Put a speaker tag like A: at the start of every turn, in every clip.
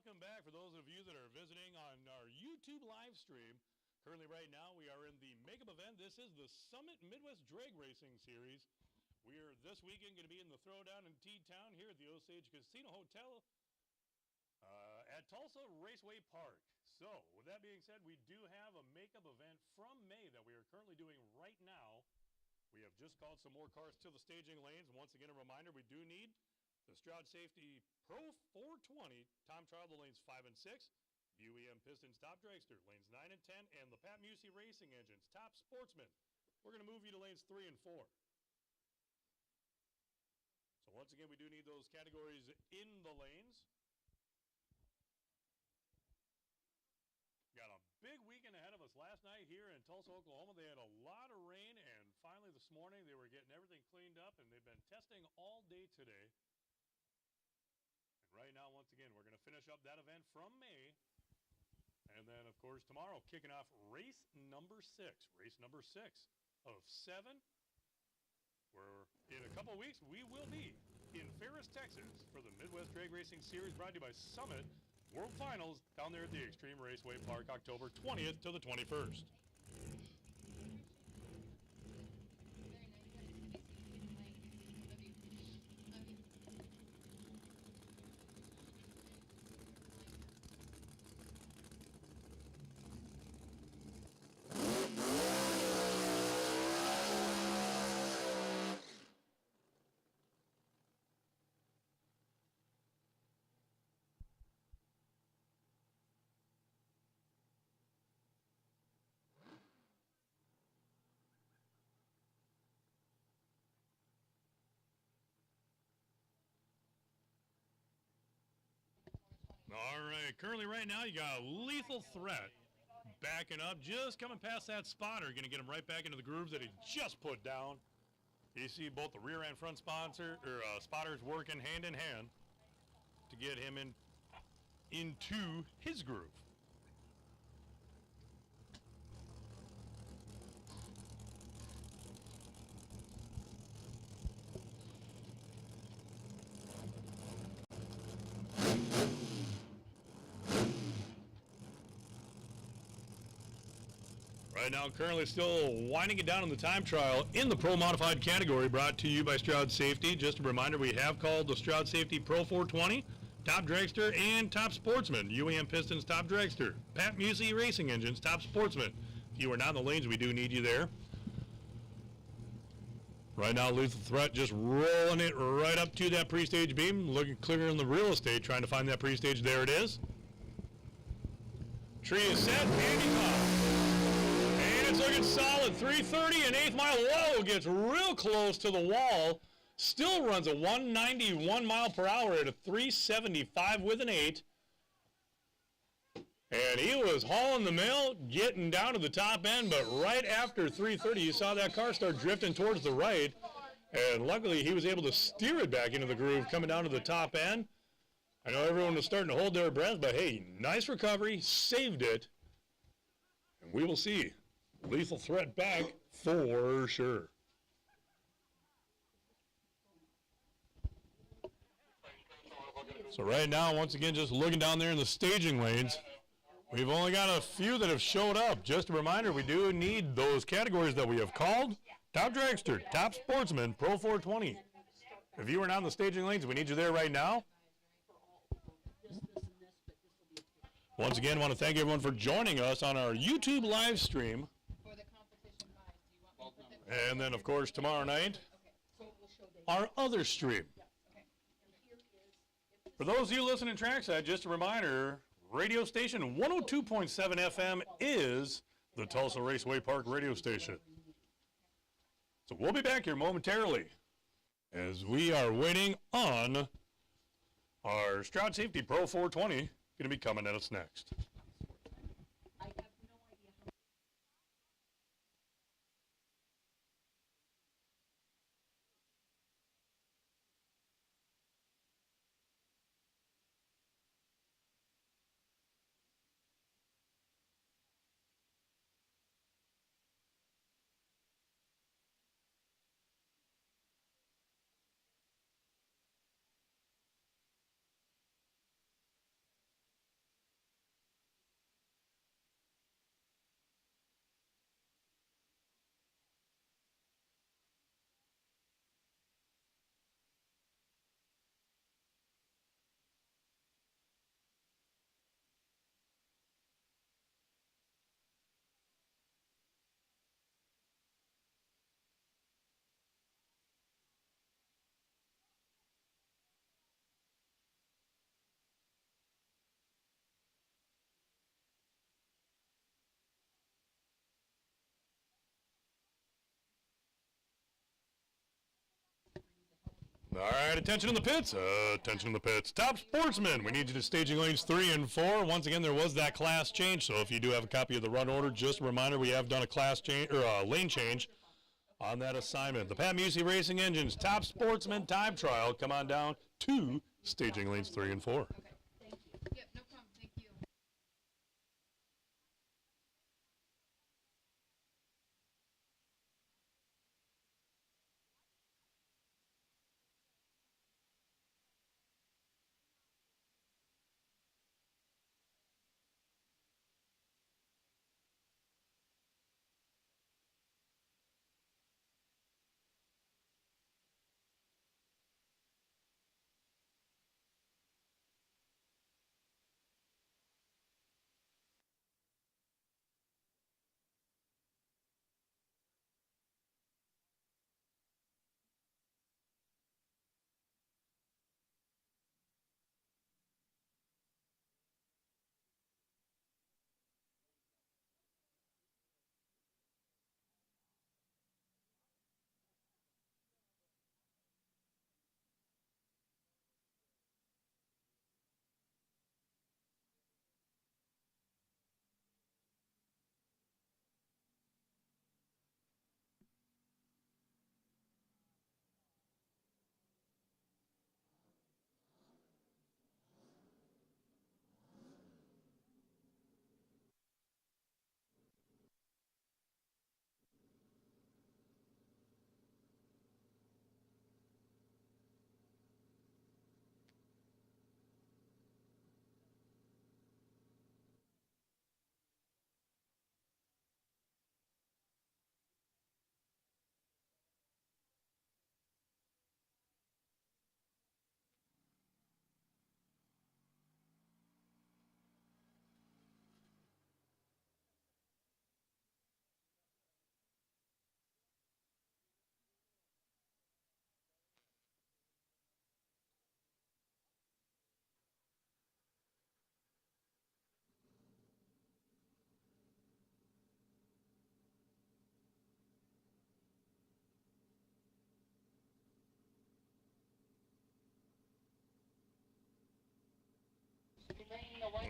A: welcome back for those of you that are visiting on our YouTube live stream. Currently right now we are in the makeup event. This is the Summit Midwest Drag Racing Series. We are this weekend going to be in the Throwdown in T-Town here at the Osage Casino Hotel at Tulsa Raceway Park. So with that being said, we do have a makeup event from May that we are currently doing right now. We have just called some more cars to the staging lanes. Once again, a reminder, we do need the Stroud Safety Pro 420 time trial, the lanes 5 and 6, UEM Pistons Top Dragster, lanes 9 and 10, and the Pat Musey Racing Engines Top Sportsman. We're going to move you to lanes 3 and 4. So once again, we do need those categories in the lanes. Got a big weekend ahead of us. Last night here in Tulsa, Oklahoma, they had a lot of rain, and finally this morning they were getting everything cleaned up, and they've been testing all day today. And right now, once again, we're going to finish up that event from May. And then, of course, tomorrow, kicking off race number 6. Race number 6 of 7. Where in a couple of weeks, we will be in Ferris, Texas for the Midwest Drag Racing Series brought to you by Summit World Finals down there at the Extreme Raceway Park, October 20th to the 21st. All right, currently right now you got a Lethal Threat backing up, just coming past that spotter. Going to get him right back into the grooves that he just put down. You see both the rear and front spotters working hand in hand to get him into his groove. Right now, currently still winding it down in the time trial in the Pro Modified category, brought to you by Stroud Safety. Just a reminder, we have called the Stroud Safety Pro 420, Top Dragster, and Top Sportsman. UEM Pistons, Top Dragster. Pat Musey Racing Engines, Top Sportsman. If you are not in the lanes, we do need you there. Right now, Lethal Threat just rolling it right up to that pre-stage beam, looking clear in the real estate, trying to find that pre-stage. There it is. Tree is set, and he's off. It's looking solid. 330 and 8th mile. Whoa, gets real close to the wall. Still runs a 191 mile per hour at a 375 with an 8. And he was hauling the mail, getting down to the top end, but right after 330, you saw that car start drifting towards the right. And luckily, he was able to steer it back into the groove, coming down to the top end. I know everyone was starting to hold their breath, but hey, nice recovery, saved it. And we will see Lethal Threat back for sure. So right now, once again, just looking down there in the staging lanes, we've only got a few that have showed up. Just a reminder, we do need those categories that we have called. Top Dragster, Top Sportsman, Pro 420. If you are not in the staging lanes, we need you there right now. Once again, I want to thank everyone for joining us on our YouTube live stream. And then, of course, tomorrow night, our other stream. For those of you listening trackside, just a reminder, radio station 102.7 FM is the Tulsa Raceway Park radio station. So we'll be back here momentarily as we are waiting on our Stroud Safety Pro 420 going to be coming at us next. All right, attention in the pits. Attention in the pits. Top Sportsman, we need you to staging lanes 3 and 4. Once again, there was that class change, so if you do have a copy of the run order, just a reminder, we have done a class change or a lane change on that assignment. The Pat Musey Racing Engines Top Sportsman time trial. Come on down to staging lanes 3 and 4.
B: Okay, thank you. Yep, no problem. Thank you.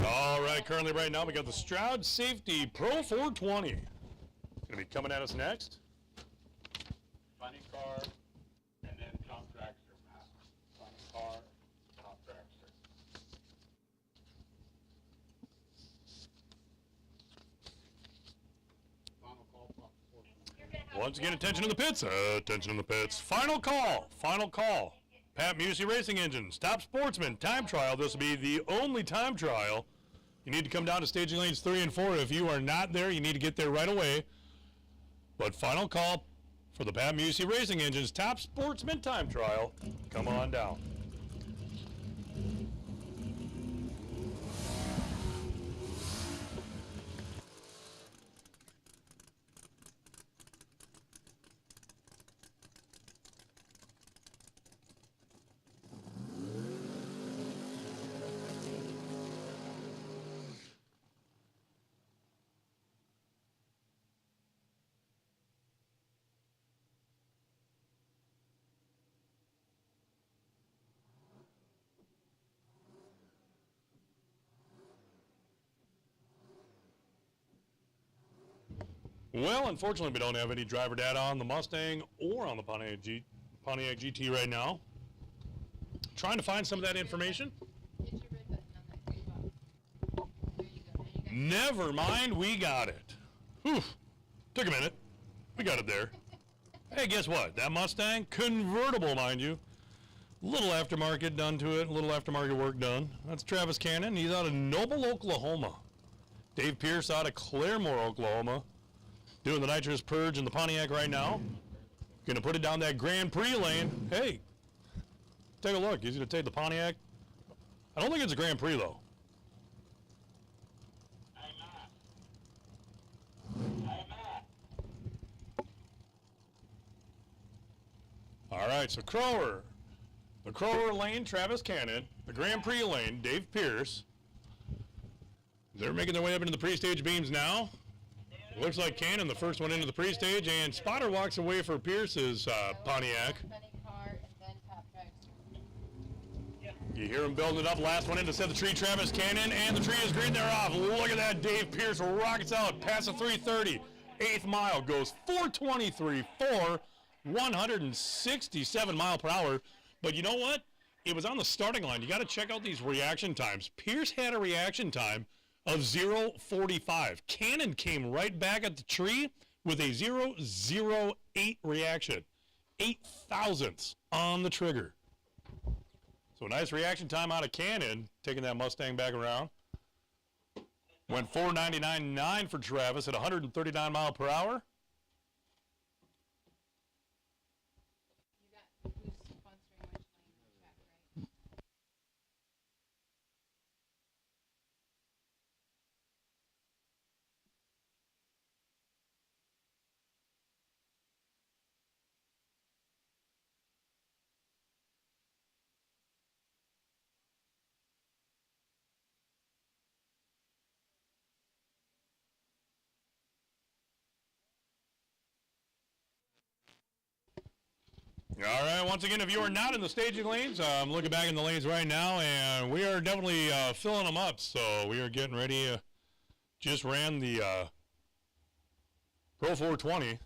A: All right, currently right now we got the Stroud Safety Pro 420. It's going to be coming at us next.
C: Funny car, and then top dragster map. Funny car, top dragster. Final call, top sportsman.
A: Once again, attention in the pits. Attention in the pits. Final call. Final call. Pat Musey Racing Engines, Top Sportsman, time trial. This will be the only time trial. You need to come down to staging lanes 3 and 4. If you are not there, you need to get there right away. But final call for the Pat Musey Racing Engines, Top Sportsman time trial. Come on down. Well, unfortunately, we don't have any driver data on the Mustang or on the Pontiac GT right now. Trying to find some of that information.
B: Hit your red button on that green box. There you go. There you go.
A: Never mind, we got it. Whew. Took a minute. We got it there. Hey, guess what? That Mustang, convertible, mind you. Little aftermarket done to it, little aftermarket work done. That's Travis Cannon. He's out of Noble, Oklahoma. Dave Pierce out of Claremore, Oklahoma. Doing the nitrous purge in the Pontiac right now. Gonna put it down that Grand Prix lane. Hey, take a look. He's gonna take the Pontiac. I don't think it's a Grand Prix though. All right, so Crower. The Crower lane, Travis Cannon. The Grand Prix lane, Dave Pierce. They're making their way up into the pre-stage beams now. Looks like Cannon, the first one into the pre-stage, and Spotter walks away for Pierce's Pontiac.
B: Funny car, and then top dragster.
A: You hear him building it up. Last one in to set the tree, Travis Cannon, and the tree is green. They're off. Look at that. Dave Pierce rockets out past the 330. 8th mile goes 4:23.4, 167 mile per hour. But you know what? It was on the starting line. You got to check out these reaction times. Pierce had a reaction time of 0:45. Cannon came right back at the tree with a 0:08 reaction. 8 thousandths on the trigger. So nice reaction time out of Cannon, taking that Mustang back around. Went 4:99.9 for Travis at 139 mile per hour.
B: You got who's sponsoring which lane in the chat, right?
A: All right, once again, if you are not in the staging lanes, I'm looking back in the lanes right now, and we are definitely filling them up. So we are getting ready. Just ran the Pro 420.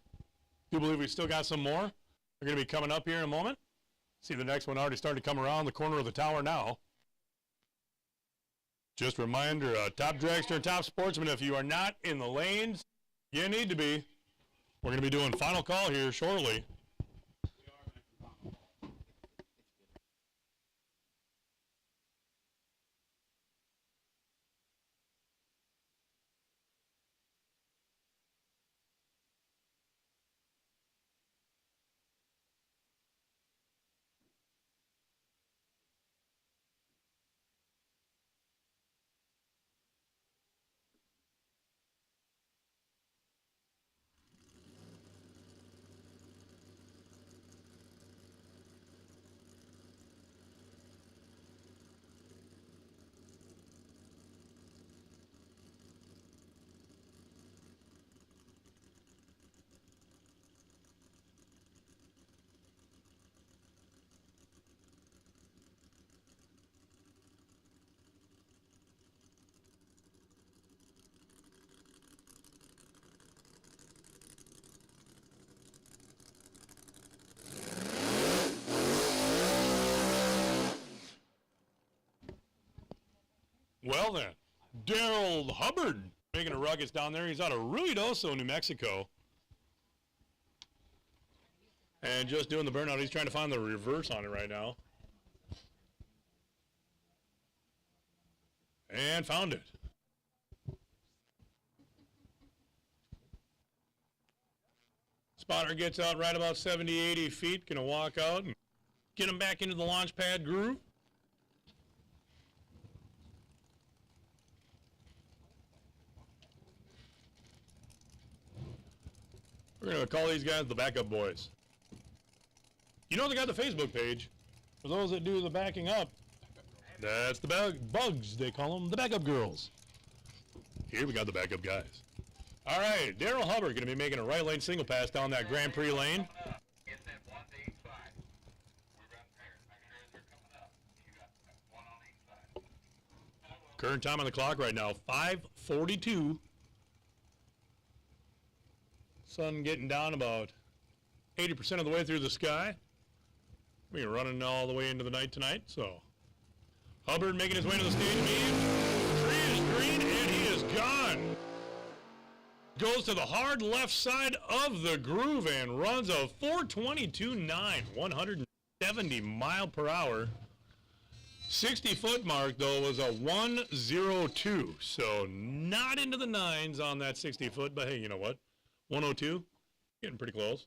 A: Do believe we still got some more. They're going to be coming up here in a moment. See the next one already starting to come around the corner of the tower now. Just a reminder, Top Dragster and Top Sportsman, if you are not in the lanes, you need to be. We're going to be doing final call here shortly. Well then, Daryl Hubbard making a ruckus down there. He's out of Ruidoso, New Mexico. And just doing the burnout. He's trying to find the reverse on it right now. And found it. Spotter gets out right about 70, 80 feet. Going to walk out and get him back into the launch pad groove. We're going to call these guys the backup boys. You know they got the Facebook page. For those that do the backing up, that's the bugs. They call them the backup girls. Here we got the backup guys. All right, Daryl Hubbard going to be making a right lane single pass down that Grand Prix lane. Current time on the clock right now, 5:42. Sun getting down about 80% of the way through the sky. We're running all the way into the night tonight, so. Hubbard making his way to the stage meet. Tree is green, and he is gone. Goes to the hard left side of the groove and runs a 4:22.9, 170 mile per hour. 60-foot mark, though, was a 1:02, so not into the nines on that 60-foot, but hey, you know what? 1:02, getting pretty close.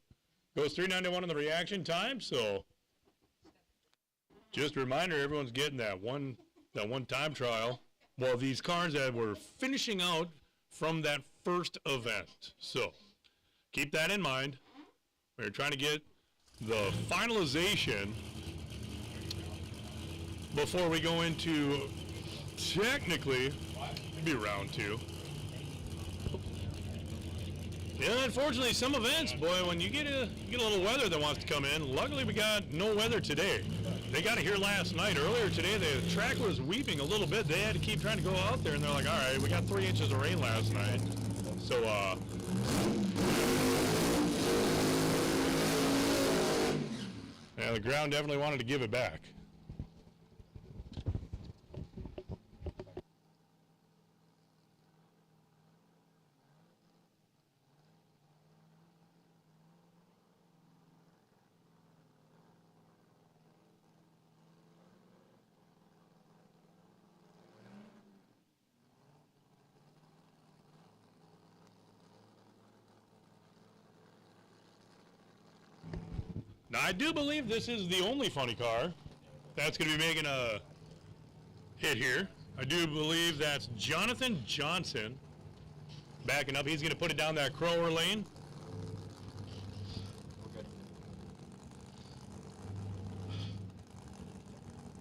A: Goes 3:91 on the reaction time, so just a reminder, everyone's getting that one time trial. Well, these cars that were finishing out from that first event. So keep that in mind. We're trying to get the finalization before we go into, technically, it'd be round two. Yeah, unfortunately, some events, boy, when you get a little weather that wants to come in, luckily we got no weather today. They got it here last night. Earlier today, the track was weeping a little bit. They had to keep trying to go out there, and they're like, all right, we got 3 inches of rain last night. So, yeah, the ground definitely wanted to give it back. Now, I do believe this is the only funny car that's going to be making a hit here. I do believe that's Jonathan Johnson backing up. He's going to put it down that Crower lane.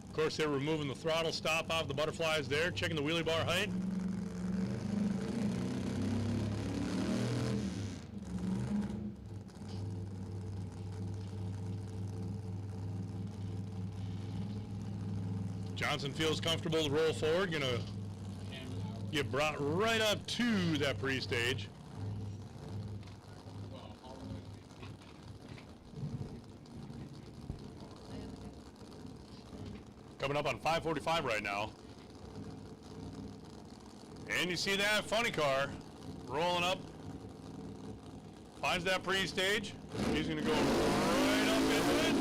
A: Of course, they're removing the throttle stop off the butterflies there, checking the wheelie bar height. Johnson feels comfortable to roll forward, gonna get brought right up to that pre-stage. Coming up on 5:45 right now. And you see that funny car rolling up, finds that pre-stage. He's gonna go right up into it.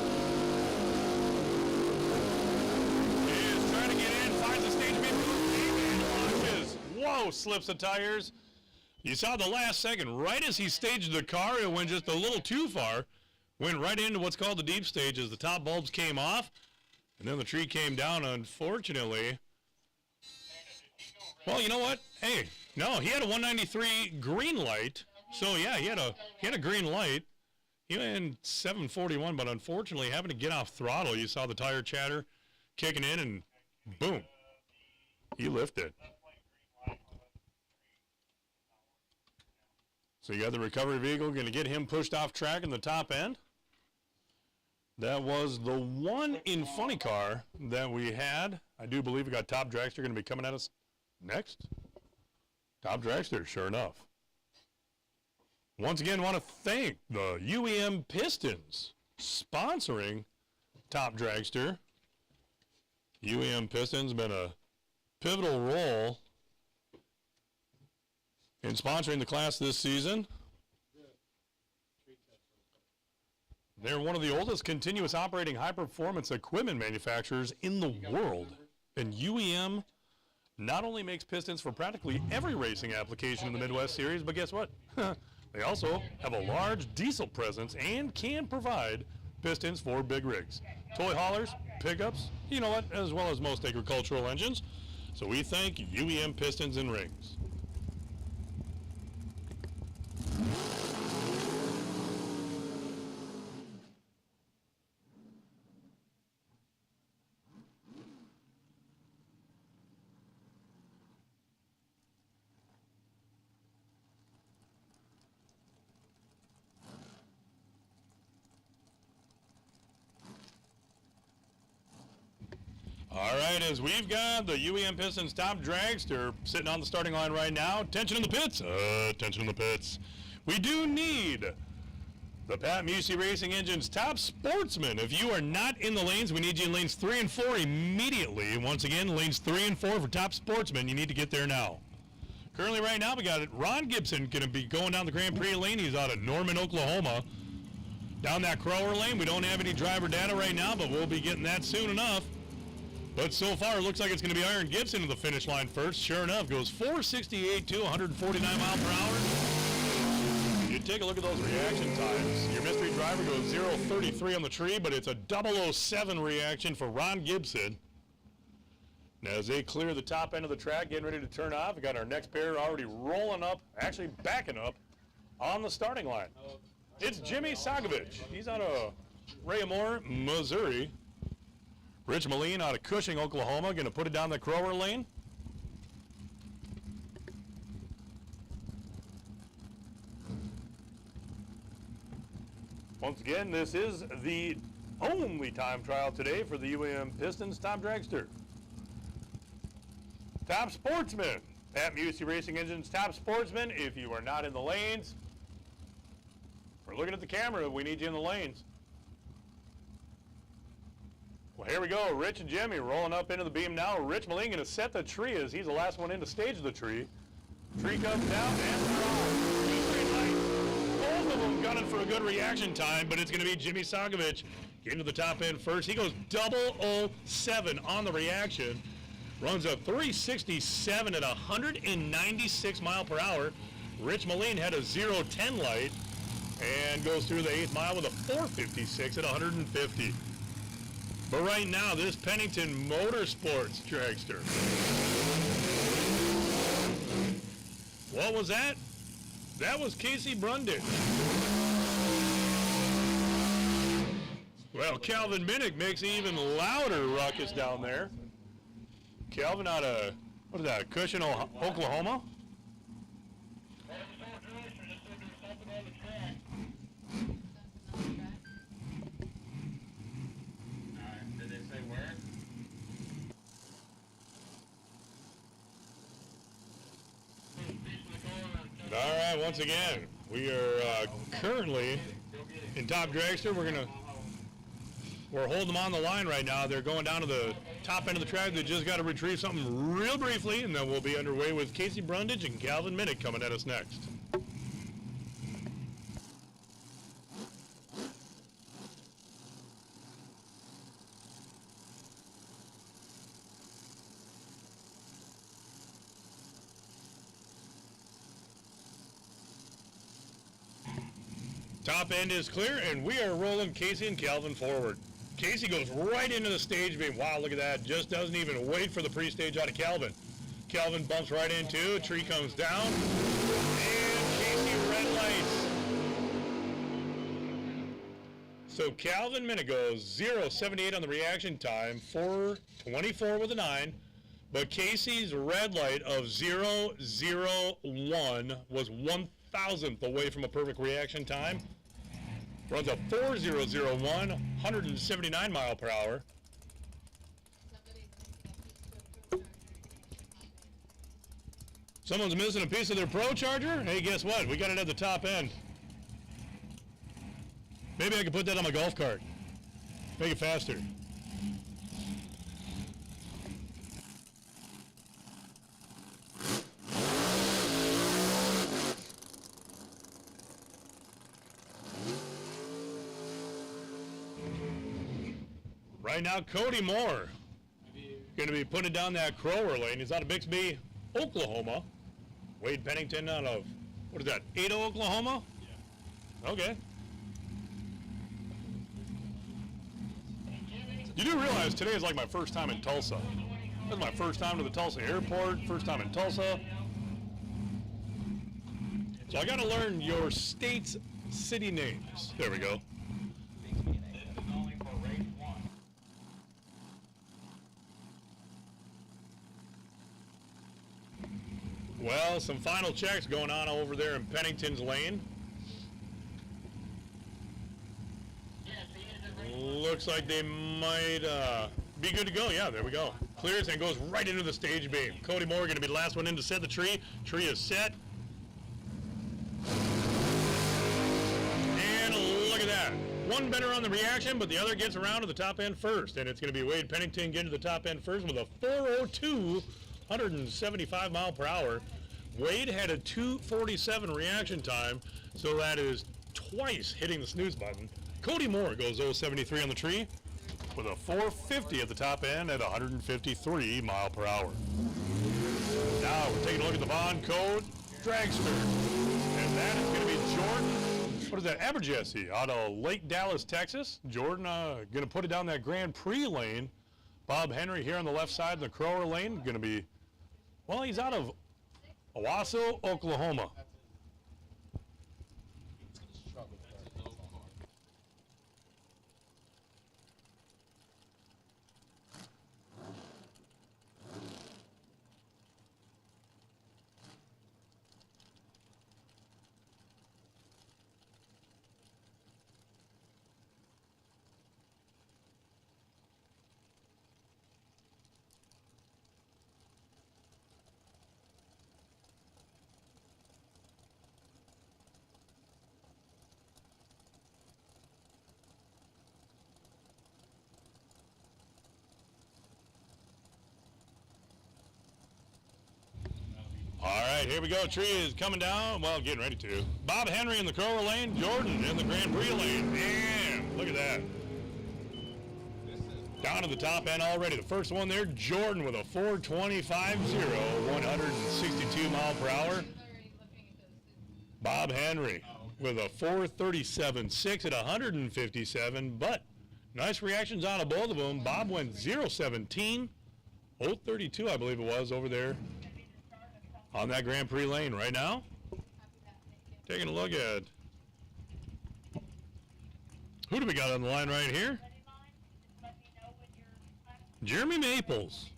A: Whoa, slips the tires. You saw the last second, right as he staged the car, it went just a little too far. Went right into what's called the deep stage as the top bulbs came off. And then the tree came down, unfortunately. Well, you know what? Hey, no, he had a 193 green light. So, yeah, he had a green light. He went in 741, but unfortunately having to get off throttle. You saw the tire chatter kicking in, and boom, he lifted. So you got the recovery vehicle going to get him pushed off track in the top end. That was the one in funny car that we had. I do believe we got Top Dragster going to be coming at us next. Top Dragster, sure enough. Once again, want to thank the UEM Pistons sponsoring Top Dragster. UEM Pistons been a pivotal role in sponsoring the class this season. They're one of the oldest continuous operating high-performance equipment manufacturers in the world. And UEM not only makes pistons for practically every racing application in the Midwest Series, but guess what? They also have a large diesel presence and can provide pistons for big rigs, toy haulers, pickups, you know what, as well as most agricultural engines. So we thank UEM Pistons and Rings. All right, as we've got the UEM Pistons Top Dragster sitting on the starting line right now. Tension in the pits. Tension in the pits. We do need the Pat Musey Racing Engine's Top Sportsman. If you are not in the lanes, we need you in lanes 3 and 4 immediately. Once again, lanes 3 and 4 for Top Sportsman. You need to get there now. Currently right now, we got it. Ron Gibson going to be going down the Grand Prix lane. He's out of Norman, Oklahoma. Down that Crower lane. We don't have any driver data right now, but we'll be getting that soon enough. But so far, it looks like it's going to be Iron Gibson to the finish line first. Sure enough, goes 468 to 149 mile per hour. You take a look at those reaction times. Your mystery driver goes 0.33 on the tree, but it's a 007 reaction for Ron Gibson. Now, as they clear the top end of the track, getting ready to turn off, we got our next pair already rolling up, actually backing up on the starting line. It's Jimmy Sagovich. He's out of Raymore, Missouri. Rich Moline out of Cushing, Oklahoma, going to put it down the Crower lane. Once again, this is the only time trial today for the UAM Pistons Top Dragster. Top Sportsman at MWC Racing Engines. Top Sportsman, if you are not in the lanes, we're looking at the camera, we need you in the lanes. Well, here we go. Rich and Jimmy rolling up into the beam now. Rich Moline going to set the tree as he's the last one in to stage the tree. Tree comes down and they're on. Both of them gunning for a good reaction time, but it's going to be Jimmy Sagovich getting to the top end first. He goes 007 on the reaction. Runs a 367 at 196 mile per hour. Rich Moline had a 010 light and goes through the 8th mile with a 456 at 150. But right now, this Pennington Motorsports dragster. What was that? That was Casey Brundage. Well, Calvin Minnick makes an even louder ruckus down there. Calvin out of, what is that, Cushion, Oklahoma?
C: Did they say where?
A: All right, once again, we are currently in Top Dragster. We're holding them on the line right now. They're going down to the top end of the track. They just got to retrieve something real briefly, and then we'll be underway with Casey Brundage and Calvin Minnick coming at us next. Top end is clear, and we are rolling Casey and Calvin forward. Casey goes right into the stage beam. Wow, look at that. Just doesn't even wait for the pre-stage out of Calvin. Calvin bumps right into, a tree comes down, and Casey red lights. So Calvin Minnick goes 0.78 on the reaction time, 4.24 with a 9. But Casey's red light of 0.01 was 1,000th away from a perfect reaction time. Runs a 4.001, 179 mile per hour. Someone's missing a piece of their Pro Charger? Hey, guess what? We got it at the top end. Maybe I could put that on my golf cart. Make it faster. Right now, Cody Moore going to be putting down that Crower lane. He's out of Bixby, Oklahoma. Wade Pennington out of, what is that, Ada, Oklahoma? Yeah. Okay. You do realize today is like my first time in Tulsa. This is my first time to the Tulsa airport, first time in Tulsa. So I got to learn your state's city names. There we go. Well, some final checks going on over there in Pennington's lane. Looks like they might be good to go. Yeah, there we go. Clears and goes right into the stage beam. Cody Moore going to be the last one in to set the tree. Tree is set. And look at that. One better on the reaction, but the other gets around to the top end first. And it's going to be Wade Pennington getting to the top end first with a 4.02. 175 mile per hour. Wade had a 2.47 reaction time, so that is twice hitting the snooze button. Cody Moore goes 0.73 on the tree with a 4.50 at the top end at 153 mile per hour. Now we're taking a look at the bond code Dragster, and that is going to be Jordan. What is that? Aberjesse out of Lake Dallas, Texas. Jordan going to put it down that Grand Prix lane. Bob Henry here on the left side in the Crower lane, going to be, well, he's out of Owasso, Oklahoma. right, here we go. Tree is coming down. Well, getting ready to. Bob Henry in the Crower lane. Jordan in the Grand Prix lane. Man, look at that. Down to the top end already. The first one there, Jordan with a 425.0, 162 mile per hour. Bob Henry with a 437.6 at 157, but nice reactions out of both of them. Bob went 0.17, 0.32 I believe it was over there on that Grand Prix lane right now. Taking a look at who do we got on the line right here? Jeremy Maples.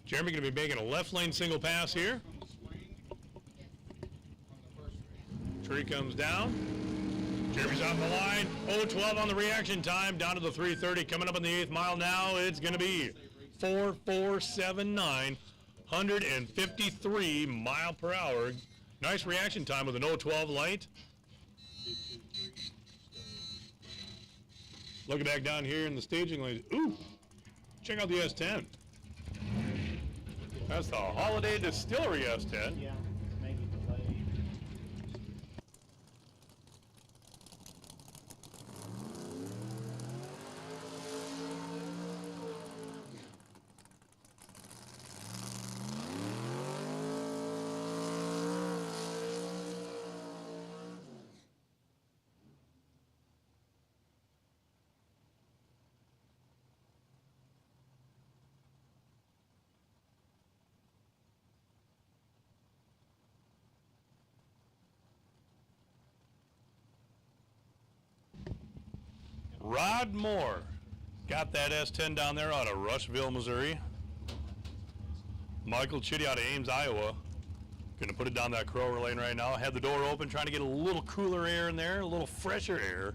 A: Jeremy going to be making a left lane single pass here. Tree comes down. Jeremy's off the line. 0.12 on the reaction time. Down to the 3:30. Coming up on the 8th mile now. It's going to be 4.479. 153 mile per hour. Nice reaction time with an 0.12 light. Looking back down here in the staging lane. Ooh, check out the S10. That's the Holiday Distillery S10.
D: Yeah, maybe delayed.
A: Rod Moore got that S10 down there out of Rushville, Missouri. Michael Chitty out of Ames, Iowa. Gonna put it down that Crower lane right now. Had the door open, trying to get a little cooler air in there, a little fresher air.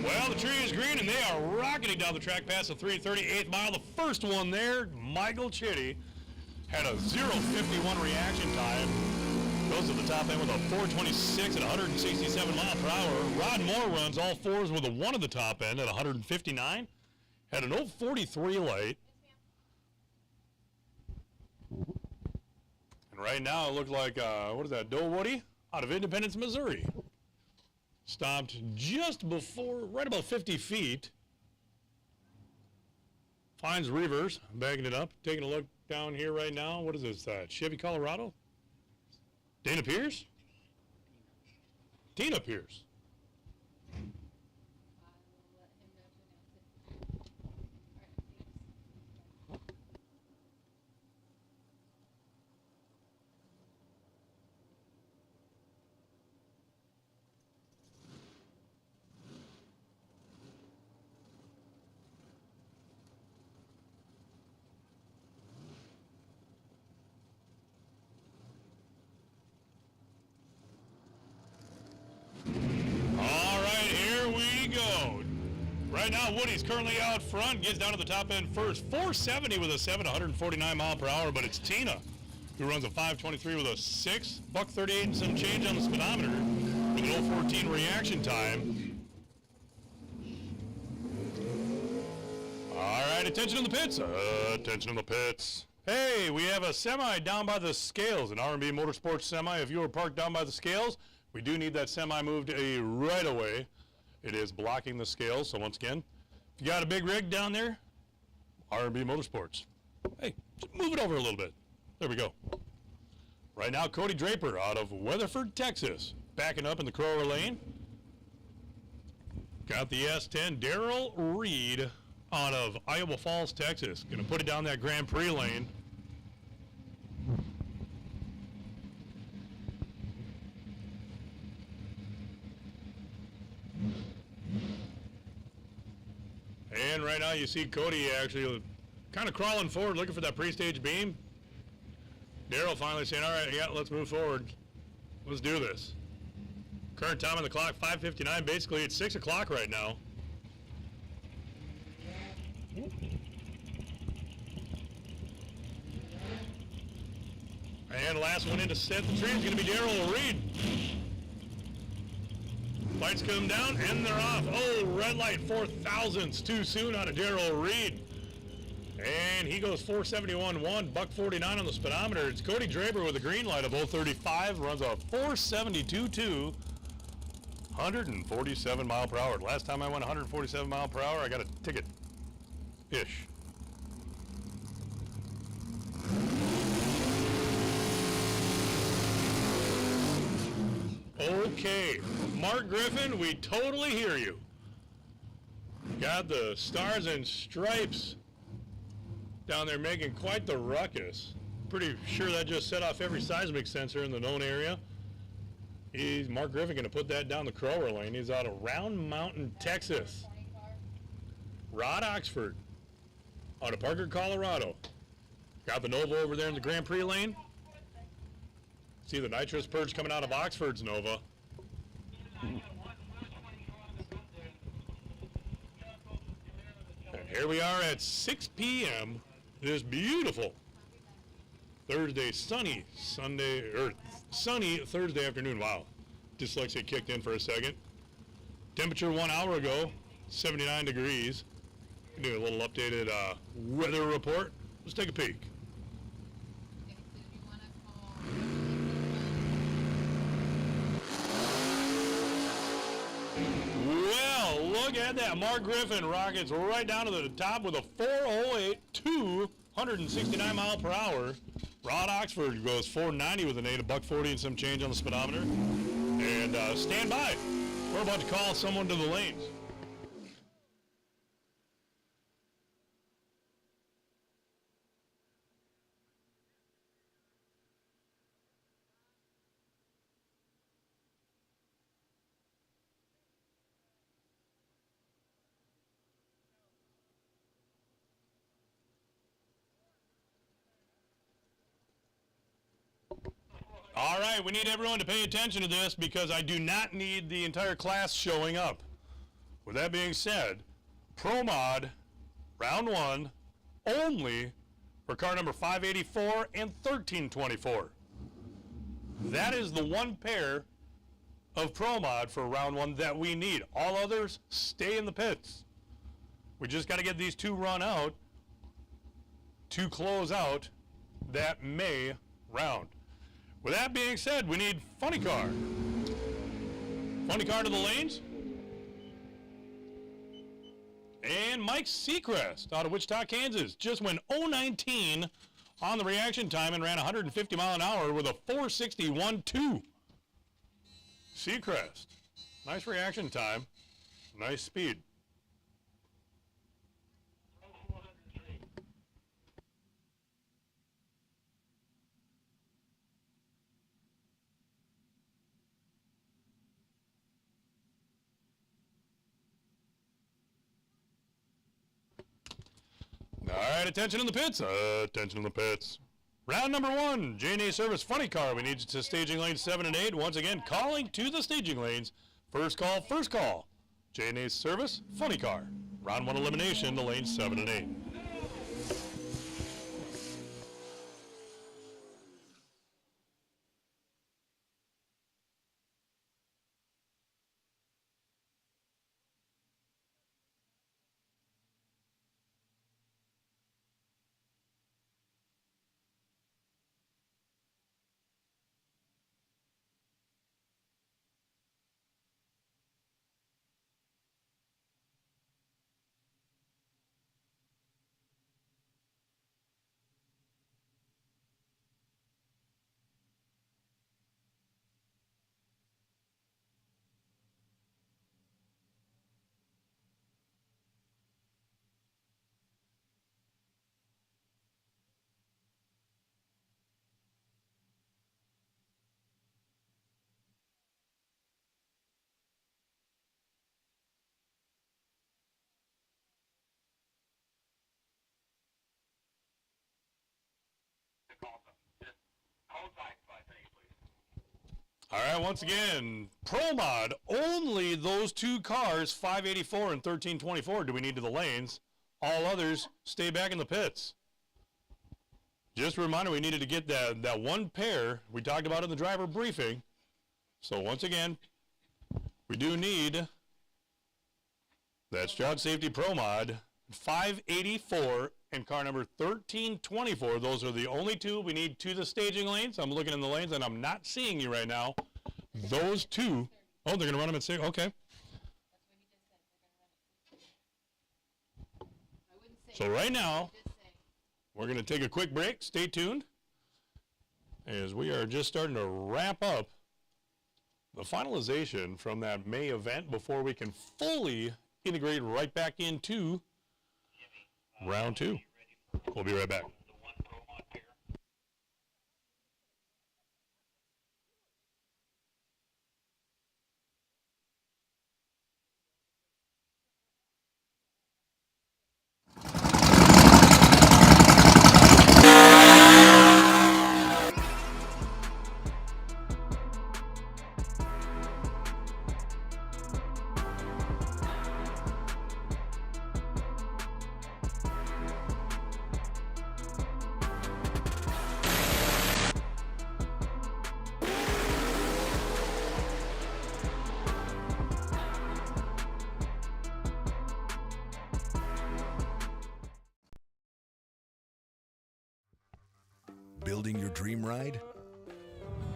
A: Well, the tree is green, and they are rocketing down the track past the 3:38 mile. The first one there, Michael Chitty, had a 0.51 reaction time. Goes to the top end with a 426 at 167 mile per hour. Rod Moore runs all fours with a 1 at the top end at 159. Had an 0.43 light. And right now it looks like, what is that, Doe Woody out of Independence, Missouri. Stopped just before, right about 50 feet. Finds Reavers, bagging it up. Taking a look down here right now. What is this, Chevy Colorado? Dana Pierce? Tina Pierce. Right now, Woody's currently out front, gets down to the top end first. 470 with a 7, 149 mile per hour, but it's Tina who runs a 523 with a 6, $1.38 and some change on the speedometer with an 0.14 reaction time. All right, attention in the pits. Attention in the pits. Hey, we have a semi down by the scales, an R&B Motorsports semi. If you were parked down by the scales, we do need that semi moved right away. It is blocking the scales, so once again, if you got a big rig down there, R&B Motorsports. Hey, just move it over a little bit. There we go. Right now, Cody Draper out of Weatherford, Texas, backing up in the Crower lane. Got the S10, Darrell Reed out of Iowa Falls, Texas. Gonna put it down that Grand Prix lane. And right now you see Cody actually kind of crawling forward, looking for that pre-stage beam. Daryl finally saying, all right, yeah, let's move forward. Let's do this. Current time on the clock, 5:59. Basically, it's 6 o'clock right now. And last one in to set the tree is going to be Daryl Reed. Lights come down, and they're off. Oh, red light, 4 thousandths too soon out of Daryl Reed. And he goes 471.1, buck 49 on the speedometer. It's Cody Draper with a green light of 035, runs a 472.2, 147 mile per hour. Last time I went 147 mile per hour, I got a ticket-ish. Okay, Mark Griffin, we totally hear you. Got the stars and stripes down there making quite the ruckus. Pretty sure that just set off every seismic sensor in the known area. Mark Griffin going to put that down the Crower lane. He's out of Round Mountain, Texas. Rod Oxford out of Parker, Colorado. Got the Nova over there in the Grand Prix lane. See the nitrous purge coming out of Oxford's Nova. And here we are at 6 p.m. This beautiful Thursday, sunny Thursday afternoon. Wow, dyslexia kicked in for a second. Temperature 1 hour ago, 79 degrees. Do a little updated weather report. Let's take a peek. Well, look at that. Mark Griffin rockets right down to the top with a 408.2, 169 mile per hour. Rod Oxford goes 490 with an 8, a buck 40 and some change on the speedometer. And stand by. We're about to call someone to the lanes. All right, we need everyone to pay attention to this because I do not need the entire class showing up. With that being said, Pro Mod, round 1, only for car number 584 and 1324. That is the one pair of Pro Mod for round 1 that we need. All others, stay in the pits. We just got to get these two run out to close out that May round. With that being said, we need Funny Car. Funny Car to the lanes. And Mike Seacrest out of Wichita, Kansas. Just went 019 on the reaction time and ran 150 mile an hour with a 461.2. Seacrest. Nice reaction time. Nice speed. All right, attention in the pits. Attention in the pits. Round number 1, J&A Service Funny Car. We need to staging lanes 7 and 8. Once again, calling to the staging lanes. First call, first call. J&A Service Funny Car. Round 1 elimination to lanes 7 and 8. All right, once again, Pro Mod, only those two cars, 584 and 1324, do we need to the lanes. All others stay back in the pits. Just a reminder, we needed to get that one pair we talked about in the driver briefing. So once again, we do need that Stroud Safety Pro Mod, 584 and car number 1324. Those are the only two we need to the staging lanes. I'm looking in the lanes and I'm not seeing you right now. Those two. Oh, they're going to run them at 6. Okay. So right now, we're going to take a quick break. Stay tuned as we are just starting to wrap up the finalization from that May event before we can fully integrate right back into round 2. We'll be right back.
D: Building your dream ride?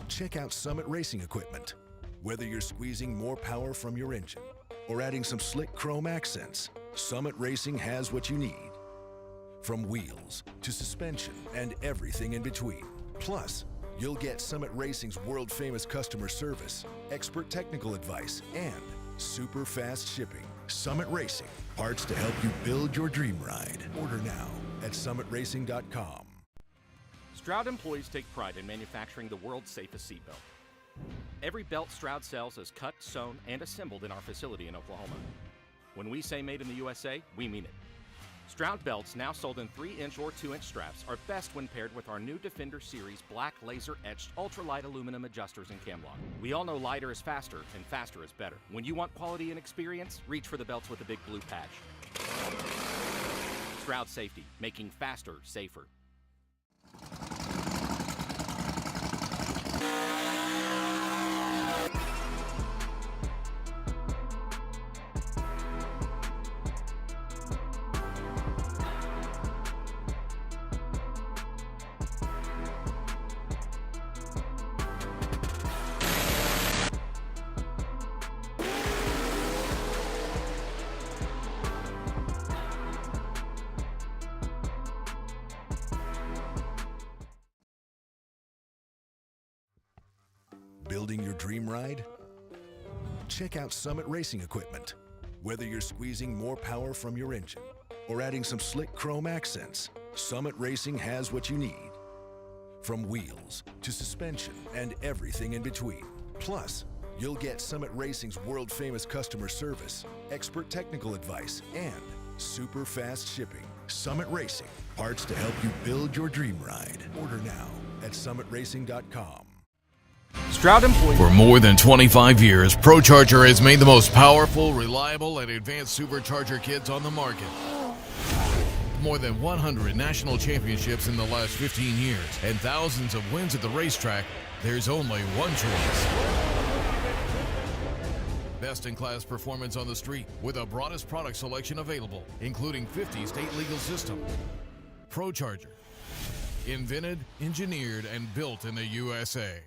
D: Check out Summit Racing Equipment. Whether you're squeezing more power from your engine or adding some slick chrome accents, Summit Racing has what you need. From wheels to suspension and everything in between. Plus, you'll get Summit Racing's world-famous customer service, expert technical advice, and super fast shipping. Summit Racing, parts to help you build your dream ride. Order now at summitracing.com.
E: Stroud employees take pride in manufacturing the world's safest seatbelt. Every belt Stroud sells is cut, sewn, and assembled in our facility in Oklahoma. When we say made in the USA, we mean it. Stroud belts, now sold in 3-inch or 2-inch straps, are best when paired with our new Defender Series black laser-etched ultralight aluminum adjusters and cam lock. We all know lighter is faster, and faster is better. When you want quality and experience, reach for the belts with the big blue patch. Stroud Safety, making faster, safer.
D: Building your dream ride? Check out Summit Racing Equipment. Whether you're squeezing more power from your engine or adding some slick chrome accents, Summit Racing has what you need. From wheels to suspension and everything in between. Plus, you'll get Summit Racing's world-famous customer service, expert technical advice, and super fast shipping. Summit Racing, parts to help you build your dream ride. Order now at summitracing.com.
E: Stroud employees.
F: For more than 25 years, ProCharger has made the most powerful, reliable, and advanced supercharger kits on the market. More than 100 national championships in the last 15 years and thousands of wins at the racetrack, there's only one choice. Best-in-class performance on the street with the broadest product selection available, including 50 state legal systems. ProCharger. Invented, engineered, and built in the USA.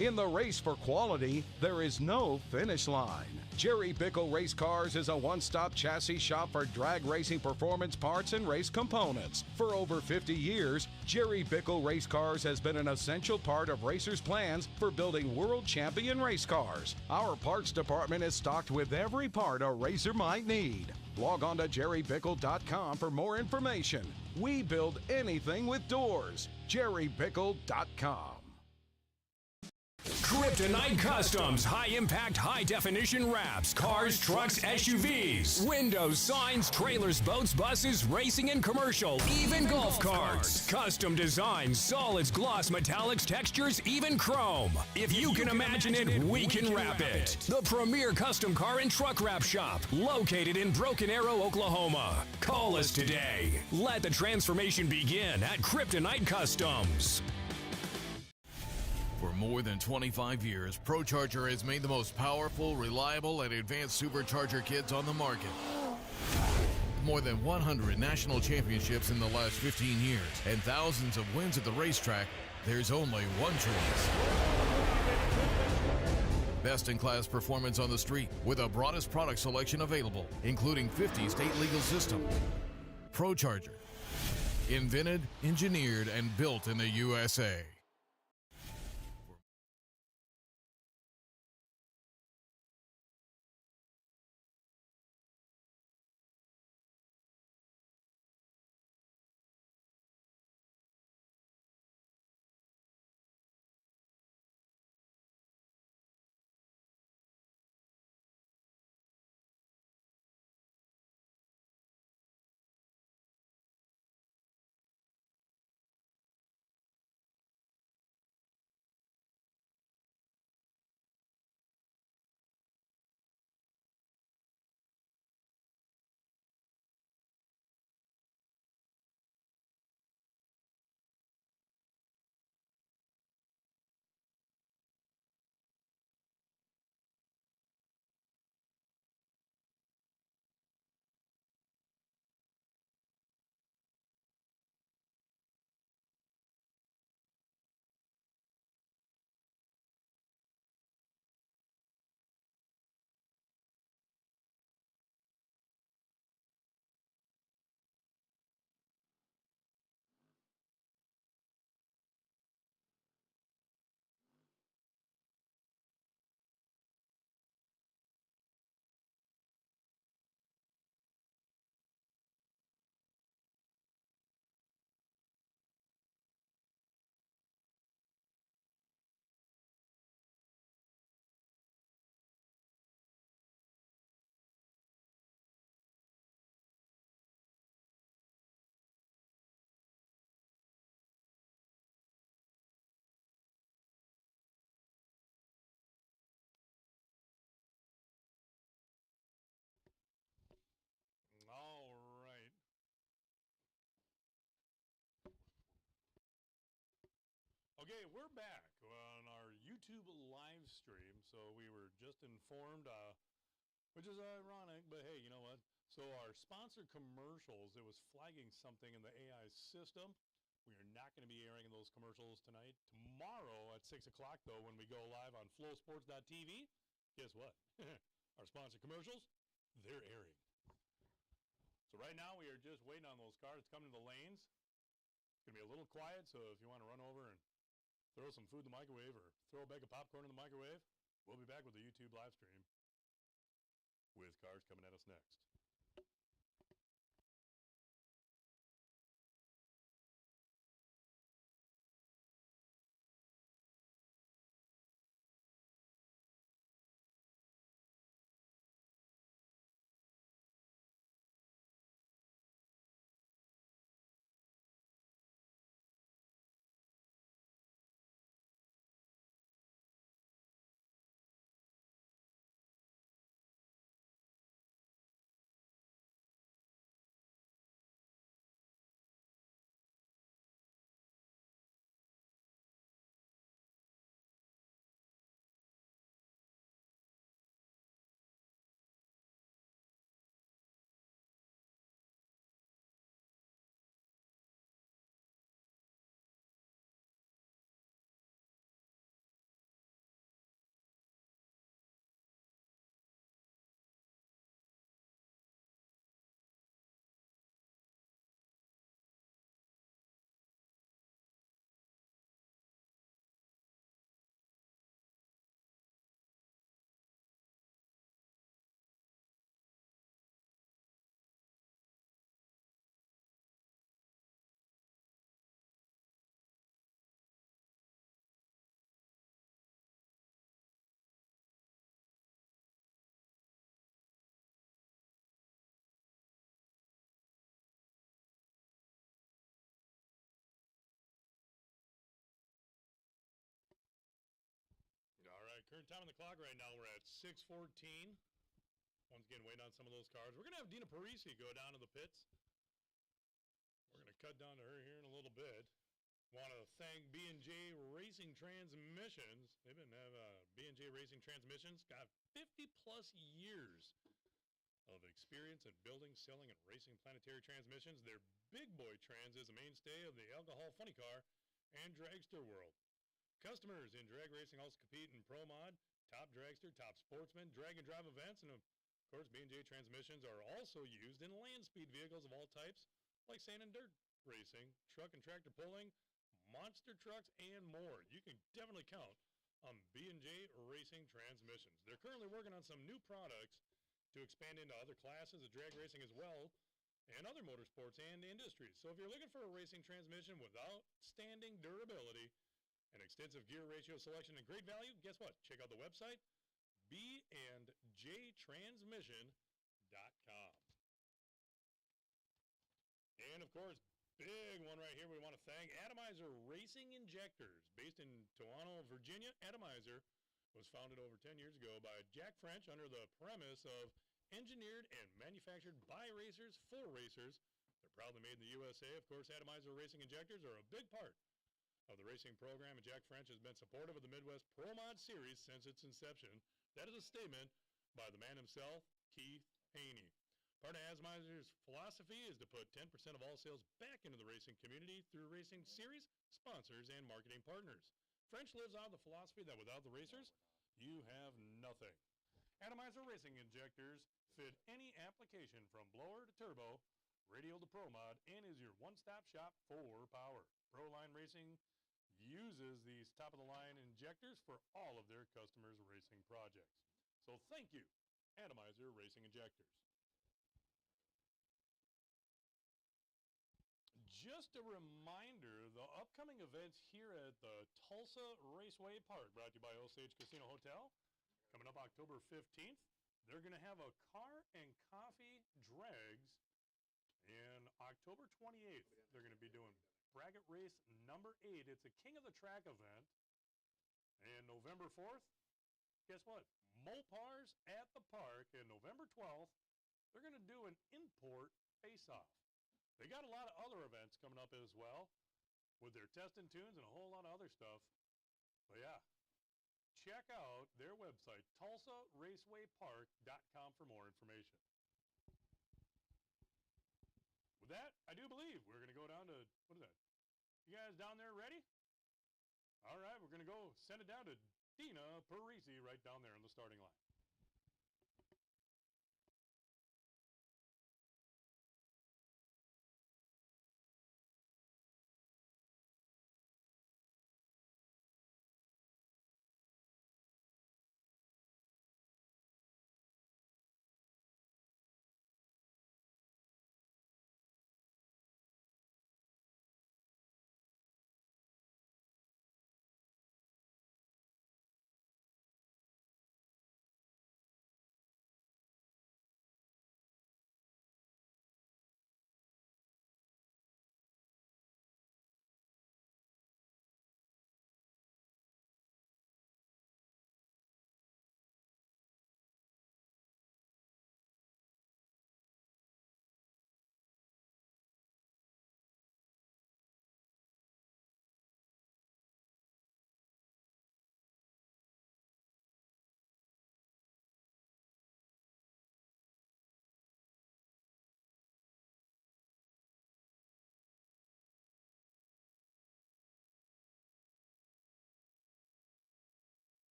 G: In the race for quality, there is no finish line. Jerry Bickle Race Cars is a one-stop chassis shop for drag racing performance parts and race components. For over 50 years, Jerry Bickle Race Cars has been an essential part of racers' plans for building world champion race cars. Our parts department is stocked with every part a racer might need. Log on to jerrybickle.com for more information. We build anything with doors. jerrybickle.com.
H: Kryptonite Customs, high-impact, high-definition wraps, cars, trucks, SUVs, windows, signs, trailers, boats, buses, racing and commercial, even golf carts. Custom designs, solids, gloss, metallics, textures, even chrome. If you can imagine it, we can wrap it. The premier custom car and truck wrap shop, located in Broken Arrow, Oklahoma. Call us today. Let the transformation begin at Kryptonite Customs.
F: For more than 25 years, ProCharger has made the most powerful, reliable, and advanced supercharger kits on the market. More than 100 national championships in the last 15 years and thousands of wins at the racetrack, there's only one choice. Best-in-class performance on the street with the broadest product selection available, including 50 state legal systems. ProCharger. Invented, engineered, and built in the USA.
A: Okay, we're back on our YouTube live stream. So we were just informed, which is ironic, but hey, you know what? So our sponsored commercials, it was flagging something in the AI system. We are not going to be airing those commercials tonight. Tomorrow at 6 o'clock, though, when we go live on flowsports.tv, guess what? Our sponsored commercials, they're airing. So right now we are just waiting on those cars to come to the lanes. It's going to be a little quiet, so if you want to run over and throw some food in the microwave or throw a bag of popcorn in the microwave, we'll be back with the YouTube live stream with cars coming at us next. Current time on the clock right now, we're at 6:14. Once again, waiting on some of those cars. We're going to have Dina Parisi go down to the pits. We're going to cut down to her here in a little bit. Want to thank B&J Racing Transmissions. They've been B&J Racing Transmissions got 50-plus years of experience in building, selling, and racing planetary transmissions. Their Big Boy Trans is a mainstay of the alcohol funny car and dragster world. Customers in drag racing also compete in Pro Mod, Top Dragster, Top Sportsman, drag and drive events, and of course B&J Transmissions are also used in land speed vehicles of all types, like sand and dirt racing, truck and tractor pulling, monster trucks, and more. You can definitely count on B&J Racing Transmissions. They're currently working on some new products to expand into other classes of drag racing as well, and other motorsports and industries. So if you're looking for a racing transmission with outstanding durability, an extensive gear ratio selection, and great value, guess what? Check out the website, bandjtransmission.com. And of course, big one right here we want to thank Atomizer Racing Injectors. Based in Toronto, Virginia, Atomizer was founded over 10 years ago by Jack French under the premise of engineered and manufactured by racers for racers. They're proudly made in the USA. Of course, Atomizer Racing Injectors are a big part of the racing program, and Jack French has been supportive of the Midwest Pro Mod Series since its inception. That is a statement by the man himself, Keith Haney. Part of Atomizer's philosophy is to put 10% of all sales back into the racing community through racing series, sponsors, and marketing partners. French lives out the philosophy that without the racers, you have nothing. Atomizer Racing Injectors fit any application from blower to turbo, radial to Pro Mod, and is your one-stop shop for power. Proline Racing uses these top-of-the-line injectors for all of their customers' racing projects. So thank you, Atomizer Racing Injectors. Just a reminder, the upcoming events here at the Tulsa Raceway Park, brought to you by Osage Casino Hotel, coming up October 15th. They're going to have a car and coffee drags, and October 28th, they're going to be doing bracket race number 8. It's a King of the Track event. And November 4th, guess what? Mopars at the park. And November 12th, they're going to do an import face-off. They got a lot of other events coming up as well with their test and tunes and a whole lot of other stuff. But yeah, check out their website, TulsaRacewayPark.com, for more information. With that, I do believe we're going to go down to, what is that? You guys down there ready? All right, we're going to go send it down to Dina Parisi right down there in the starting line.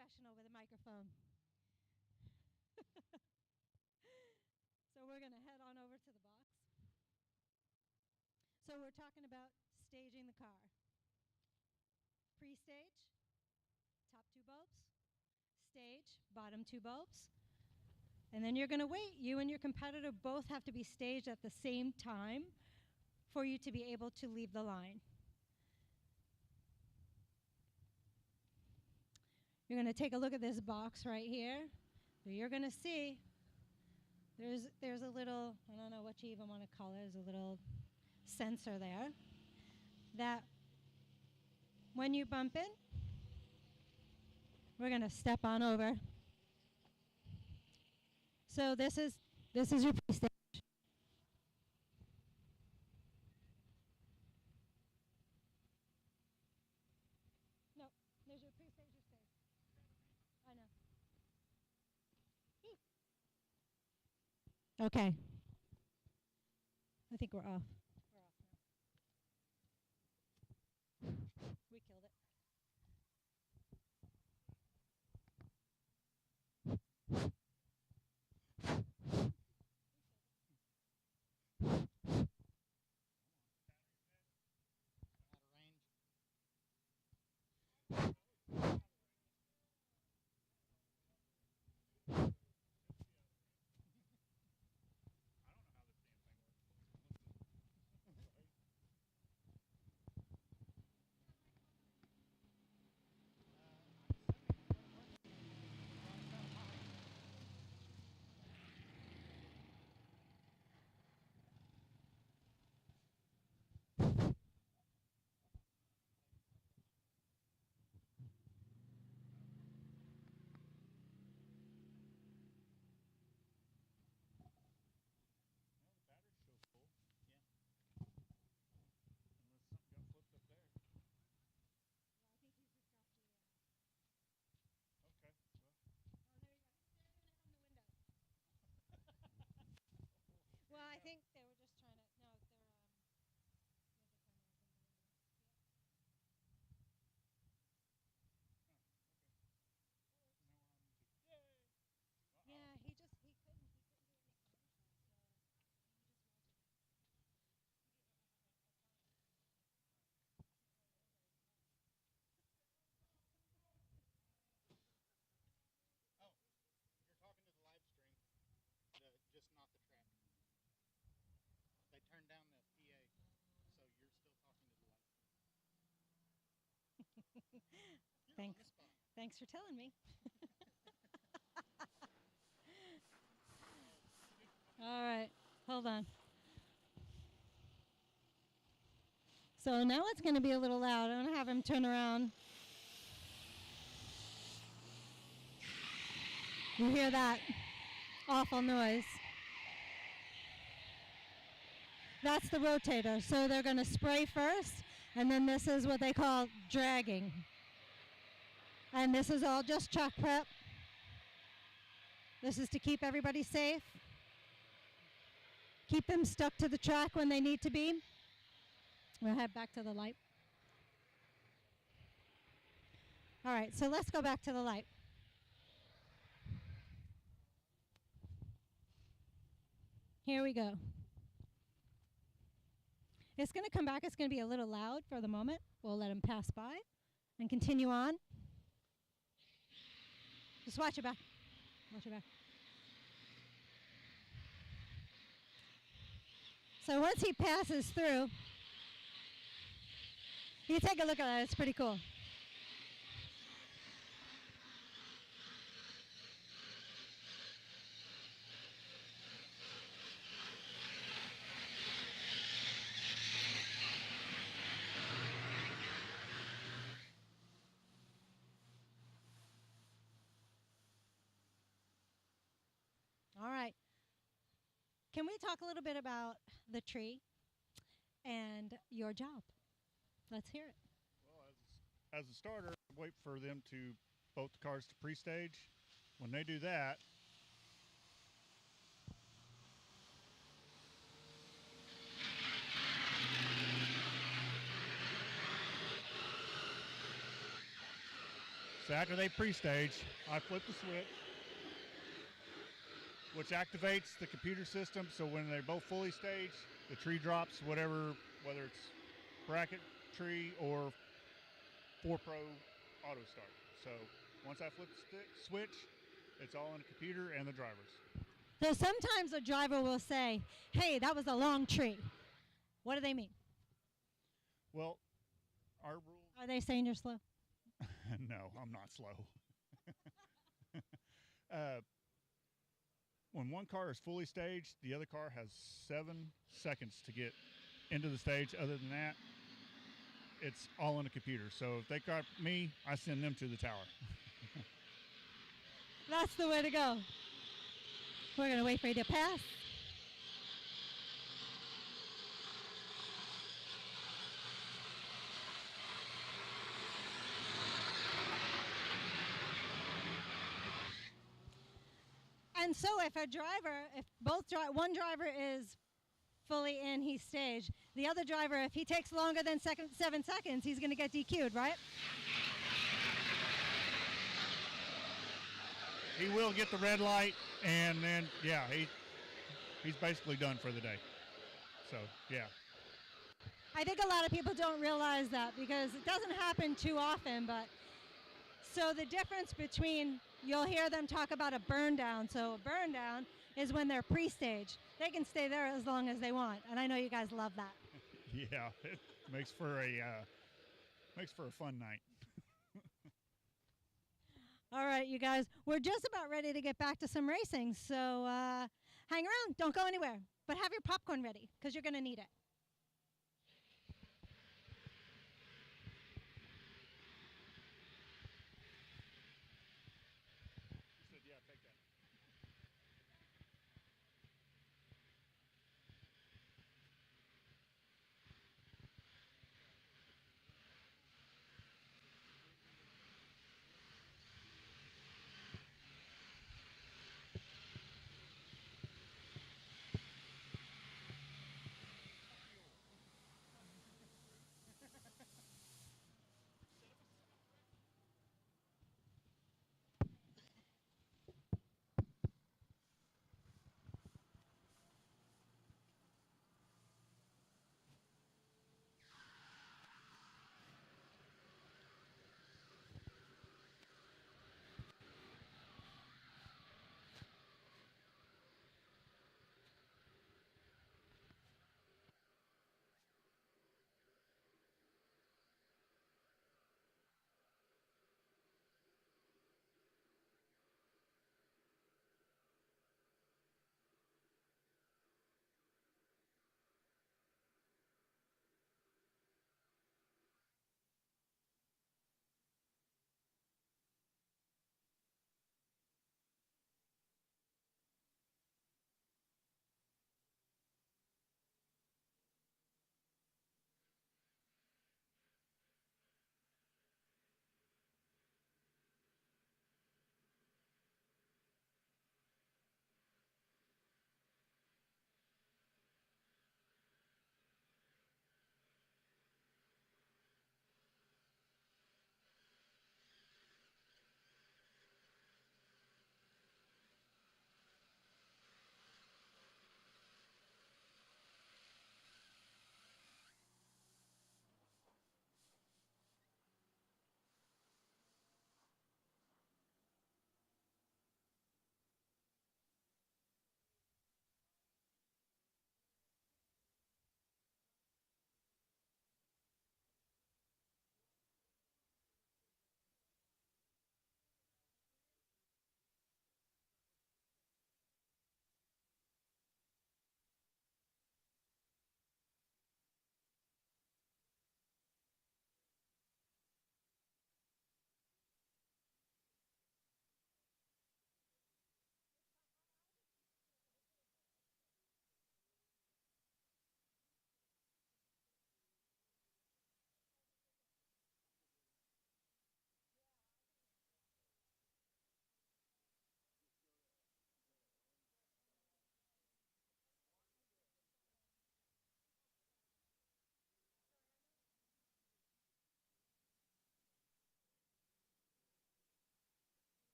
I: professional with a microphone. So we're going to head on over to the box. So we're talking about staging the car. Pre-stage, top 2 bulbs. Stage, bottom 2 bulbs. And then you're going to wait. You and your competitor both have to be staged at the same time for you to be able to leave the line. You're going to take a look at this box right here. So you're going to see there's a little, I don't know what you even want to call it, there's a little sensor there that when you bump in, we're going to step on over. So this is your pre-stage. No, there's your pre-stage, your stage. I know. Okay. I think we're off. We're off now. We killed it. Well, I think they were just trying to, no, they're, yeah, he couldn't do any
C: Oh, you're talking to the live stream, just not the track. They turned down the PA, so you're still talking to the live stream.
I: Thanks. Thanks for telling me. All right, hold on. So now it's going to be a little loud. I'm going to have him turn around. You hear that awful noise? That's the rotator. So they're going to spray first, and then this is what they call dragging. And this is all just chalk prep. This is to keep everybody safe. Keep them stuck to the track when they need to be. We'll head back to the light. All right, so let's go back to the light. Here we go. It's going to come back. It's going to be a little loud for the moment. We'll let him pass by and continue on. Just watch it back. Watch it back. So once he passes through, you take a look at that. It's pretty cool. All right. Can we talk a little bit about the tree and your job? Let's hear it.
C: Well, as a starter, wait for them to boat the cars to pre-stage. When they do that, So after they pre-stage, I flip the switch, which activates the computer system. So when they're both fully staged, the tree drops, whether it's bracket tree or 4Pro auto start. So once I flip the switch, it's all in the computer and the drivers.
I: So sometimes a driver will say, hey, that was a long tree. What do they mean?
C: Well, our rules.
I: Are they saying you're slow?
C: No, I'm not slow. When one car is fully staged, the other car has 7 seconds to get into the stage. Other than that, it's all in the computer. So if they got me, I send them to the tower.
I: That's the way to go. We're going to wait for you to pass. And so if one driver is fully in, he's staged. The other driver, if he takes longer than 7 seconds, he's going to get DQ'd, right?
C: He will get the red light, and then, yeah, he's basically done for the day. So, yeah.
I: I think a lot of people don't realize that because it doesn't happen too often, but so the difference between, you'll hear them talk about a burn down. So a burn down is when they're pre-staged. They can stay there as long as they want, and I know you guys love that.
C: Yeah, it makes for a fun night.
I: All right, you guys, we're just about ready to get back to some racing, so hang around, don't go anywhere, but have your popcorn ready because you're going to need it.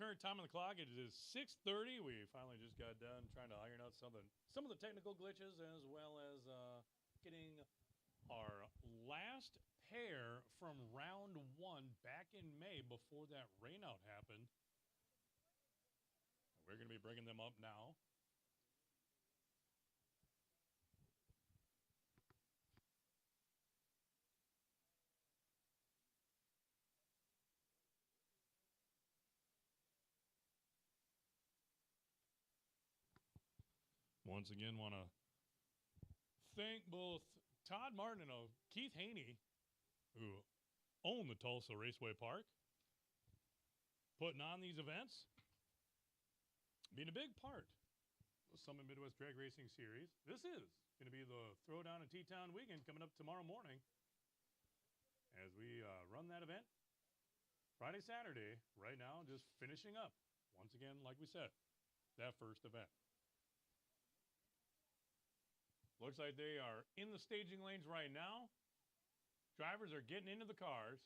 A: current time on the clock, it is 6:30. We finally just got done trying to iron out some of the technical glitches, as well as getting our last pair from round 1 back in May before that rainout happened. We're going to be bringing them up now. Once again, want to thank both Todd Martin and Keith Haney, who own the Tulsa Raceway Park, putting on these events, being a big part of the Summit Midwest Drag Racing Series. This is going to be the Throwdown in T-Town weekend coming up tomorrow morning as we run that event Friday, Saturday. Right now, just finishing up, once again, like we said, that first event. Looks like they are in the staging lanes right now. Drivers are getting into the cars.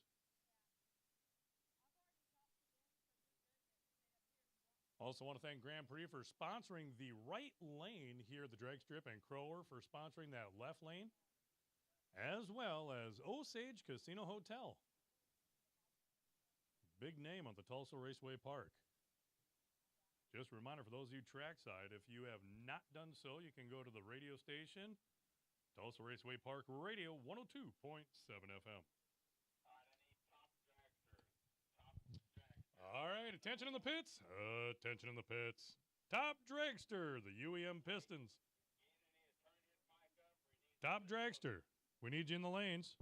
A: Also want to thank Grand Prix for sponsoring the right lane here at the drag strip, and Crower for sponsoring that left lane, as well as Osage Casino Hotel. Big name on the Tulsa Raceway Park. Just a reminder for those of you trackside, if you have not done so, you can go to the radio station, Tulsa Raceway Park Radio 102.7 FM. All right, attention in the pits. Attention in the pits. Top Dragster, the UEM Pistons. Top Dragster, we need you in the lanes.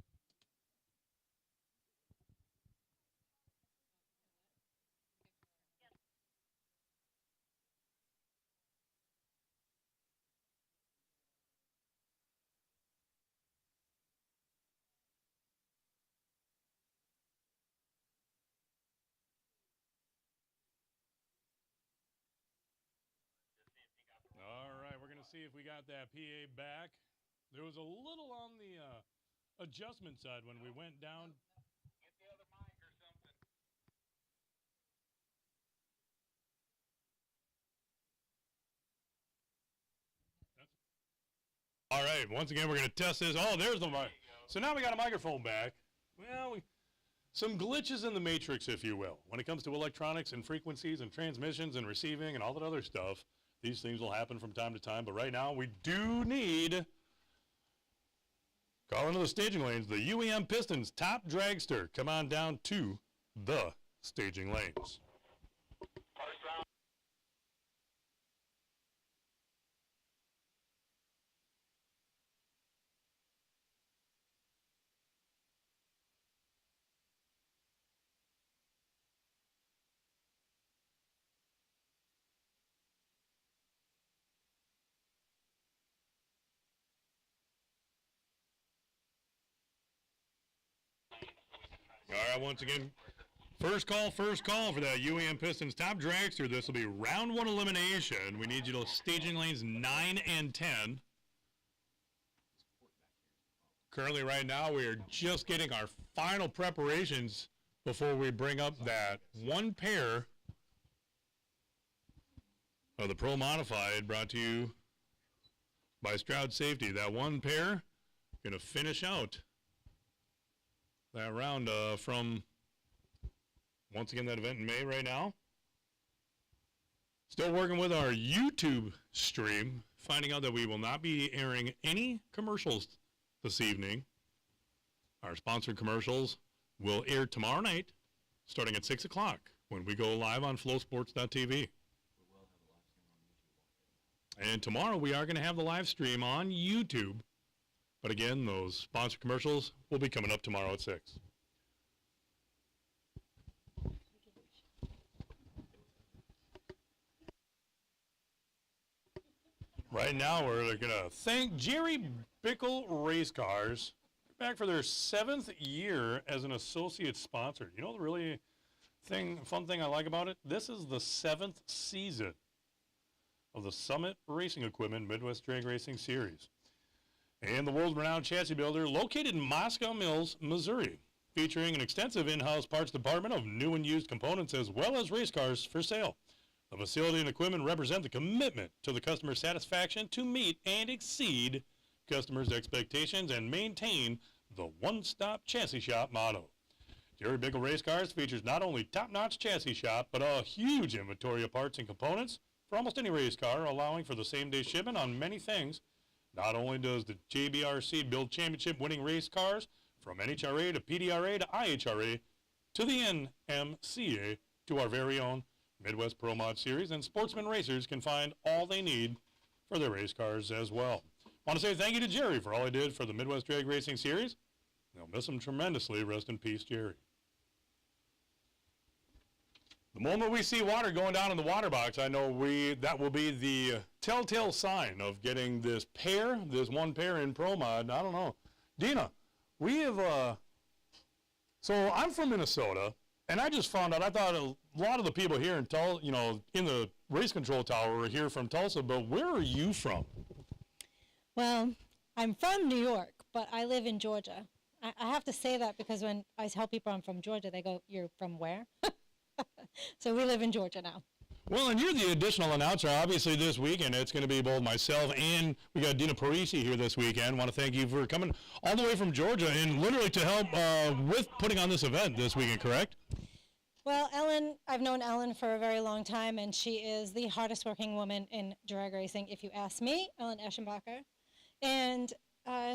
A: All right, we're going to see if we got that PA back. There was a little on the adjustment side when we went down.
J: Get the other mic or something.
A: All right, once again, we're going to test this. Oh, there's the mic. So now we got a microphone back. Well, some glitches in the matrix, if you will. When it comes to electronics and frequencies and transmissions and receiving and all that other stuff, these things will happen from time to time. But right now, we do need, call into the staging lanes, the UEM Pistons Top Dragster. Come on down to the staging lanes. All right, once again, first call for that UEM Pistons Top Dragster. This will be round 1 elimination. We need you to staging lanes 9 and 10. Currently, right now, we are just getting our final preparations before we bring up that one pair of the Pro Modified, brought to you by Stroud Safety. That one pair going to finish out that round from, once again, that event in May right now. Still working with our YouTube stream, finding out that we will not be airing any commercials this evening. Our sponsored commercials will air tomorrow night, starting at 6 o'clock, when we go live on flowsports.tv. And tomorrow we are going to have the live stream on YouTube. But again, those sponsored commercials will be coming up tomorrow at 6. Right now, we're going to thank Jerry Bickle Race Cars, back for their 7th year as an associate sponsor. You know the really fun thing I like about it? This is the 7th season of the Summit Racing Equipment Midwest Drag Racing Series. And the world-renowned chassis builder located in Moscow Mills, Missouri. featuring an extensive in-house parts department of new and used components as well as race cars for sale. The facility and equipment represent the commitment to the customer satisfaction to meet and exceed customers' expectations and maintain the one-stop chassis shop motto. Jerry Bickle Race Cars features not only top-notch chassis shop, but a huge inventory of parts and components for almost any race car, allowing for the same-day shipment on many things. Not only does the JBRC build championship-winning race cars from NHRA to PDRA to IHRA to the NMCA to our very own Midwest Pro Mod Series, and sportsman racers can find all they need for their race cars as well. I want to say thank you to Jerry for all he did for the Midwest Drag Racing Series. They'll miss him tremendously. Rest in peace, Jerry. The moment we see water going down in the water box, I know that will be the telltale sign of getting this one pair in Pro Mod. I don't know. Dina, we have, so I'm from Minnesota, and I just found out, I thought a lot of the people here in Tulsa, in the race control tower were here from Tulsa, but where are you from?
I: Well, I'm from New York, but I live in Georgia. I have to say that because when I tell people I'm from Georgia, they go, "You're from where?" So we live in Georgia now.
A: Well, and you're the additional announcer. Obviously, this weekend, it's going to be both myself and we got Dina Parisi here this weekend. Want to thank you for coming all the way from Georgia and literally to help with putting on this event this weekend, correct?
I: Well, Ellen, I've known Ellen for a very long time, and she is the hardest working woman in drag racing, if you ask me, Ellen Eschenbacher. And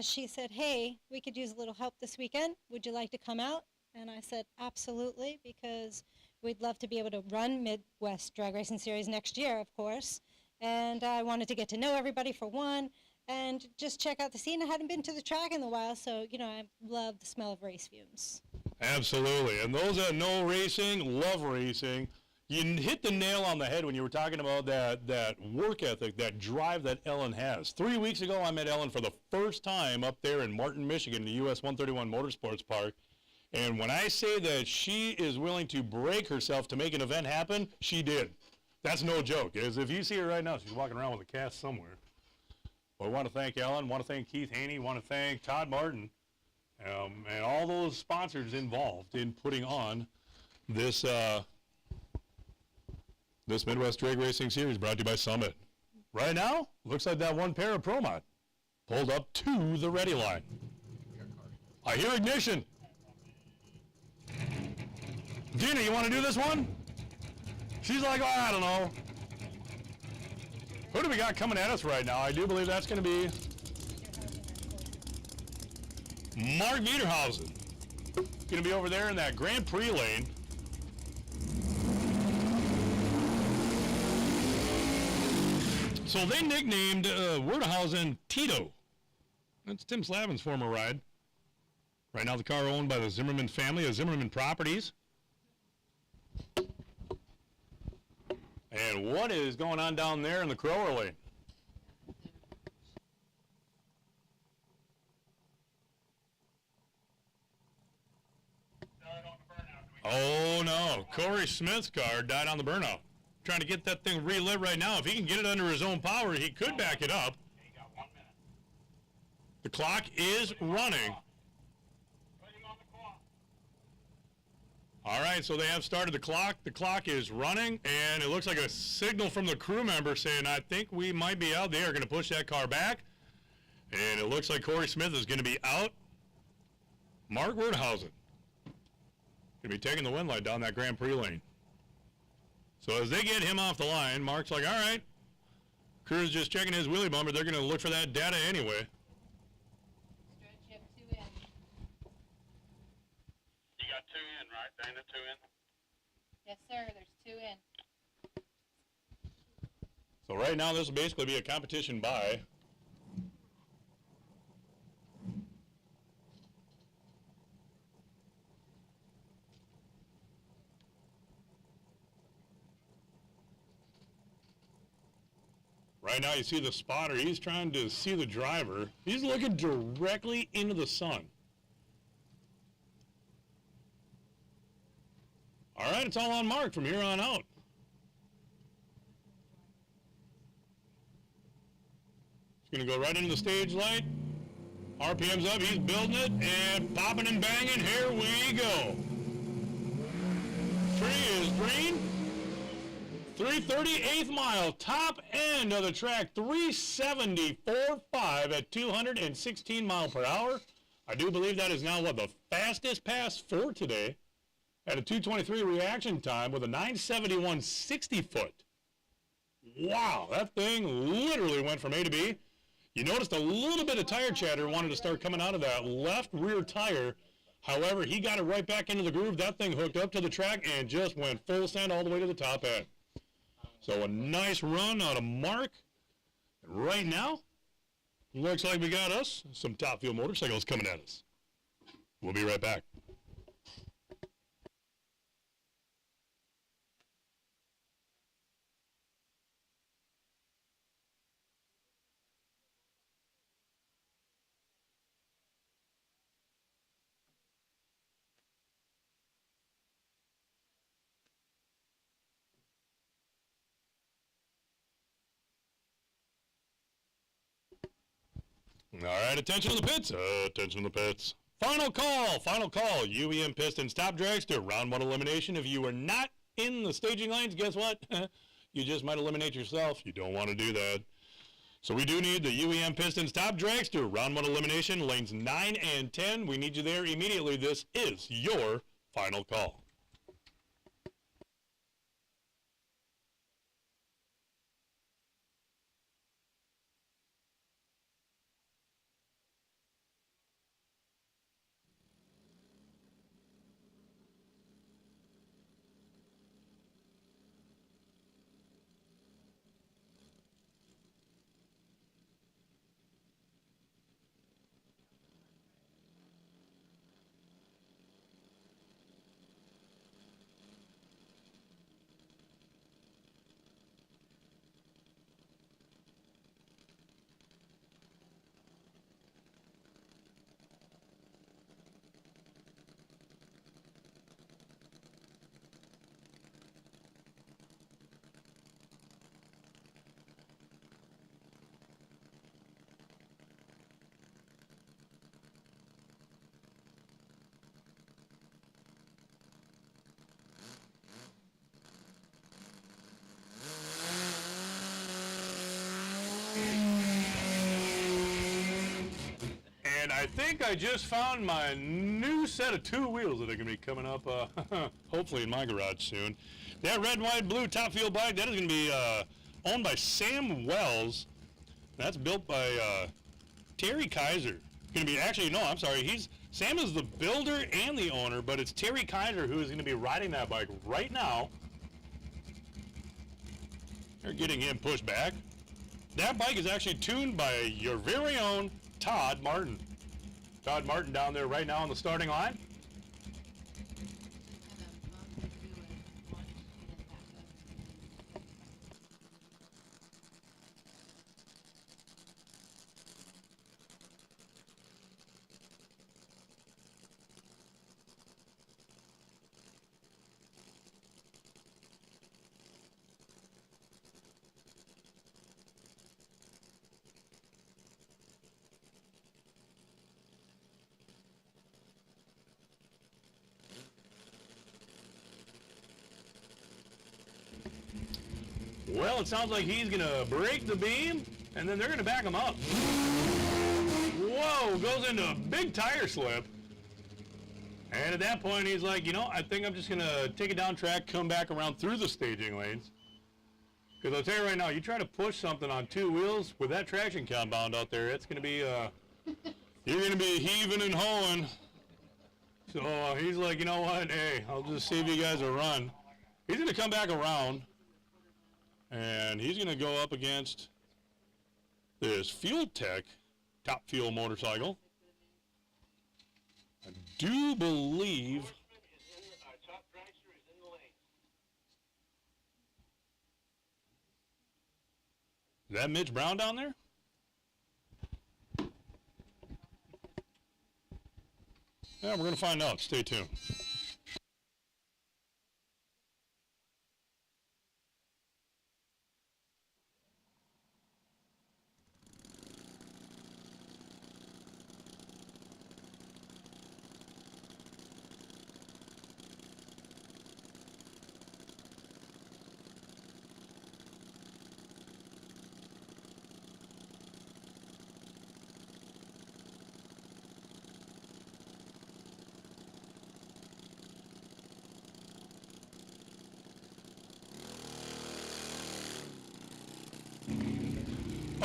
I: she said, "Hey, we could use a little help this weekend. Would you like to come out?" And I said, "Absolutely," because we'd love to be able to run Midwest Drag Racing Series next year, of course. And I wanted to get to know everybody for one and just check out the scene. I hadn't been to the track in a while, so, I love the smell of race fumes.
A: Absolutely. And those that know racing, love racing. You hit the nail on the head when you were talking about that work ethic, that drive that Ellen has. 3 weeks ago, I met Ellen for the first time up there in Martin, Michigan, the US 131 Motorsports Park. And when I say that she is willing to break herself to make an event happen, she did. That's no joke. As if you see her right now, she's walking around with a cast somewhere. Well, I want to thank Ellen, want to thank Keith Haney, want to thank Todd Martin, and all those sponsors involved in putting on this this Midwest Drag Racing Series brought to you by Summit. Right now, looks like that one pair of Pro Mod pulled up to the ready line. I hear ignition. Dina, you want to do this one? She's like, "Oh, I don't know." Who do we got coming at us right now? I do believe that's going to be Mark Niederhausen. Going to be over there in that Grand Prix lane. So they nicknamed Werdehausen Tito. That's Tim Slavin's former ride. Right now the car owned by the Zimmerman family of Zimmerman Properties. And what is going on down there in the Crower lane? Oh no, Corey Smith's car died on the burnout. Trying to get that thing relit right now. If he can get it under his own power, he could back it up. The clock is running. All right, so they have started the clock. The clock is running, and it looks like a signal from the crew member saying, "I think we might be out." They are going to push that car back, and it looks like Corey Smith is going to be out. Mark Werdehausen going to be taking the win light down that Grand Prix lane. So as they get him off the line, Mark's like, "All right." Crew's just checking his wheelie bumper. They're going to look for that data anyway.
J: Dana, 2 in?
B: Yes, sir. There's 2 in.
A: So right now, this will basically be a competition bye. Right now, you see the spotter. He's trying to see the driver. He's looking directly into the sun. All right, it's all on Mark from here on out. He's going to go right into the stage light. RPM's up, he's building it, and popping and banging, here we go. Tree is green. 338th mile, top end of the track, 374.5 at 216 mile per hour. I do believe that is now, what, the fastest pass for today at a 223 reaction time with a 971 60 foot. Wow, that thing literally went from A to B. You noticed a little bit of tire chatter wanted to start coming out of that left rear tire. However, he got it right back into the groove. That thing hooked up to the track and just went full send all the way to the top end. So a nice run out of Mark. And right now, looks like we got us some Top Fuel motorcycles coming at us. We'll be right back. All right, attention to the pits. Attention to the pits. Final call. UEM Pistons Top Dragster Round 1 elimination. If you were not in the staging lanes, guess what? You just might eliminate yourself. You don't want to do that. So we do need the UEM Pistons Top Dragster Round 1 elimination, lanes 9 and 10. We need you there immediately. This is your final call. And I think I just found my new set of two wheels that are going to be coming up, hopefully in my garage soon. That red, white, blue Top Fuel bike, that is going to be owned by Sam Wells. That's built by Terry Kaiser. Going to be, actually, no, I'm sorry. Sam is the builder and the owner, but it's Terry Kaiser who is going to be riding that bike right now. They're getting him pushed back. That bike is actually tuned by your very own Todd Martin. Todd Martin down there right now on the starting line. Well, it sounds like he's going to break the beam, and then they're going to back him up. Whoa, goes into a big tire slip. And at that point, he's like, you know, I think I'm just going to take it down track, come back around through the staging lanes. Because I'll tell you right now, you try to push something on two wheels with that traction compound out there, it's going to be, you're going to be heaving and hauling. So he's like, you know what, hey, I'll just save you guys a run. He's going to come back around. And he's going to go up against this Fuel Tech Top Fuel motorcycle. I do believe is that Mitch Brown down there? Yeah, we're going to find out. Stay tuned.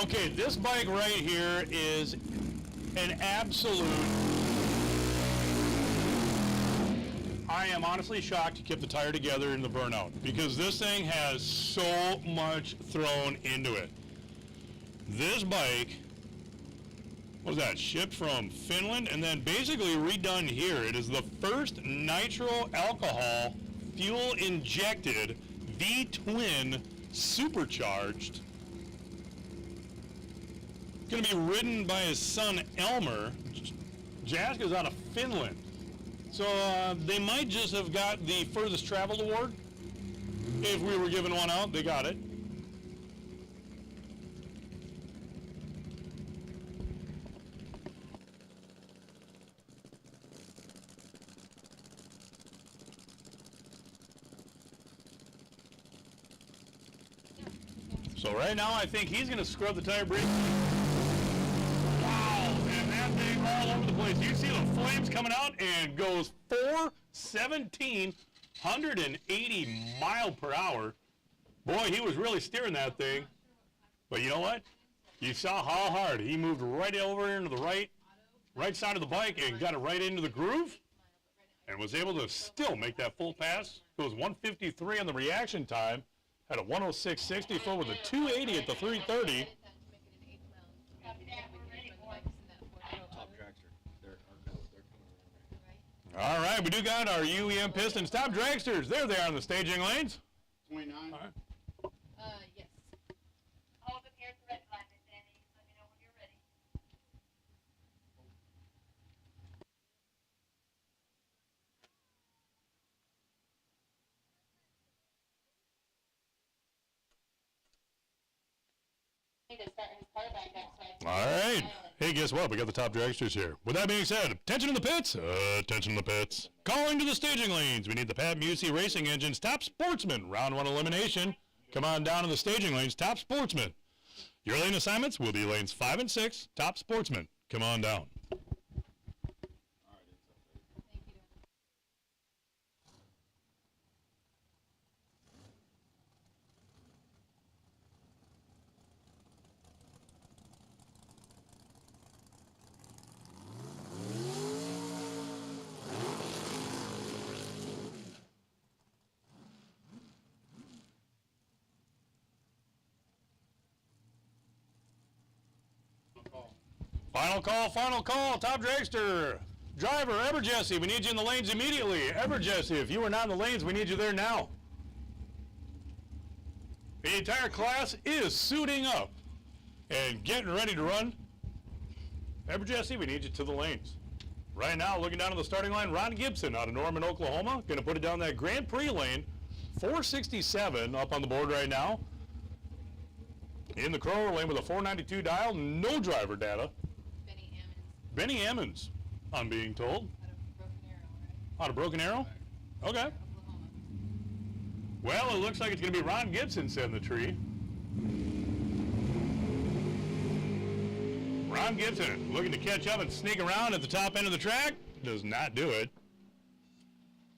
A: Okay, this bike right here is an absolute... I am honestly shocked he kept the tire together in the burnout because this thing has so much thrown into it. This bike was that shipped from Finland and then basically redone here. It is the first nitro alcohol fuel injected V-twin supercharged. Going to be ridden by his son Elmer. Jaska's out of Finland. So they might just have got the furthest traveled award. If we were giving one out, they got it. So right now I think he's going to scrub the tire brake. Wow, and that thing all over the place. You see the flames coming out and goes 417, 180 mile per hour. Boy, he was really steering that thing. But you know what? You saw how hard he moved right over into the right side of the bike and got it right into the groove and was able to still make that full pass. Goes 153 on the reaction time. Had a 106.60 full with a 280 at the 330. All right, we do got our UEM Pistons top dragsters. There they are in the staging lanes.
K: 29.
A: All right.
B: Yes.
J: Hold them here at the red line, Miss Annie. Let me know when you're ready. Need to start his car back up, so
A: All right. Hey, guess what? We got the top dragsters here. With that being said, attention in the pits. Attention in the pits. Calling to the staging lanes. We need the Pat Musey Racing Engine's top sportsman. Round 1 elimination. Come on down to the staging lanes. Top sportsman. Your lane assignments will be lanes 5 and 6. Top sportsman. Come on down. Final call, top dragster. Driver, Ever Jesse, we need you in the lanes immediately. Ever Jesse, if you are not in the lanes, we need you there now. The entire class is suiting up and getting ready to run. Ever Jesse, we need you to the lanes. Right now, looking down to the starting line, Ron Gibson out of Norman, Oklahoma. Going to put it down that Grand Prix lane. 467 up on the board right now. In the Crower lane with a 492 dial, no driver data. Benny Ammons, I'm being told. Out of Broken Arrow? Okay. Well, it looks like it's going to be Ron Gibson setting the tree. Ron Gibson looking to catch up and sneak around at the top end of the track. Does not do it.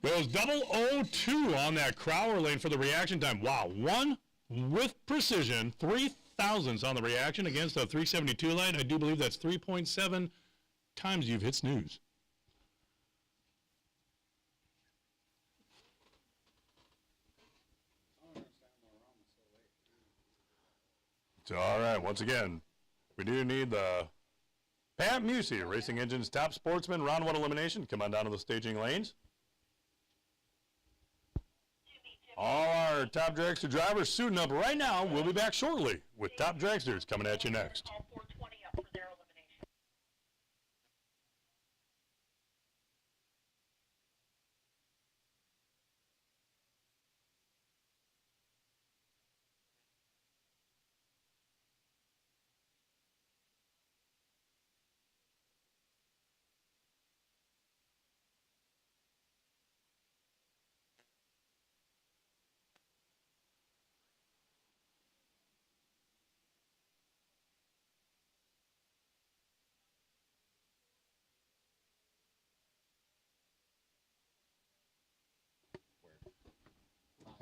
A: Goes 002 on that Crower lane for the reaction time. Wow, one with precision, 3 thousandths on the reaction against a 372 line. I do believe that's 3.7 times you've hit snooze. So, all right, once again, we do need the Pat Musey Racing Engine's top sportsman, round 1 elimination. Come on down to the staging lanes. All our top dragster drivers suiting up right now. We'll be back shortly with top dragsters coming at you next.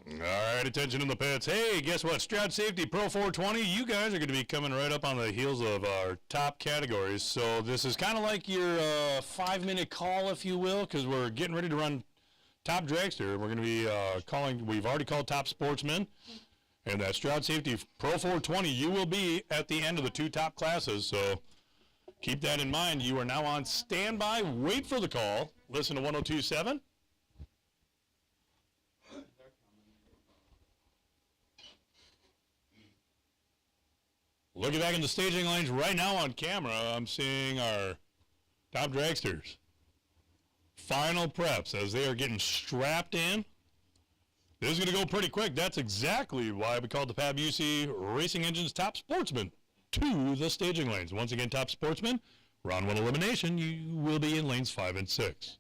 A: All right, attention in the pits. Hey, guess what? Stroud Safety Pro 420, you guys are going to be coming right up on the heels of our top categories. So this is kind of like your 5-minute call, if you will, because we're getting ready to run Top Dragster. We're going to be we've already called Top Sportsman. And that Stroud Safety Pro 420, you will be at the end of the 2 top classes. So keep that in mind. You are now on standby. Wait for the call. Listen to 102.7. Looking back in the staging lanes right now on camera, I'm seeing our top dragsters. Final preps as they are getting strapped in. This is going to go pretty quick. That's exactly why we called the PAB-UC Racing Engines Top Sportsman to the staging lanes. Once again, Top Sportsman, round 1 elimination, you will be in lanes 5 and 6.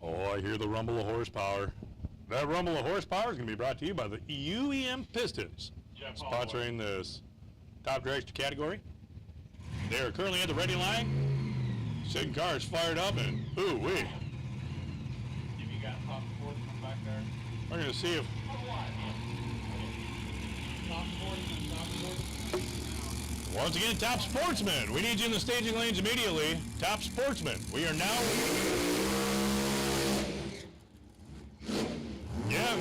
A: Oh, I hear the rumble of horsepower. That rumble of horsepower is going to be brought to you by the UEM Pistons, sponsoring this Top Dragster category. They are currently at the ready line. Sitting cars fired up, and ooh-wee.
K: If you got top sportsman back there.
A: We're going to see if...
K: Top sportsman.
A: Once again, Top Sportsman. We need you in the staging lanes immediately. Top Sportsman. We are now... Yeah.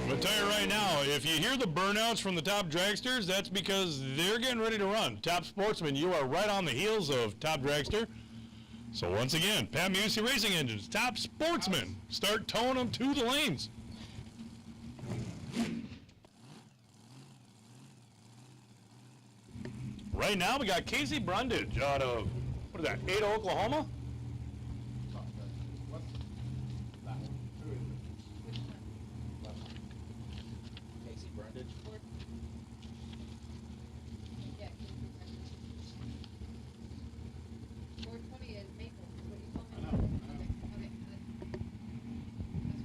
A: I'm going to tell you right now, if you hear the burnouts from the top dragsters, that's because they're getting ready to run. Top Sportsman, you are right on the heels of Top Dragster. So once again, PAB-UC Racing Engines, Top Sportsman, start towing them to the lanes. Right now, we got Casey Brundage out of, what is that, Ada, Oklahoma?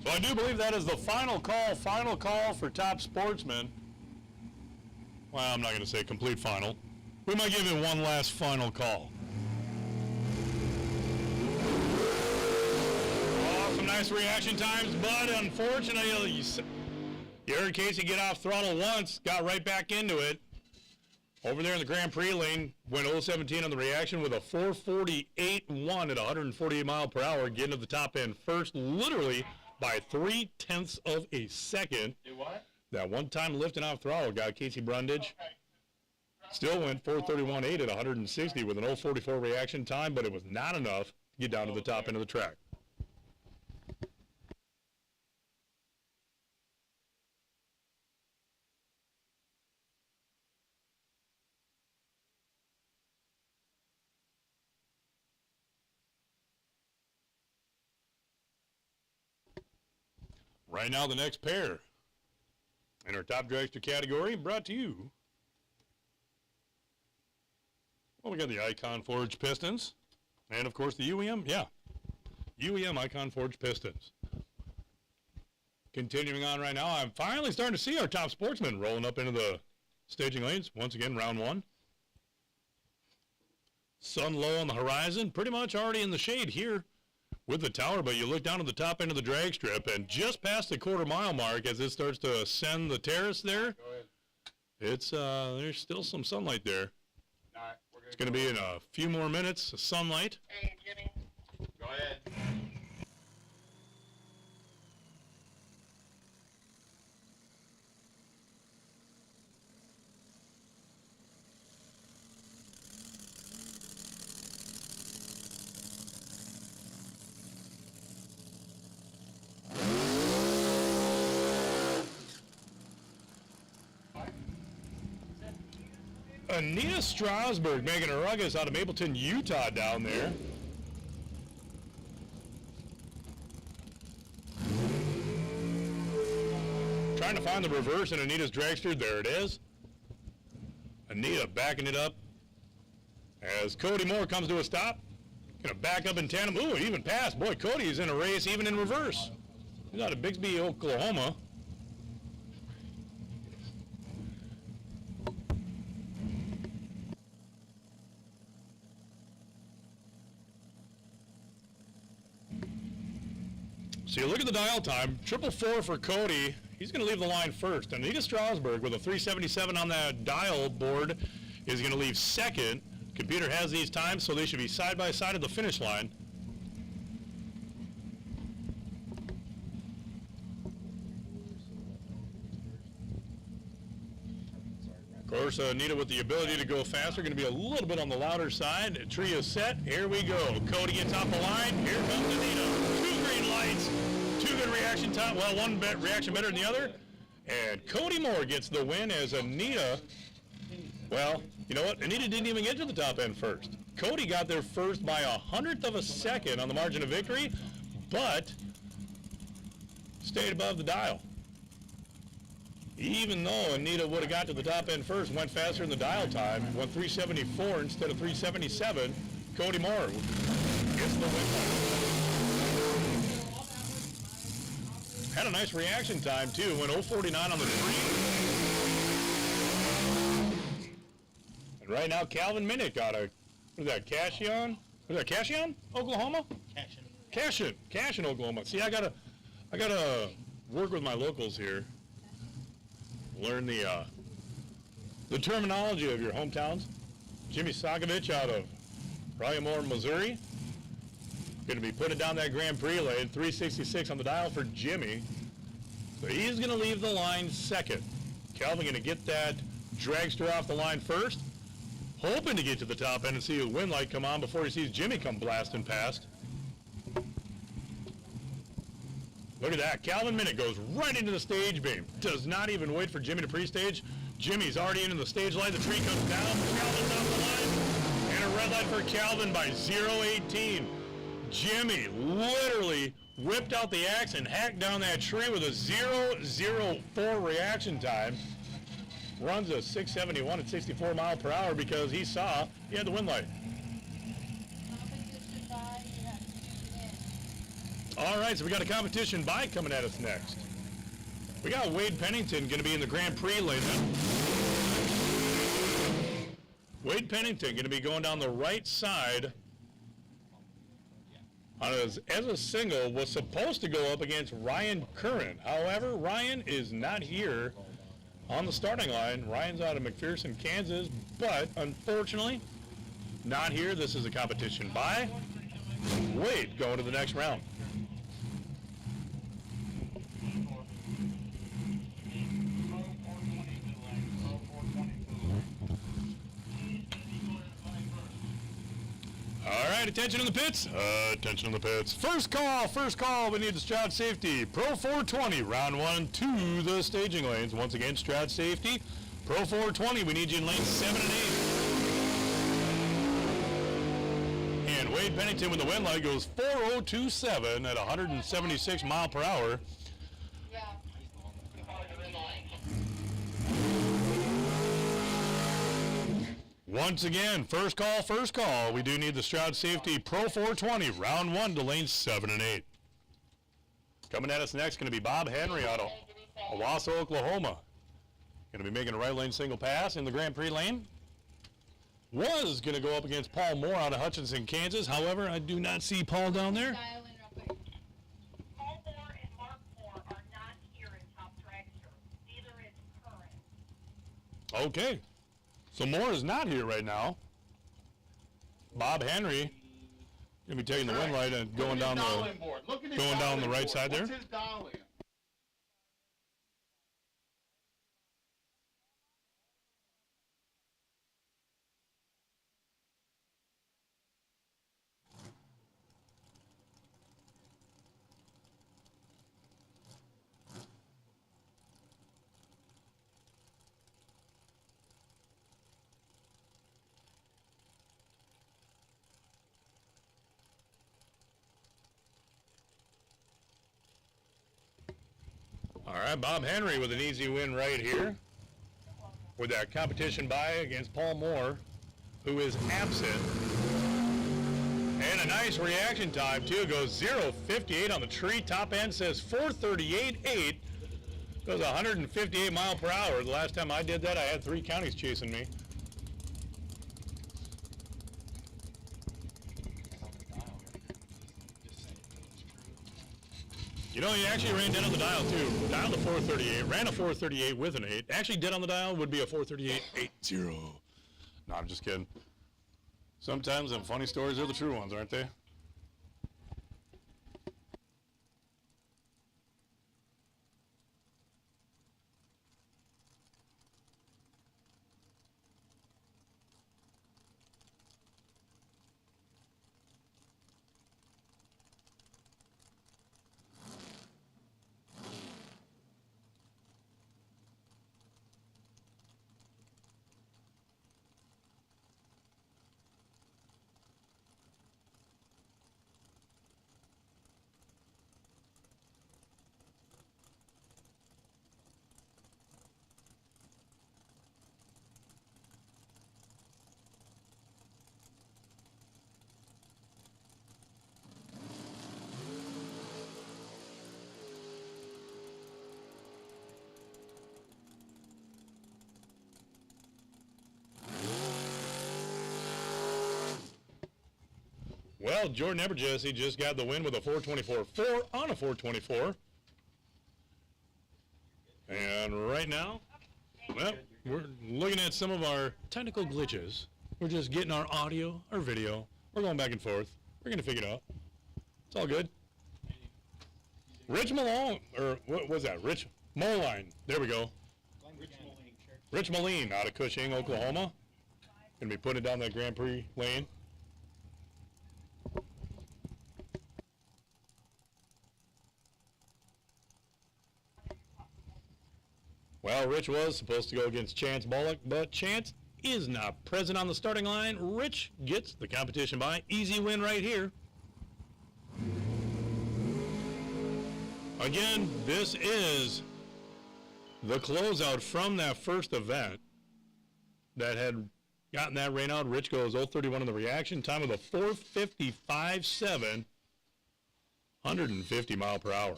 A: So I do believe that is the final call for Top Sportsman. Well, I'm not going to say complete final. We might give it one last final call. Oh, some nice reaction times, but unfortunately, you heard Casey get off throttle once, got right back into it. Over there in the Grand Prix lane, went 0-17 on the reaction with a 448.1 at 148 mile per hour, getting to the top end first, literally by 0.3 of a second.
K: Do what?
A: That one-time lifting off throttle got Casey Brundage. Still went 431.8 at 160 with an 0.44 reaction time, but it was not enough to get down to the top end of the track. Right now, the next pair in our Top Dragster category, brought to you. Well, we got the Icon Forged Pistons, and of course the UEM, UEM Icon Forged Pistons. Continuing on right now, I'm finally starting to see our Top Sportsmen rolling up into the staging lanes. Once again, round 1. Sun low on the horizon, pretty much already in the shade here with the tower, but you look down at the top end of the drag strip, and just past the quarter-mile mark as it starts to ascend the terrace there, it's there's still some sunlight there.
K: All right, we're good.
A: It's going to be in a few more minutes of sunlight.
J: Hey, Jimmy.
K: Go ahead.
A: Anita Strasburg making a ruckus out of Mapleton, Utah down there. Trying to find the reverse in Anita's dragster. There it is. Anita backing it up as Cody Moore comes to a stop. Gonna back up in tandem. Ooh, it even passed. Boy, Cody is in a race even in reverse. He's out of Bixby, Oklahoma. So you look at the dial time, 444 for Cody. He's going to leave the line first. Anita Strasburg with a 377 on that dial board is going to leave second. Computer has these times, so they should be side by side at the finish line. Of course, Anita with the ability to go faster, going to be a little bit on the louder side. Tree is set. Here we go. Cody gets off the line. Here comes Anita. Two green lights. Two good reaction time. Well, one reaction better than the other. And Cody Moore gets the win as Anita. Well, you know what? Anita didn't even get to the top end first. Cody got there first by 1/100 of a second on the margin of victory, but stayed above the dial. Even though Anita would have got to the top end first, went faster in the dial time, went 374 instead of 377, Cody Moore gets the win. Had a nice reaction time too, went 049 on the tree. And right now Calvin Minnick got a, what is that, Cashion? What is that, Cashion, Oklahoma? Cashion, Oklahoma. See, I gotta work with my locals here. Learn the terminology of your hometowns. Jimmy Sokovich out of Raleigh-Moore, Missouri. Going to be putting down that Grand Prix lane, 366 on the dial for Jimmy. So he's going to leave the line second. Calvin going to get that dragster off the line first, hoping to get to the top end and see a wind light come on before he sees Jimmy come blasting past. Look at that. Calvin Minnick goes right into the stage beam. Does not even wait for Jimmy to pre-stage. Jimmy's already into the stage light. The tree comes down. Calvin's off the line. And a red light for Calvin by 0:18. Jimmy literally whipped out the axe and hacked down that tree with a 0:04 reaction time. Runs a 671 at 64 miles per hour because he saw he had the wind light. All right, so we got a competition by coming at us next. We got Wade Pennington going to be in the Grand Prix lane. Wade Pennington going to be going down the right side. As a single, was supposed to go up against Ryan Curran. However, Ryan is not here on the starting line. Ryan's out of McPherson, Kansas, but unfortunately, not here. This is a competition by Wade going to the next round. All right, attention in the pits. Attention in the pits. First call. We need the Stroud Safety. Pro 420, round 1 to the staging lanes. Once again, Stroud Safety. Pro 420, we need you in lanes 7 and 8. And Wade Pennington with the wind light goes 4027 at 176 mile per hour. Once again, first call. We do need the Stroud Safety Pro 420, round 1 to lanes 7 and 8. Coming at us next, going to be Bob Henry out of Owasso, Oklahoma. Going to be making a right lane single pass in the Grand Prix lane. Was going to go up against Paul Moore out of Hutchinson, Kansas. However, I do not see Paul down there.
J: Paul Moore and Mark Moore are not here in Top Dragster. Neither is Curran.
A: Okay. So Moore is not here right now. Bob Henry going to be taking the win light and going down the right side there.
L: What's his dial in?
A: All right, Bob Henry with an easy win right here with that competition bye against Paul Moore, who is absent. And a nice reaction time, too. Goes 0.58 on the tree. Top end says 4:38.8. Goes 158 mile per hour. The last time I did that, I had 3 counties chasing me. You know, he actually ran dead on the dial, too. Dialed to 438, ran a 438 with an 8. Actually, dead on the dial would be a 438.80. No, I'm just kidding. Sometimes them funny stories are the true ones, aren't they? Well, Jordan Eberjesse just got the win with a 424.4 on a 424. And right now, well, we're looking at some of our technical glitches. We're just getting our audio, our video. We're going back and forth. We're going to figure it out. It's all good. Rich Malone, or what was that? Rich Moline. There we go. Rich Moline out of Cushing, Oklahoma. Going to be putting it down that Grand Prix lane. Well, Rich was supposed to go against Chance Bullock, but Chance is not present on the starting line. Rich gets the competition bye. Easy win right here. Again, this is the closeout from that first event that had gotten that rain out. Rich goes 0.31 in the reaction. Time of the 4:55.7, 150 mile per hour.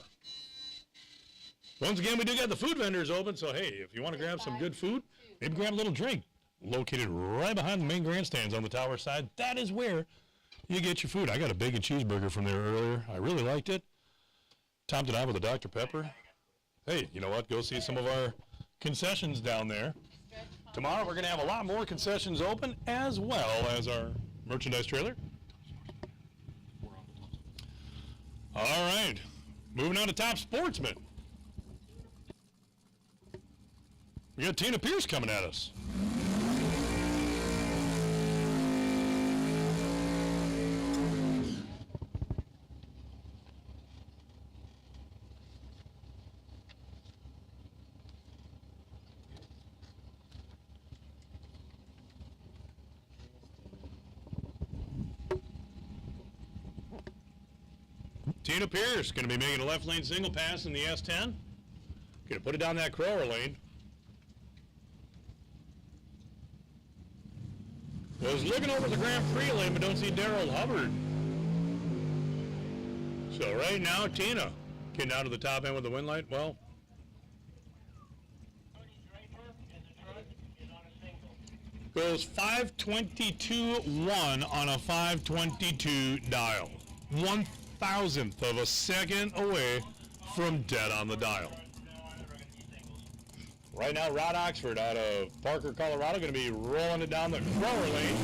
A: Once again, we do got the food vendors open, so hey, if you want to grab some good food, maybe grab a little drink. Located right behind the main grandstands on the tower side, that is where you get your food. I got a bacon cheeseburger from there earlier. I really liked it. Topped it out with a Dr. Pepper. Hey, you know what? Go see some of our concessions down there. Tomorrow we're going to have a lot more concessions open, as well as our merchandise trailer. All right, moving on to Top Sportsman. We got Tina Pierce coming at us. Tina Pierce going to be making a left lane single pass in the S10. Going to put it down that Crower lane. Was looking over the Grand Prix lane, but don't see Daryl Hubbard. So right now, Tina getting down to the top end with the win light. Well, goes 5:22.1 on a 5:22 dial. 1/1000th of a second away from dead on the dial. Right now, Rod Oxford out of Parker, Colorado, going to be rolling it down the Crower lane.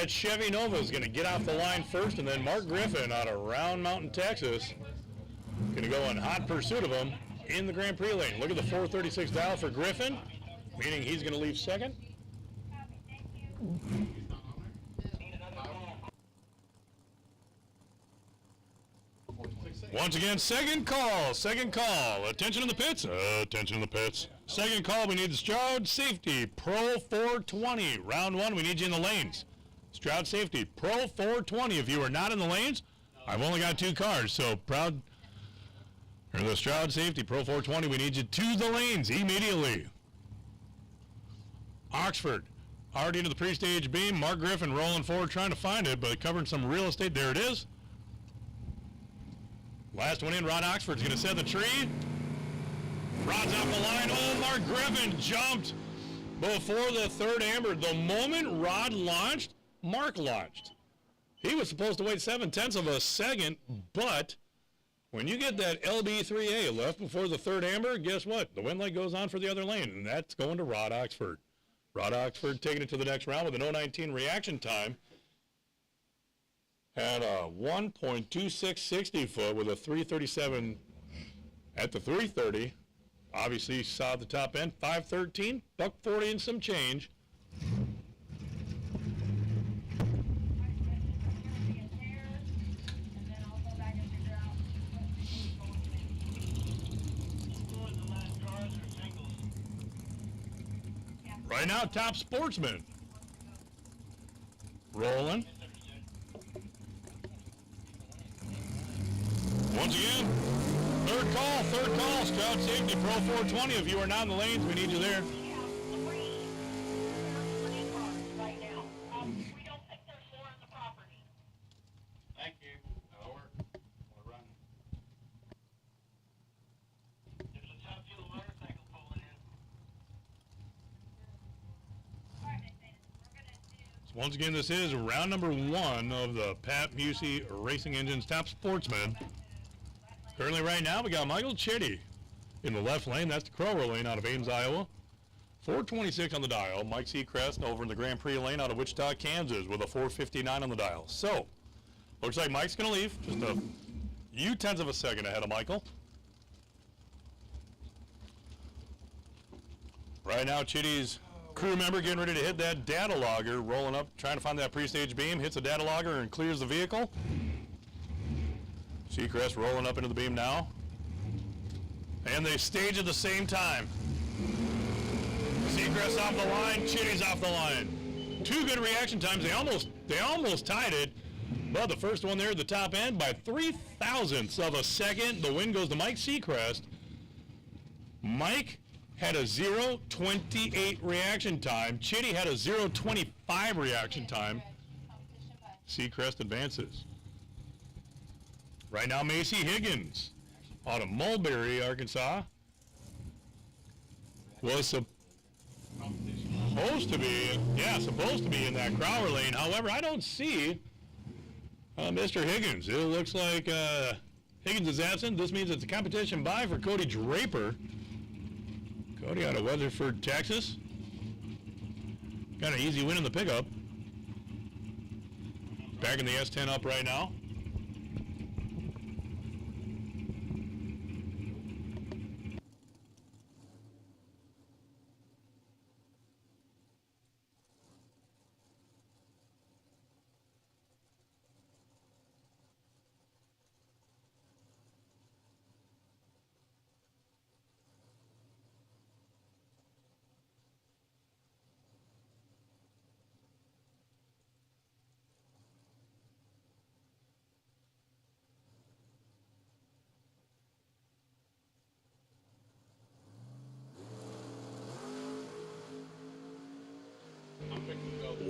A: that Chevy Nova is going to get off the line first, and then Mark Griffin out of Round Mountain, Texas, going to go in hot pursuit of him in the Grand Prix lane. Look at the 436 dial for Griffin, meaning he's going to leave second. Once again, second call. Attention in the pits. Attention in the pits. Second call, we need the Stroud Safety Pro 420. Round 1, we need you in the lanes. Stroud Safety Pro 420. If you are not in the lanes, I've only got 2 cars, so proud. Or the Stroud Safety Pro 420, we need you to the lanes immediately. Oxford, already into the pre-stage beam. Mark Griffin rolling forward trying to find it, but covering some real estate. There it is. Last one in, Rod Oxford's going to set the tree. Rod's off the line. Oh, Mark Griffin jumped before the third amber. The moment Rod launched, Mark launched. He was supposed to wait 7/10 of a second, but when you get that LB3A left before the third amber, guess what? The wind light goes on for the other lane, and that's going to Rod Oxford. Rod Oxford taking it to the next round with an 019 reaction time. Had a 1.26 60 foot with a 337 at the 330. Obviously saw the top end, 513, $140 and some change. Right now, Top Sportsman. Rolling. Once again, third call, Stroud Safety Pro 420. If you are not in the lanes, we need you there.
K: Thank you. That'll work. We're running. There's a top fuel motorcycle pulling in.
A: So once again, this is round number 1 of the Pat Musey Racing Engines Top Sportsman. Currently right now, we got Michael Chitty in the left lane. That's the Crower lane out of Ames, Iowa. 426 on the dial. Mike Seacrest over in the Grand Prix lane out of Wichita, Kansas with a 459 on the dial. So, looks like Mike's going to leave. Just a few tenths of a second ahead of Michael. Right now, Chitty's crew member getting ready to hit that data logger, rolling up, trying to find that pre-stage beam, hits the data logger and clears the vehicle. Seacrest rolling up into the beam now. And they stage at the same time. Seacrest off the line, Chitty's off the line. 2 good reaction times. They almost tied it, but the first one there at the top end by 0.03 of a second. The win goes to Mike Seacrest. Mike had a 0.28 reaction time. Chitty had a 0.25 reaction time. Seacrest advances. Right now, Macy Higgins out of Mulberry, Arkansas, was supposed to be in that Crower lane. However, I don't see Mr. Higgins. It looks like Higgins is absent. This means it's a competition bye for Cody Draper. Cody out of Weatherford, Texas. Got an easy win in the pickup. Back in the S10 up right now.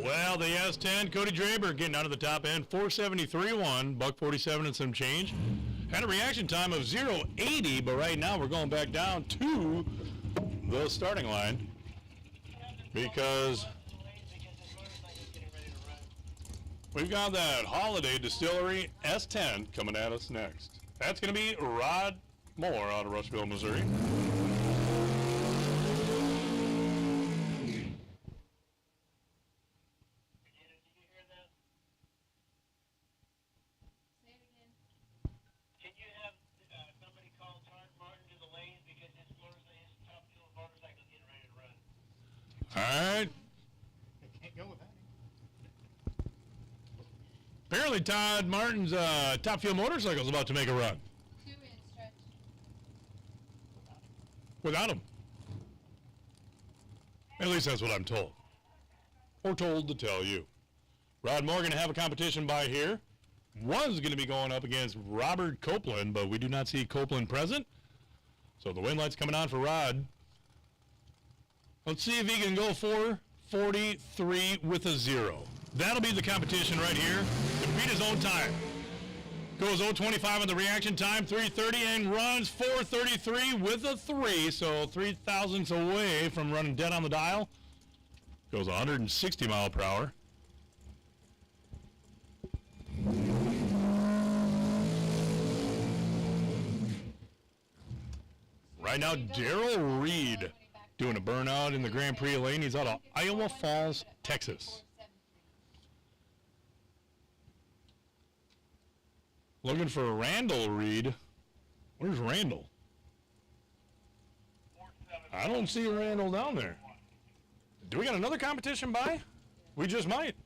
A: Well, the S10, Cody Draper getting out of the top end, 473.1, $147 and some change. Had a reaction time of 0.80, but right now we're going back down to the starting line because we've got that Holiday Distillery S10 coming at us next. That's going to be Rod Moore out of Rushville, Missouri. All right.
C: Can't go with that.
A: Apparently, Todd Martin's Top Fuel motorcycle is about to make a run.
B: 2 in stretch.
A: Without him. At least that's what I'm told. Or told to tell you. Rod Moore going to have a competition by here. Was going to be going up against Robert Copeland, but we do not see Copeland present. So the win light's coming on for Rod. Let's see if he can go 4:43 with a 0. That'll be the competition right here to beat his own time. Goes 0:25 on the reaction time, 3:30, and runs 4:33 with a 3, so 3 thousandths away from running dead on the dial. Goes 160 mile per hour. Right now, Daryl Reed doing a burnout in the Grand Prix lane. He's out of Iowa Falls, Texas. Looking for Randall Reed. Where's Randall? I don't see Randall down there. Do we got another competition by? We just might.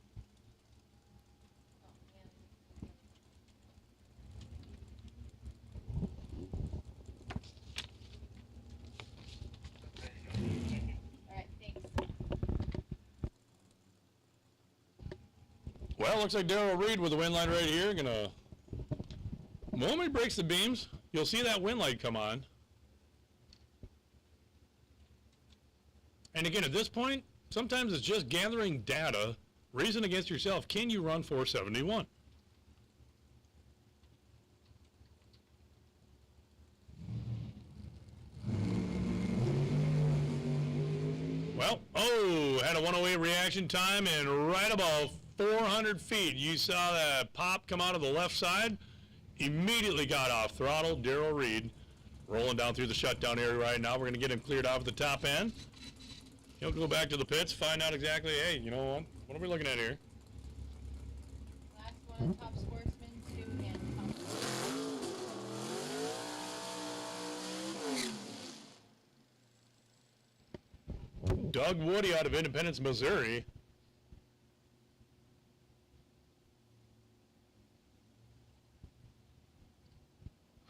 A: Well, looks like Daryl Reed with the wind line right here. Gonna, moment he breaks the beams, you'll see that wind light come on. And again, at this point, sometimes it's just gathering data, reason against yourself. Can you run 471? Well, had a 108 reaction time, and right about 400 feet, you saw that pop come out of the left side. Immediately got off throttle. Daryl Reed rolling down through the shutdown area right now. We're going to get him cleared off at the top end. He'll go back to the pits, find out exactly, hey, you know what are we looking at here?
B: Last one, Top Sportsman, 2 and Top.
A: Doug Woody out of Independence, Missouri.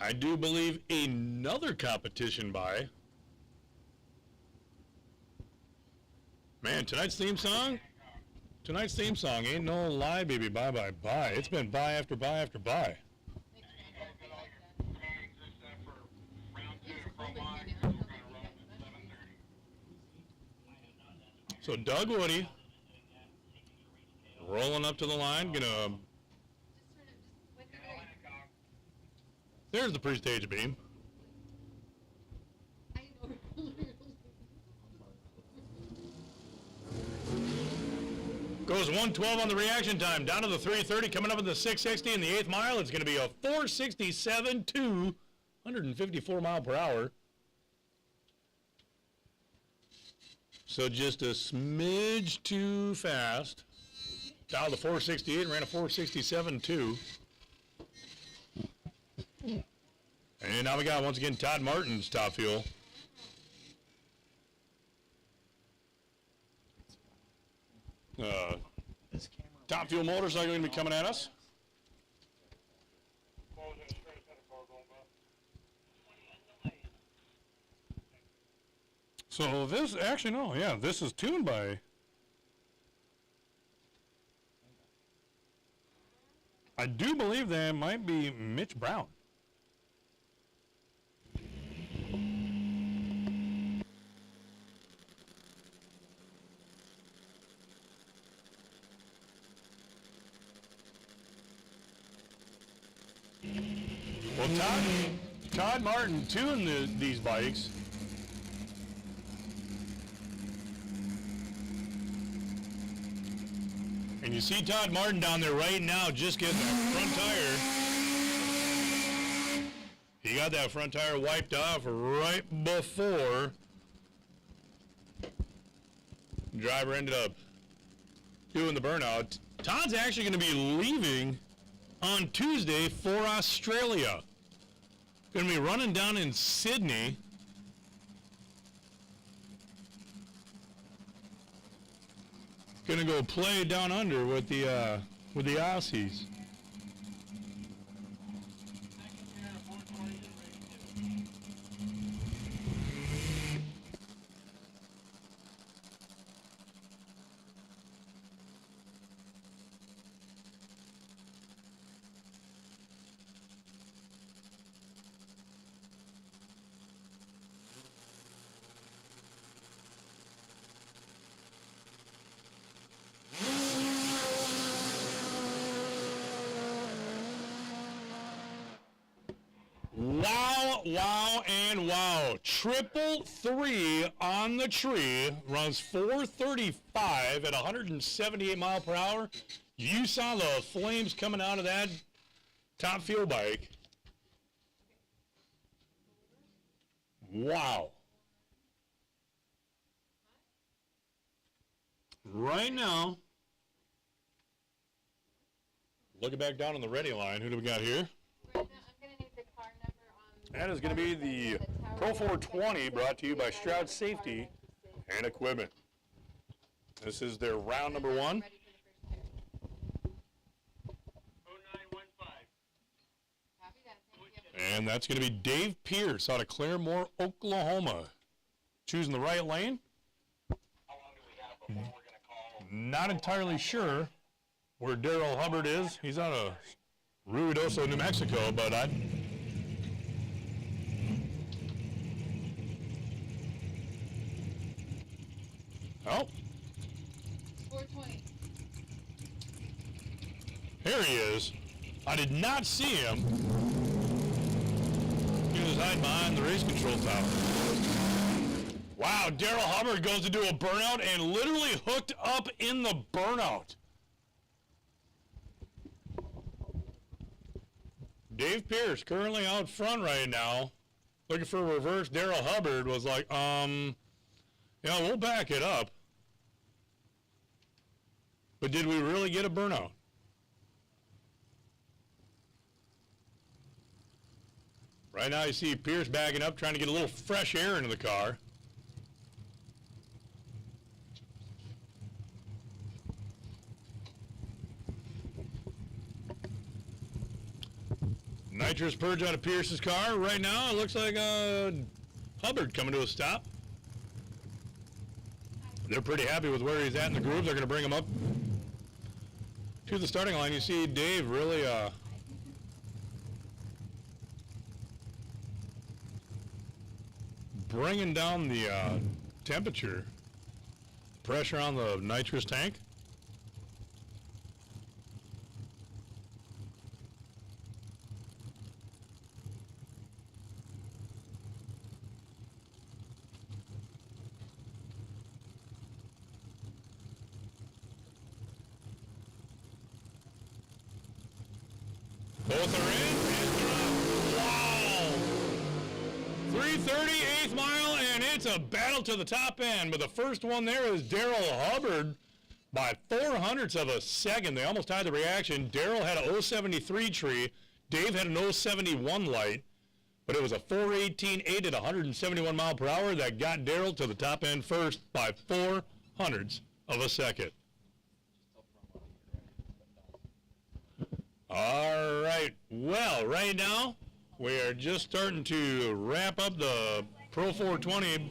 A: I do believe another competition by. Man, tonight's theme song ain't no lie, baby, bye, bye, bye. It's been bye after bye after bye. So Doug Woody rolling up to the line, gonna. There's the pre-stage beam. Goes 112 on the reaction time, down to the 330, coming up in the 660 in the 8th mile. It's going to be a 467 to 154 mile per hour. So just a smidge too fast. Down to the 468 and ran a 467 too. And now we got, once again, Todd Martin's top fuel. Top fuel motorcycle going to be coming at us. So this, actually no, yeah, this is tuned by, I do believe that might be Mitch Brown. Well, Todd Martin tuned these bikes. And you see Todd Martin down there right now just getting that front tire. He got that front tire wiped off right before the driver ended up doing the burnout. Todd's actually going to be leaving on Tuesday for Australia. Going to be running down in Sydney. Gonna go play down under with the Aussies. Wow, wow, and wow. Triple three on the tree. Runs 435 at 178 mile per hour. You saw the flames coming out of that top fuel bike. Wow. Right now, looking back down on the ready line, who do we got here? That is going to be the Pro 420 brought to you by Stroud Safety and Equipment. This is their round number one. 0915. And that's going to be Dave Pierce out of Claremore, Oklahoma. Choosing the right lane. How long do we have before we're going to call? Not entirely sure where Daryl Hubbard is. He's out of Ruidoso, New Mexico, but oh.
B: 420.
A: Here he is. I did not see him. He was hiding behind the race control tower. Wow, Daryl Hubbard goes to do a burnout and literally hooked up in the burnout. Dave Pierce currently out front right now, looking for a reverse. Daryl Hubbard was like, yeah, we'll back it up. But did we really get a burnout? Right now you see Pierce backing up, trying to get a little fresh air into the car. Nitrous purge out of Pierce's car. Right now it looks like Hubbard coming to a stop. They're pretty happy with where he's at in the grooves. They're going to bring him up to the starting line. You see Dave really bringing down the temperature, pressure on the nitrous tank. Both are in, and wow! 330, 8th mile, and it's a battle to the top end. But the first one there is Daryl Hubbard by 0.04 of a second. They almost tied the reaction. Daryl had a 073 tree. Dave had an 071 light. But it was a 418.8 at 171 mile per hour that got Daryl to the top end first by 0.04 of a second. All right, well, right now, we are just starting to wrap up the Pro 420.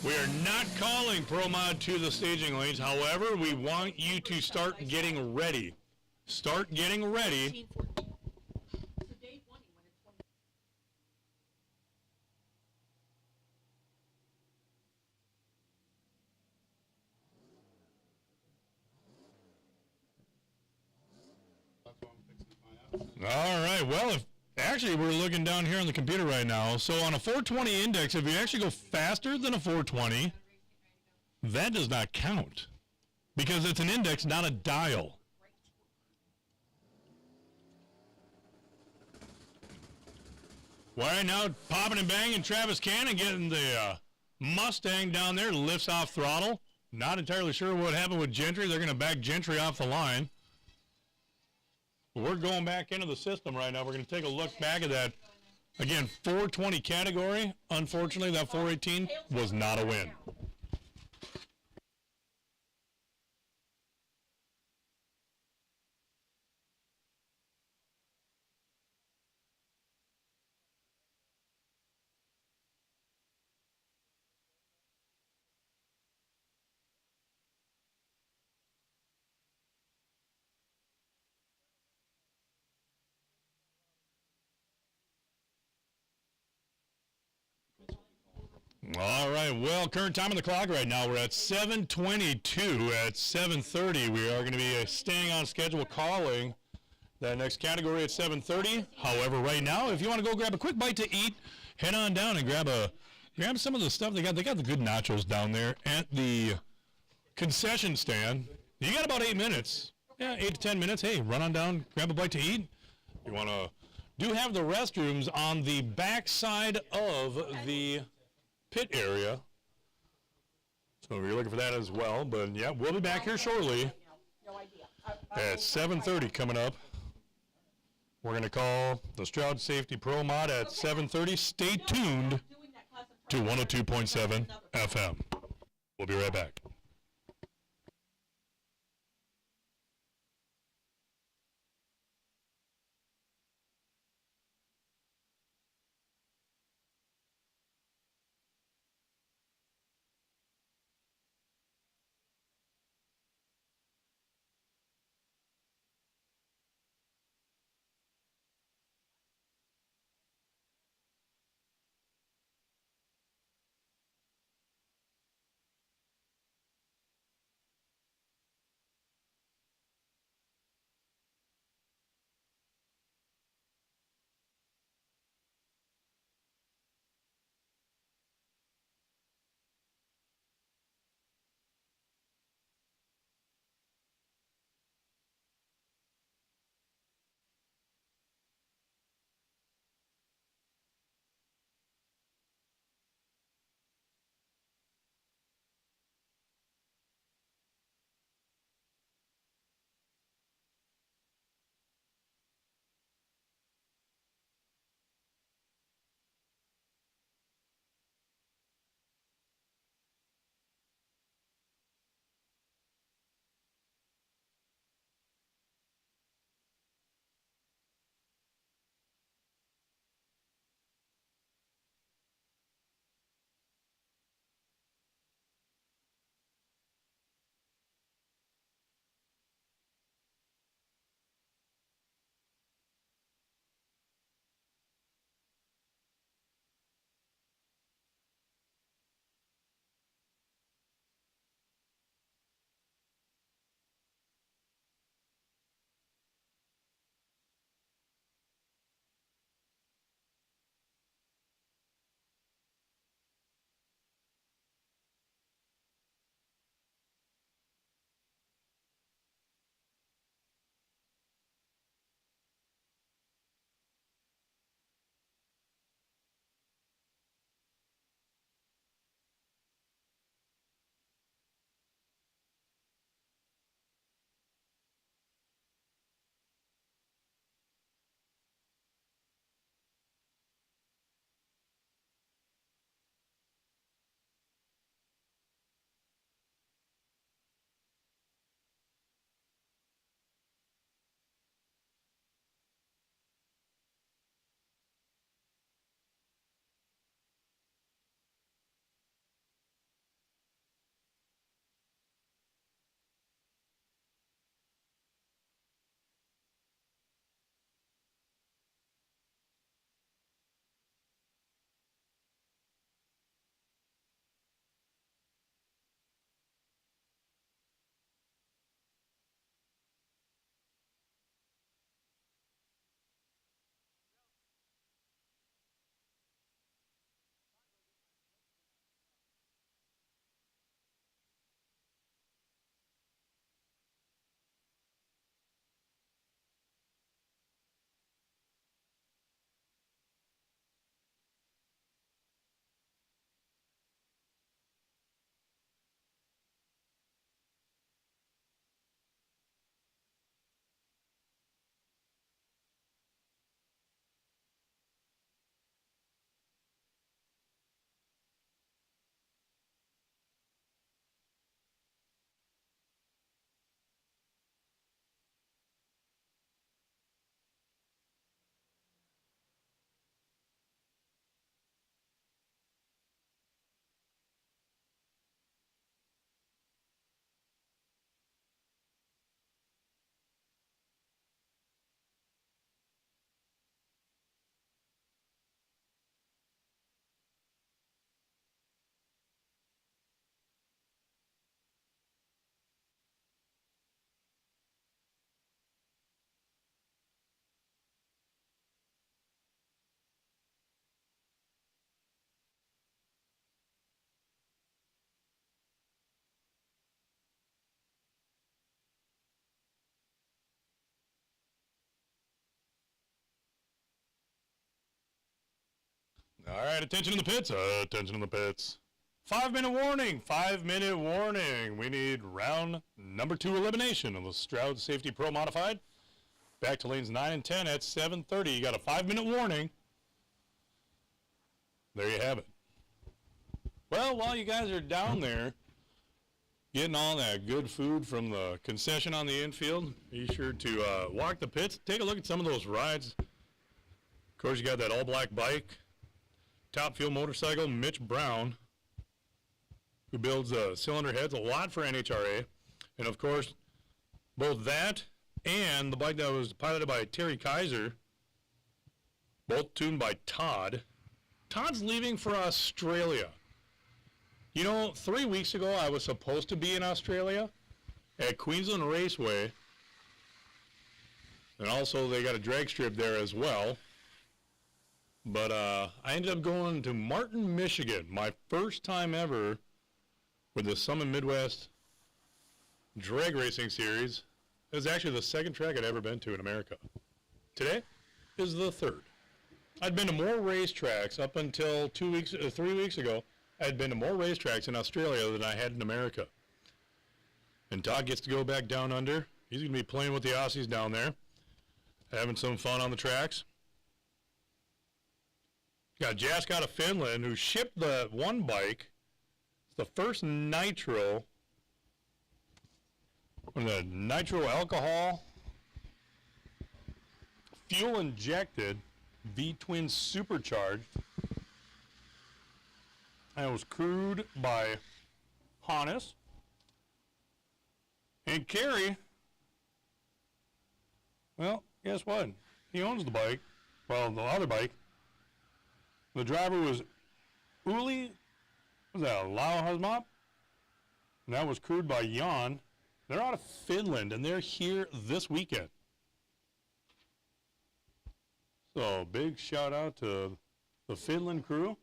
A: We are not calling Pro Mod to the staging lanes. However, we want you to start getting ready. Start getting ready. All right, well, actually we're looking down here on the computer right now. So on a 420 index, if you actually go faster than a 420, that does not count because it's an index, not a dial. Well, right now, popping and banging, Travis Cannon getting the Mustang down there, lifts off throttle. Not entirely sure what happened with Gentry. They're going to back Gentry off the line. We're going back into the system right now. We're going to take a look back at that. Again, 420 category. Unfortunately, that 418 was not a win. All right, well, current time on the clock right now, we're at 7:22. At 7:30, we are going to be staying on schedule calling that next category at 7:30. However, right now, if you want to go grab a quick bite to eat, head on down and grab some of the stuff they got. They got the good nachos down there at the concession stand. You got about 8 minutes. Yeah, 8 to 10 minutes. Hey, run on down, grab a bite to eat. You want to do have the restrooms on the back side of the pit area. So if you're looking for that as well. But yeah, we'll be back here shortly at 7:30 coming up. We're going to call the Stroud Safety Pro Mod at 7:30. Stay tuned to 102.7 FM. We'll be right back. All right, attention in the pits. Attention in the pits. 5-minute warning. 5-minute warning. We need round number 2 elimination of the Stroud Safety Pro Modified. Back to lanes 9 and 10 at 7:30. You got a 5-minute warning. There you have it. Well, while you guys are down there getting all that good food from the concession on the infield, be sure to walk the pits. Take a look at some of those rides. Of course, you got that all-black bike, Top Fuel motorcycle, Mitch Brown, who builds cylinder heads a lot for NHRA. And, of course, both that and the bike that was piloted by Terry Kaiser, both tuned by Todd. Todd's leaving for Australia. You know, 3 weeks ago, I was supposed to be in Australia at Queensland Raceway. And also, they got a drag strip there as well. But I ended up going to Martin, Michigan, my first time ever with the Summit Midwest Drag Racing Series. It was actually the second track I'd ever been to in America. Today is the third. I'd been to more racetracks up until 3 weeks ago. I'd been to more racetracks in Australia than I had in America. And Todd gets to go back down under. He's going to be playing with the Aussies down there, having some fun on the tracks. Got Jask out of Finland, who shipped the one bike. It's the first nitro, the nitro alcohol, fuel injected, V-twin supercharged. And it was crewed by Hannes. And Kerry, well, guess what? He owns the bike. Well, the other bike. The driver was Uli, was that Lau Hasmop? And that was crewed by Jan. They're out of Finland, and they're here this weekend. So, big shout out to the Finland crew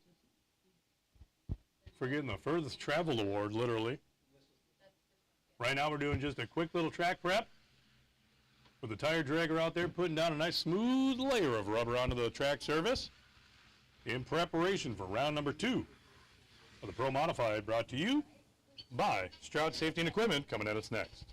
A: for getting the furthest traveled award, literally. Right now we're doing just a quick little track prep with the tire dragger out there putting down a nice smooth layer of rubber onto the track surface in preparation for round number 2 of the Pro Modified, brought to you by Stroud Safety and Equipment, coming at us next.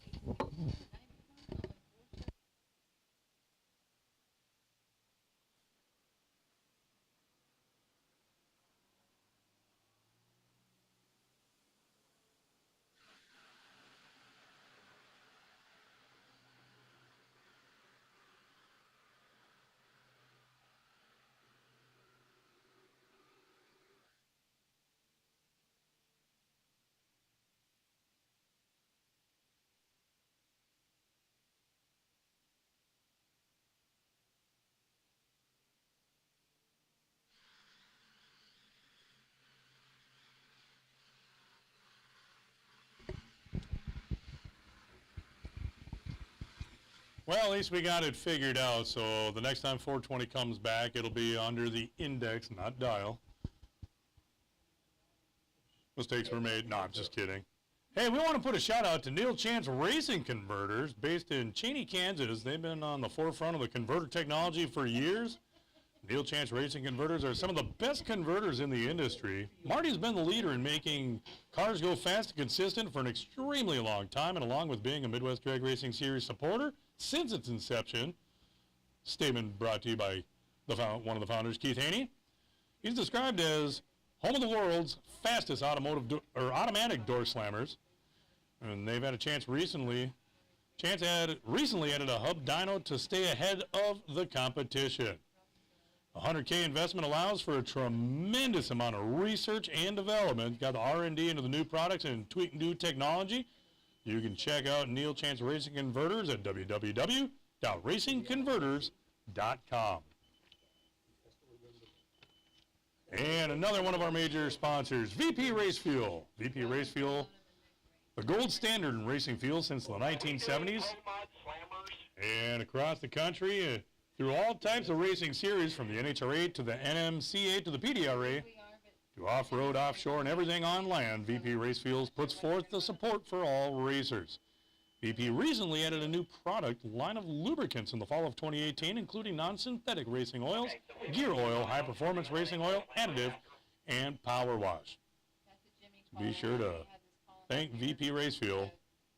A: Well, at least we got it figured out, so the next time 420 comes back, it'll be under the index, not dial. Mistakes were made. No, I'm just kidding. Hey, we want to put a shout out to Neil Chance Racing Converters, based in Cheney, Kansas. They've been on the forefront of the converter technology for years. Neil Chance Racing Converters are some of the best converters in the industry. Marty's been the leader in making cars go fast and consistent for an extremely long time, and along with being a Midwest Drag Racing Series supporter since its inception, statement brought to you by one of the founders, Keith Haney. He's described as home of the world's fastest automatic door slammers, and they've had a chance recently. Chance had recently added a hub dyno to stay ahead of the competition. A $100K investment allows for a tremendous amount of research and development. Got the R&D into the new products and tweak new technology. You can check out Neil Chance Racing Converters at www.racingconverters.com. And another one of our major sponsors, VP Race Fuel. VP Race Fuel, the gold standard in racing fuel since the 1970s. And across the country, through all types of racing series, from the NHRA to the NMCA to the PDRA, to off-road, offshore, and everything on land, VP Race Fuels puts forth the support for all racers. VP recently added a new product line of lubricants in the fall of 2018, including non-synthetic racing oils, gear oil, high-performance racing oil, additive, and power wash. Be sure to thank VP Race Fuel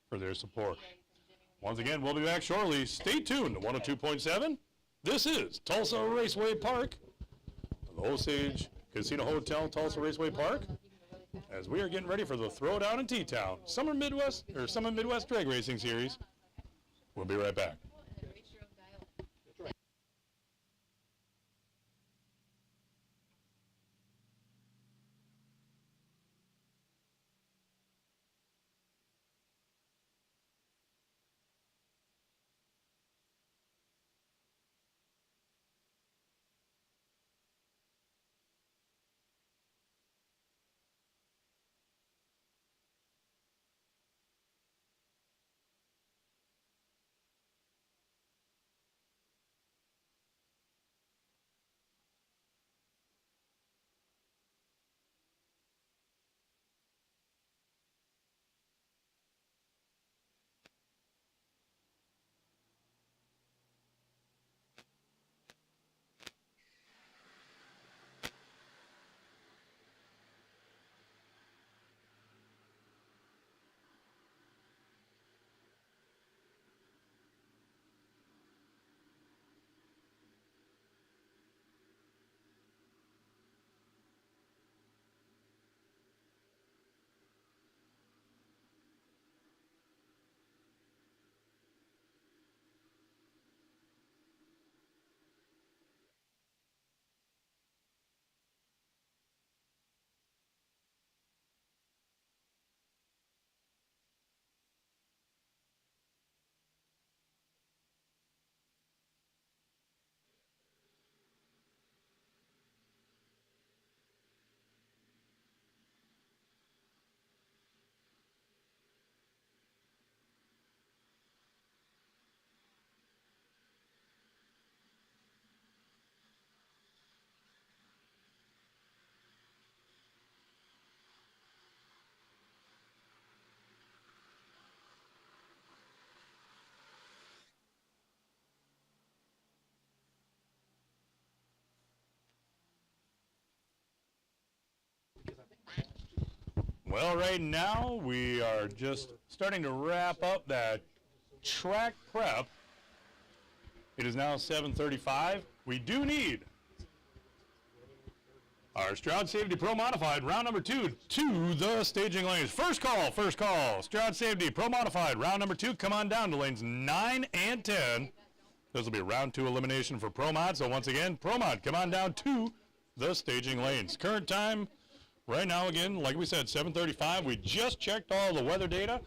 A: for their support. Once again, we'll be back shortly. Stay tuned to 102.7. This is Tulsa Raceway Park, the Osage Casino Hotel, Tulsa Raceway Park, as we are getting ready for the Throwdown in T-Town, Summer Midwest Drag Racing Series. We'll be right back. Well, right now we are just starting to wrap up that track prep. It is now 7:35. We do need our Stroud Safety Pro Modified round number 2 to the staging lanes. First call. Stroud Safety Pro Modified round number 2. Come on down to lanes 9 and 10. This will be round 2 elimination for Pro Mod. So once again, Pro Mod, come on down to the staging lanes. Current time right now, again, like we said, 7:35. We just checked all the weather data,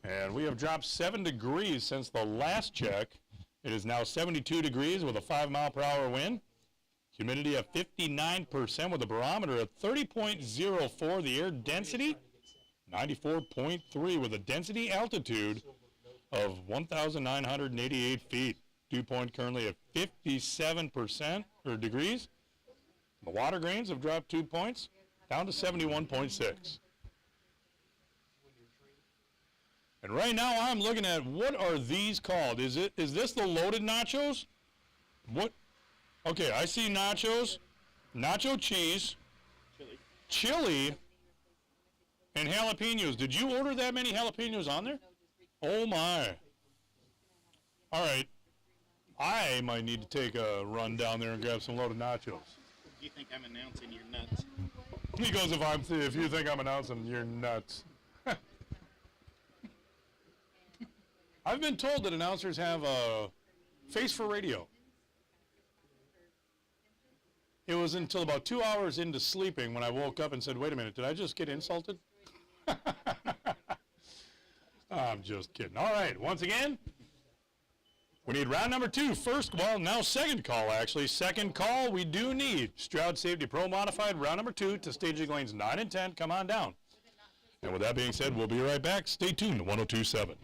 A: and we have dropped 7 degrees since the last check. It is now 72 degrees with a 5-mile-per-hour wind. Humidity at 59% with the barometer at 30.04. The air density, 94.3 with a density altitude of 1,988 feet. Dew point currently at 57% or degrees. The water grains have dropped 2 points, down to 71.6. And right now I'm looking at, what are these called? Is this the loaded nachos? What? Okay, I see nachos, nacho cheese, chili, and jalapenos. Did you order that many jalapenos on there? Oh my. All right. I might need to take a run down there and grab some loaded nachos.
L: You think I'm announcing you're nuts?
A: He goes, if you think I'm announcing, you're nuts. I've been told that announcers have a face for radio. It was until about 2 hours into sleeping when I woke up and said, wait a minute, did I just get insulted? I'm just kidding. All right, once again, we need round number 2. Second call, actually. Second call, we do need Stroud Safety Pro Modified round number 2 to staging lanes 9 and 10. Come on down. And with that being said, we'll be right back. Stay tuned to 102.7.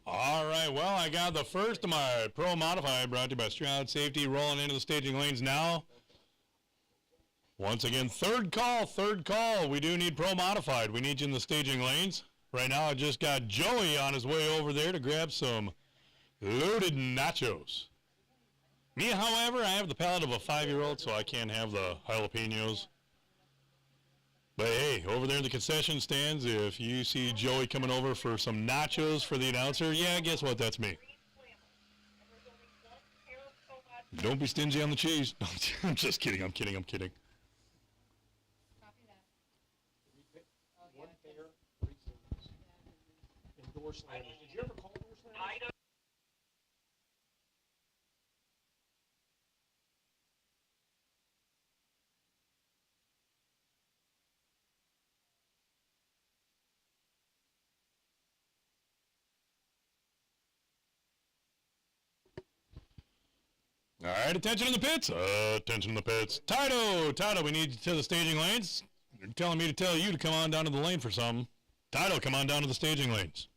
A: All right, well, I got the first of my Pro Modified brought to you by Stroud Safety rolling into the staging lanes now. Once again, third call. We do need Pro Modified. We need you in the staging lanes. Right now, I just got Joey on his way over there to grab some loaded nachos. Me, however, I have the palate of a 5-year-old, so I can't have the jalapenos. But hey, over there in the concession stands, if you see Joey coming over for some nachos for the announcer, yeah, guess what? That's me. Don't be stingy on the cheese. I'm just kidding. I'm kidding.
M: Door slammers. Did you ever call door slammers?
A: All right, attention in the pits. Attention in the pits. Tito, we need you to the staging lanes. They're telling me to tell you to come on down to the lane for something. Tito, come on down to the staging lanes.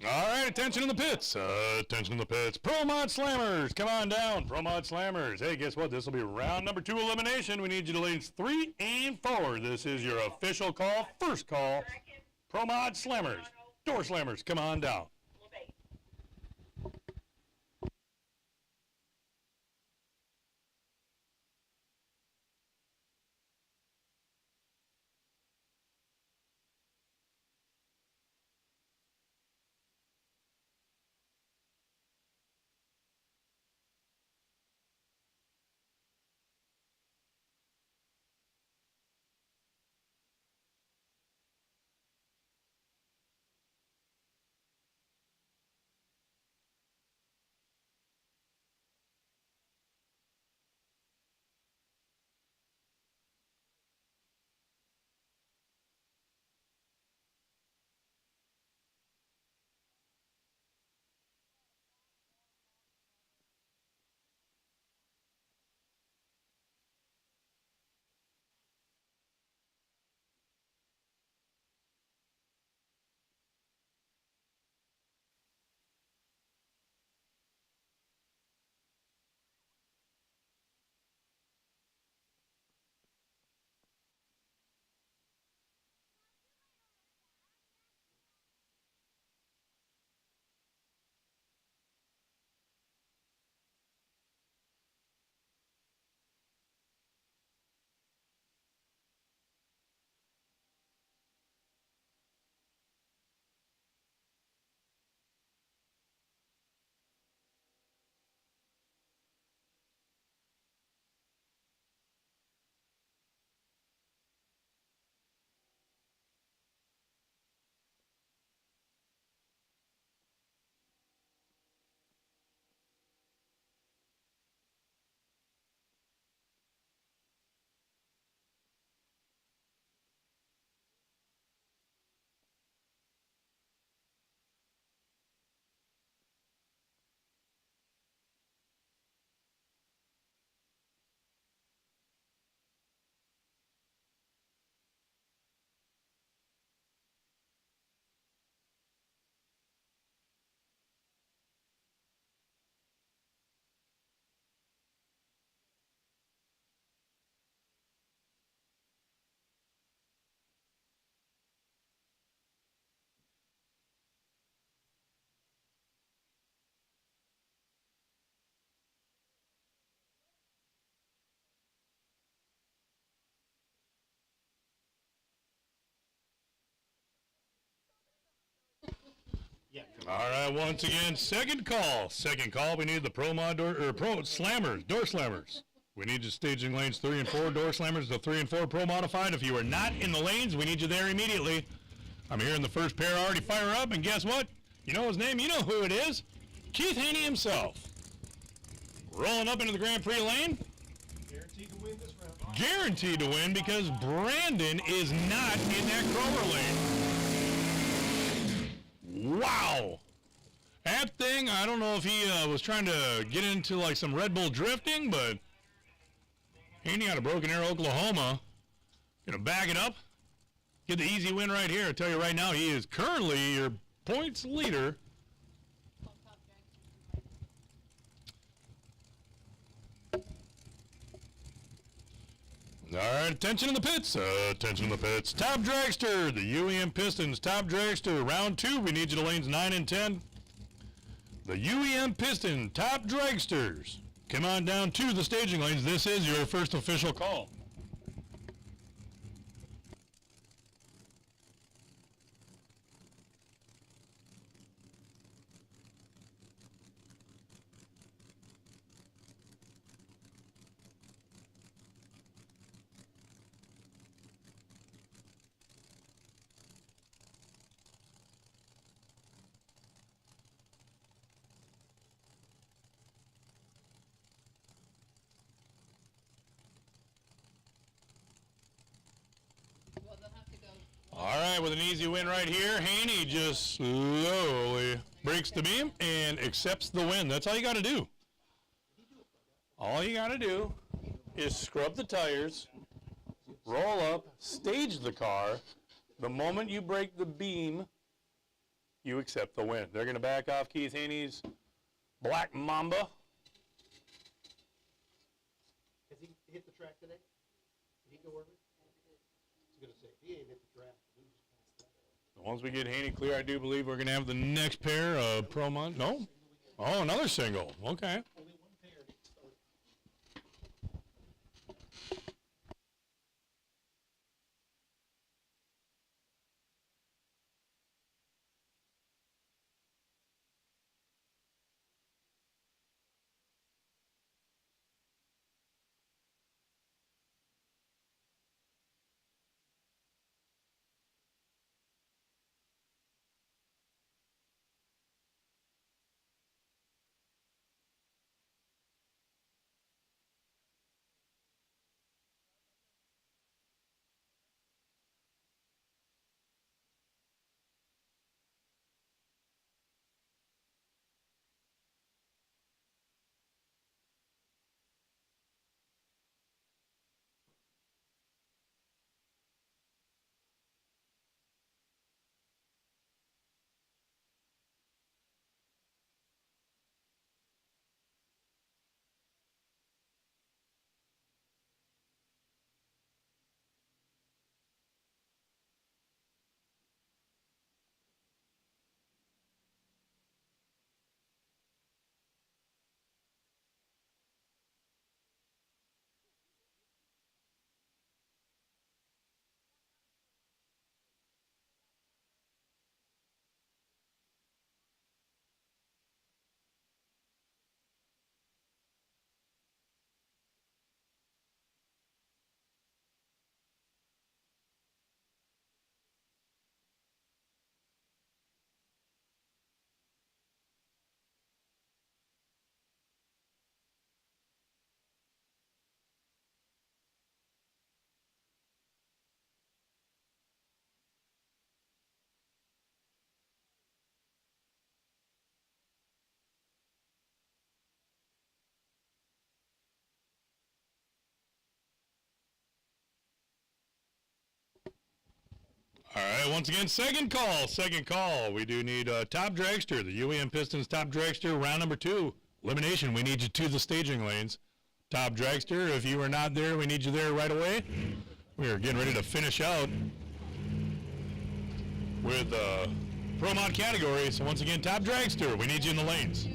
A: All right, attention in the pits. Attention in the pits. Pro Mod Slammers, come on down. Pro Mod Slammers. Hey, guess what? This will be round number 2 elimination. We need you to lanes 3 and 4. This is your official call, first call. Pro Mod Slammers, door slammers, come on down. All right, once again, second call. Second call, we need the pro slammers, door slammers. We need your staging lanes 3 and 4, door slammers, the 3 and 4 pro modified. If you are not in the lanes, we need you there immediately. I'm hearing the first pair already fire up, and guess what? You know his name, you know who it is. Keith Haney himself. Rolling up into the Grand Prix lane.
M: Guaranteed to win this round.
A: Guaranteed to win because Brandon is not in that Cromer lane. Wow. That thing, I don't know if he was trying to get into like some Red Bull drifting, but Haney out of Broken Arrow, Oklahoma. Gonna back it up. Get the easy win right here. I tell you right now, he is currently your points leader. All right, attention in the pits. Attention in the pits. Top Dragster, the UEM Pistons. Top Dragster, round 2. We need you to lanes 9 and 10. The UEM Piston Top Dragsters. Come on down to the staging lanes. This is your first official call. All right, with an easy win right here, Haney just slowly breaks the beam and accepts the win. That's all you got to do. All you got to do is scrub the tires, roll up, stage the car. The moment you break the beam, you accept the win. They're going to back off Keith Haney's Black Mamba.
M: Has he hit the track today? Did he go over it? I was going to say, if he ain't hit the track, we just passed that.
A: Once we get Haney clear, I do believe we're going to have the next pair of Pro Mon. No? Oh, another single. Okay.
M: Only one pair to start.
A: All right, once again, second call. Second call. We do need Top Dragster, the UEM Pistons Top Dragster, round number 2. Elimination, we need you to the staging lanes. Top Dragster, if you are not there, we need you there right away. We are getting ready to finish out with Pro Mod category. So once again, Top Dragster, we need you in the lanes.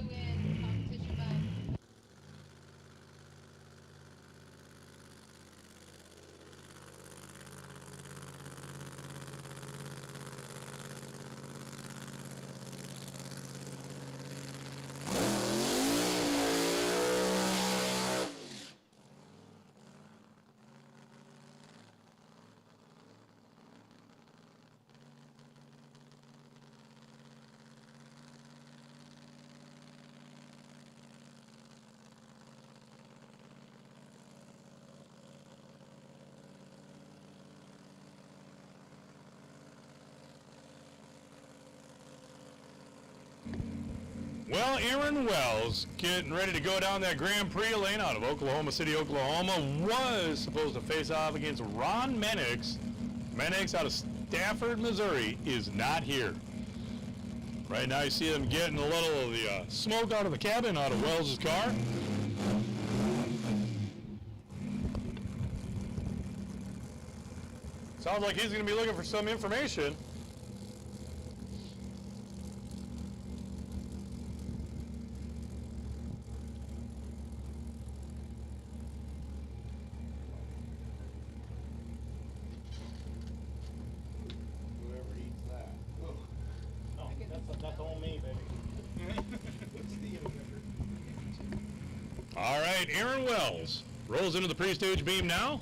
A: Well, Aaron Wells getting ready to go down that Grand Prix lane out of Oklahoma City, Oklahoma, was supposed to face off against Ron Menix. Menix out of Stafford, Missouri, is not here. Right now you see them getting a little of the smoke out of the cabin out of Wells' car. Sounds like he's going to be looking for some information.
M: Whoever eats that. Oh, that's on me, baby.
A: All right, Aaron Wells rolls into the pre-stage beam now.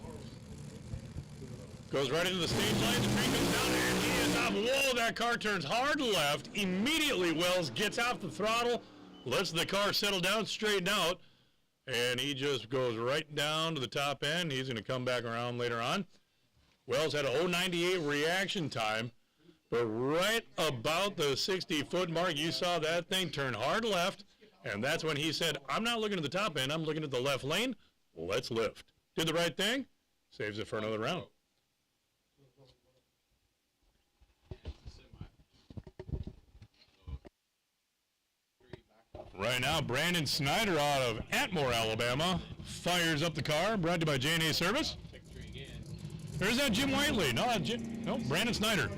A: Goes right into the stage line. The tree comes down and he is off. Whoa, that car turns hard left. Immediately, Wells gets off the throttle, lets the car settle down, straighten out, and he just goes right down to the top end. He's going to come back around later on. Wells had a 0.98 reaction time, but right about the 60-foot mark, you saw that thing turn hard left, and that's when he said, I'm not looking at the top end, I'm looking at the left lane. Let's lift. Did the right thing, saves it for another round. Right now, Brandon Snyder out of Atmore, Alabama, fires up the car, brought to you by J&A Service. There's that Jim Whiteley. No, Brandon Snyder.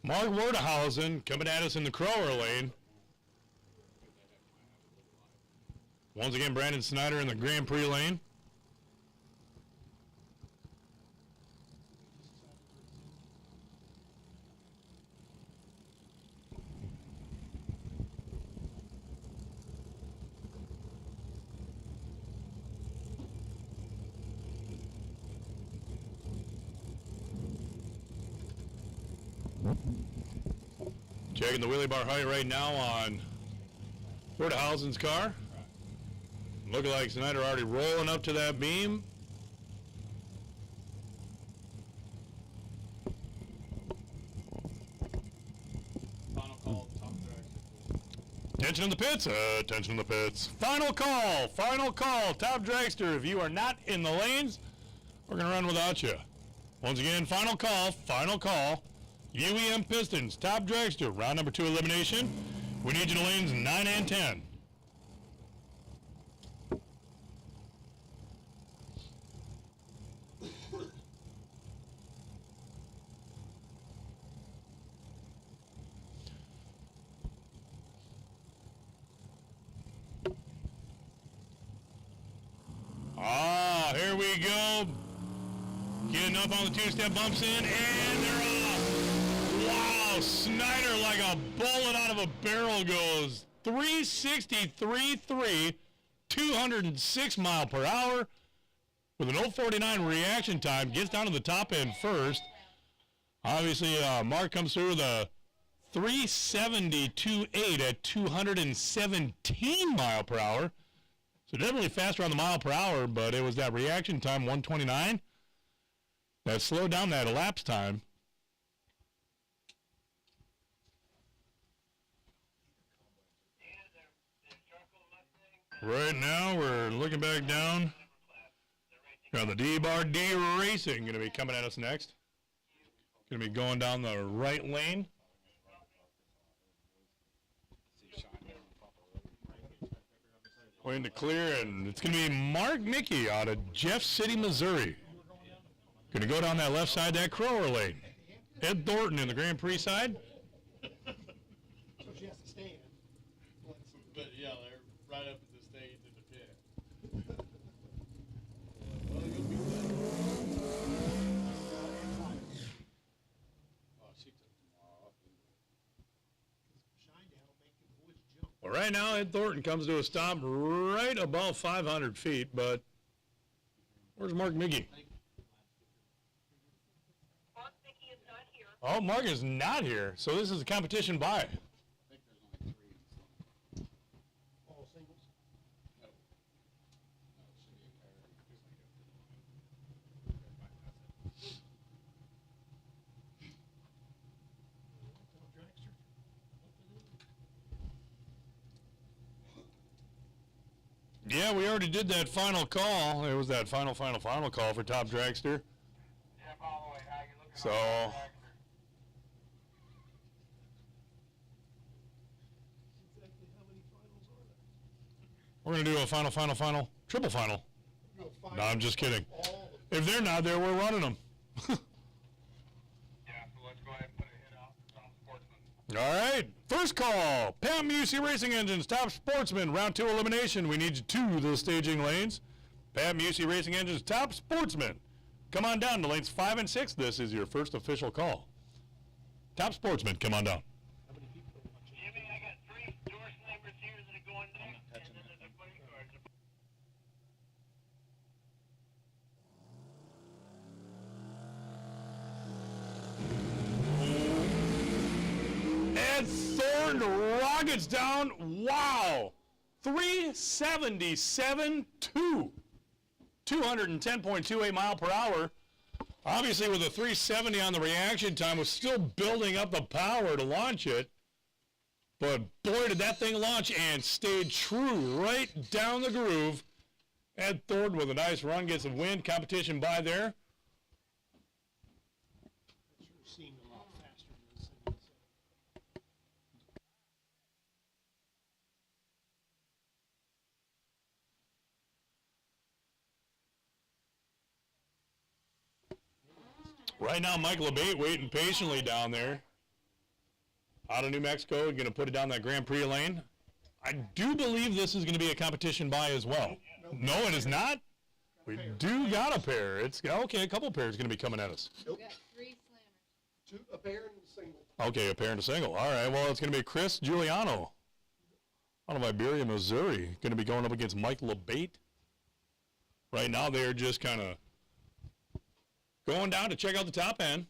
A: Mark Werdehausen coming at us in the Crower lane. Once again, Brandon Snyder in the Grand Prix lane. Checking the wheelie bar height right now on Werdehausen's car. Looking like Snyder already rolling up to that beam.
K: Final call, top dragster.
A: Attention in the pits, attention in the pits. Final call, top dragster. If you are not in the lanes, we're going to run without you. Once again, final call. UEM Pistons, top dragster, round number 2 elimination. We need you to lanes 9 and 10. Here we go. Getting up on the 2-step bumps in, and they're off. Wow, Snyder like a bullet out of a barrel goes 363.3, 206 mile per hour with an 0.49 reaction time. Gets down to the top end first. Obviously, Mark comes through with a 372.8 at 217 mile per hour. So definitely faster on the mile per hour, but it was that reaction time, 129, that slowed down that elapsed time. Right now, we're looking back down. Got the MWDRS Racing going to be coming at us next. Going to be going down the right lane. Lane to clear, and it's going to be Mark Mickey out of Jeff City, Missouri. Going to go down that left side, that Crower lane. Ed Thornton in the Grand Prix side.
M: So she has to stand.
K: But yeah, they're right up at the stage in the pit. Well, you'll be good. Oh, she took them off.
M: Shine down will make the boys jump.
A: Well, right now, Ed Thornton comes to a stop right above 500 feet, but Where's Mark Mickey?
J: Mark Mickey is not here.
A: Oh, Mark is not here. So this is a competition by.
M: All singles?
A: Yeah, we already did that final call. It was that final call for Top Dragster. So we're going to do a final, triple final. No, I'm just kidding. If they're not there, we're running them. All right, first call. Pam UC Racing Engines, Top Sportsman, round 2 elimination. We need you to the staging lanes. Pam UC Racing Engines, Top Sportsman. Come on down to lanes 5 and 6. This is your first official call. Top Sportsman, come on down.
J: Jimmy, I got 3 door snipers here that are going next, and then there's a bunny card.
A: And Thorn rockets down. Wow. 377.2. 210.28 mile per hour. Obviously, with a 370 on the reaction time, was still building up the power to launch it. But boy, did that thing launch and stayed true right down the groove. Ed Thornton with a nice run, gets a win. Competition by there.
M: It sure seemed a lot faster than the single.
A: Right now, Michael Abate waiting patiently down there. Out of New Mexico, going to put it down that Grand Prix lane. I do believe this is going to be a competition buy as well. No, it is not. We do got a pair. It's okay. A couple pairs going to be coming at us.
M: Nope.
B: We got 3 slammers.
M: A pair and a single.
A: Okay, a pair and a single. All right. Well, it's going to be Chris Giuliano out of Iberia, Missouri. Going to be going up against Michael Abate. Right now, they're just kind of going down to check out the top end.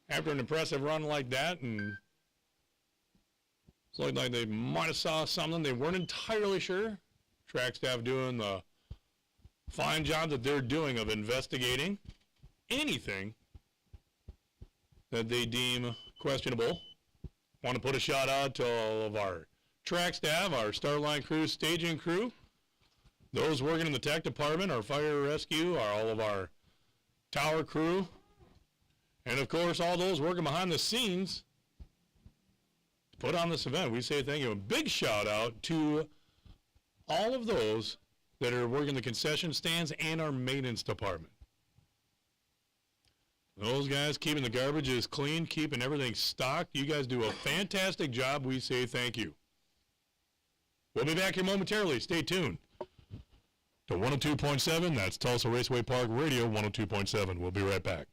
A: After an impressive run like that, and it's looking like they might have saw something. They weren't entirely sure. Track staff doing the fine job that they're doing of investigating anything that they deem questionable. Want to put a shout out to all of our track staff, our Starline crew, staging crew, those working in the tech department, our fire rescue, all of our tower crew, and of course all those working behind the scenes to put on this event. We say thank you. A big shout out to all of those that are working the concession stands and our maintenance department. Those guys keeping the garbages clean, keeping everything stocked. You guys do a fantastic job. We say thank you. We'll be back here momentarily. Stay tuned to 102.7. That's Tulsa Raceway Park Radio 102.7. We'll be right back.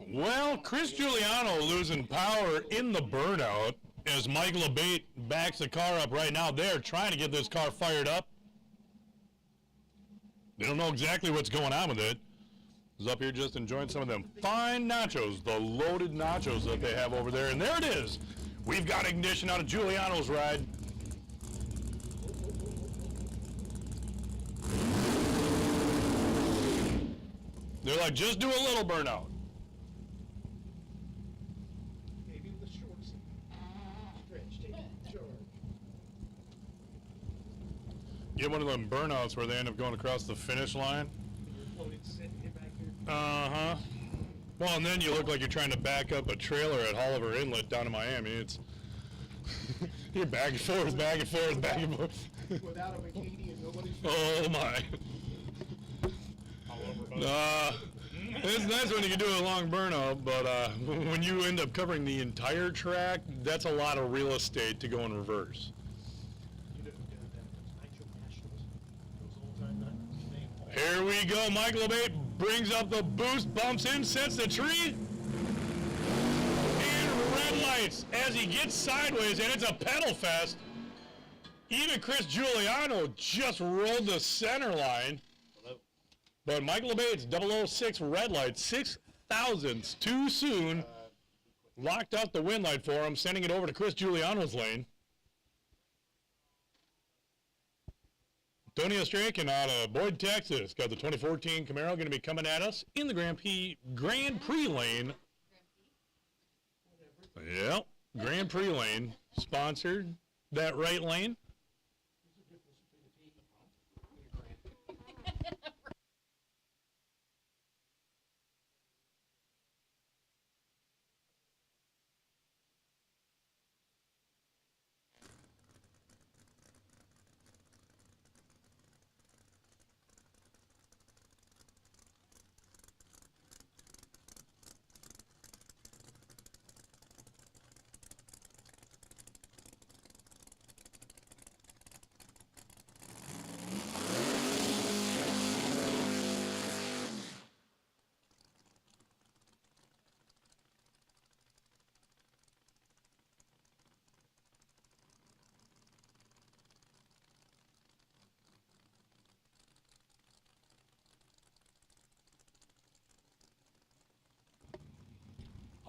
A: Well, Chris Giuliano losing power in the burnout as Mike LeBate backs the car up right now. They're trying to get this car fired up. They don't know exactly what's going on with it. He's up here just enjoying some of them fine nachos, the loaded nachos that they have over there. And there it is. We've got ignition out of Giuliano's ride. They're like, just do a little burnout.
M: Maybe with the shorts. Stretch, take it short.
A: Get one of them burnouts where they end up going across the finish line. Uh-huh. Well, and then you look like you're trying to back up a trailer at Oliver Inlet down in Miami. It's you're back and forth, back and forth, back and forth.
M: Without a bikini and nobody's...
A: Oh, my. It's nice when you can do a long burnout, but when you end up covering the entire track, that's a lot of real estate to go in reverse. Here we go. Mike LeBate brings up the boost, bumps in, sets the tree, and red lights as he gets sideways, and it's a pedal fest. Even Chris Giuliano just rolled the center line. But Mike LeBate's 006 red light, 6 thousandths too soon, locked out the win light for him, sending it over to Chris Giuliano's lane. Tony Ostrakin out of Boyd, Texas, got the 2014 Camaro going to be coming at us in the Grand Prix lane. Yep, Grand Prix lane, sponsored that right lane.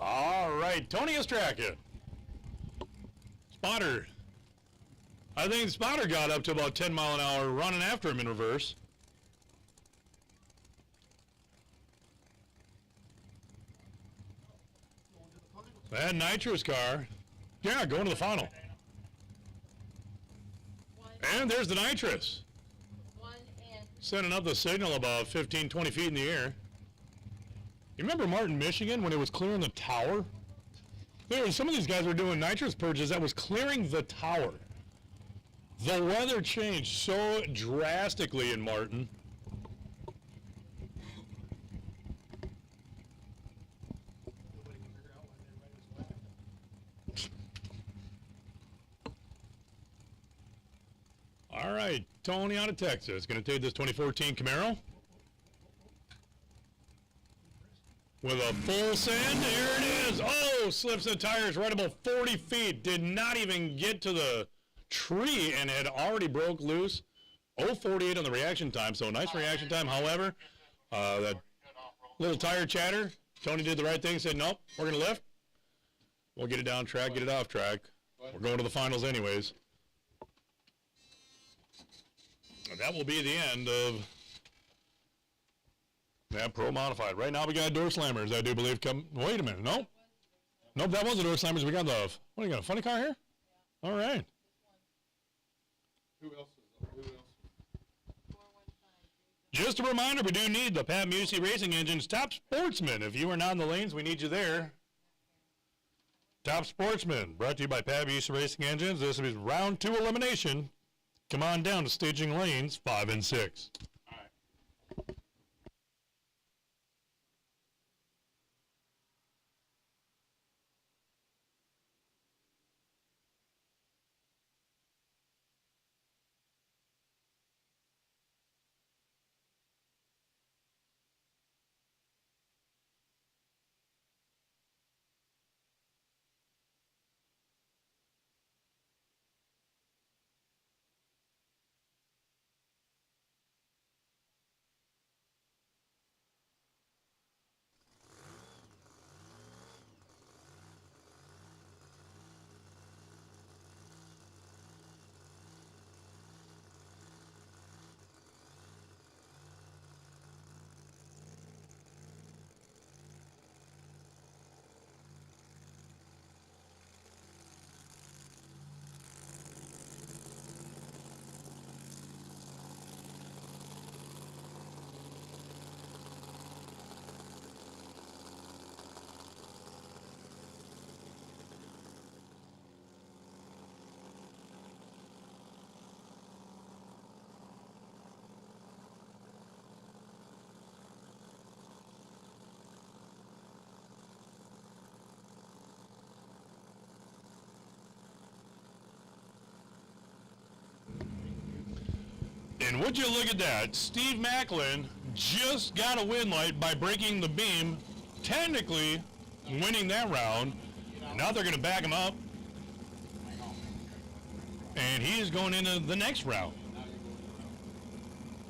A: All right, Tony Ostrakin. Spotter. I think Spotter got up to about 10 mile an hour running after him in reverse. That nitrous car. Yeah, going to the final. And there's the nitrous. Sending up the signal about 15, 20 feet in the air. You remember Martin, Michigan, when it was clearing the tower? Some of these guys were doing nitrous purges that was clearing the tower. The weather changed so drastically in Martin. All right, Tony out of Texas, going to take this 2014 Camaro. With a full send, there it is. Oh, slips the tires right about 40 feet. Did not even get to the tree and had already broke loose. 0.48 on the reaction time, so nice reaction time. However, that little tire chatter, Tony did the right thing, said, nope, we're going to lift. We'll get it down track, get it off track. We're going to the finals anyways. And that will be the end of that Pro Modified. Right now we got door slammers, I do believe, come. Wait a minute, nope. Nope, that was the door slammers. We got the, what do you got, a funny car here? All right.
K: Who else is there? Who else?
A: Just a reminder, we do need the Pat Musey Racing Engines Top Sportsman. If you are not in the lanes, we need you there. Top Sportsman, brought to you by Pat Musey Racing Engines. This is round 2 elimination. Come on down to staging lanes 5 and 6. And would you look at that? Steve Macklin just got a win light by breaking the beam, technically winning that round. Now they're going to back him up. And he is going into the next round.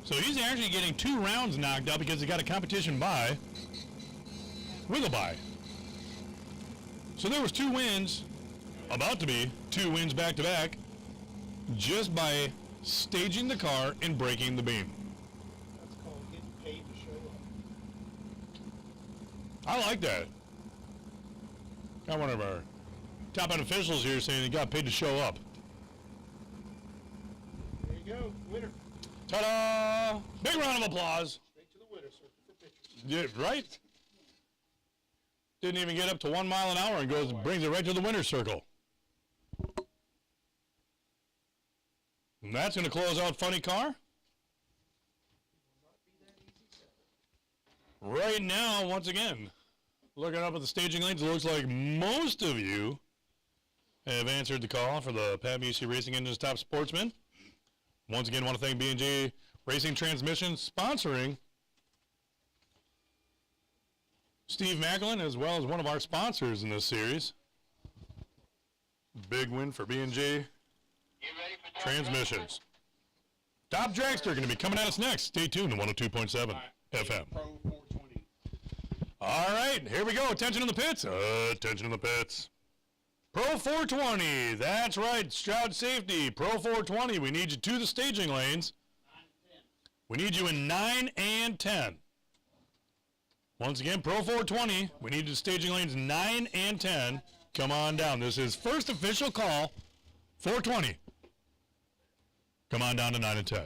A: So he's actually getting 2 rounds knocked out because he got a competition bye with a bye. So there was 2 wins, about to be 2 wins back-to-back, just by staging the car and breaking the beam.
M: That's called getting paid to show up.
A: I like that. Got one of our top-end officials here saying he got paid to show up.
M: There you go, winner.
A: Ta-da! Big round of applause.
M: Straight to the winner circle for pictures.
A: Yeah, right? Didn't even get up to 1 mile an hour and brings it right to the winner's circle. And that's going to close out Funny Car. Right now, once again, looking up at the staging lanes, it looks like most of you have answered the call for the Pat Busey Racing Engines Top Sportsman. Once again, I want to thank B&J Racing Transmissions sponsoring Steve Macklin, as well as one of our sponsors in this series. Big win for B&J Transmissions. Top Dragster going to be coming at us next. Stay tuned to 102.7 FM. All right, here we go. Attention in the pits. Attention in the pits. Pro 420. That's right. Stroud Safety. Pro 420. We need you to the staging lanes. We need you in 9 and 10. Once again, Pro 420. We need you to staging lanes 9 and 10. Come on down. This is first official call. 420. Come on down to 9 and 10.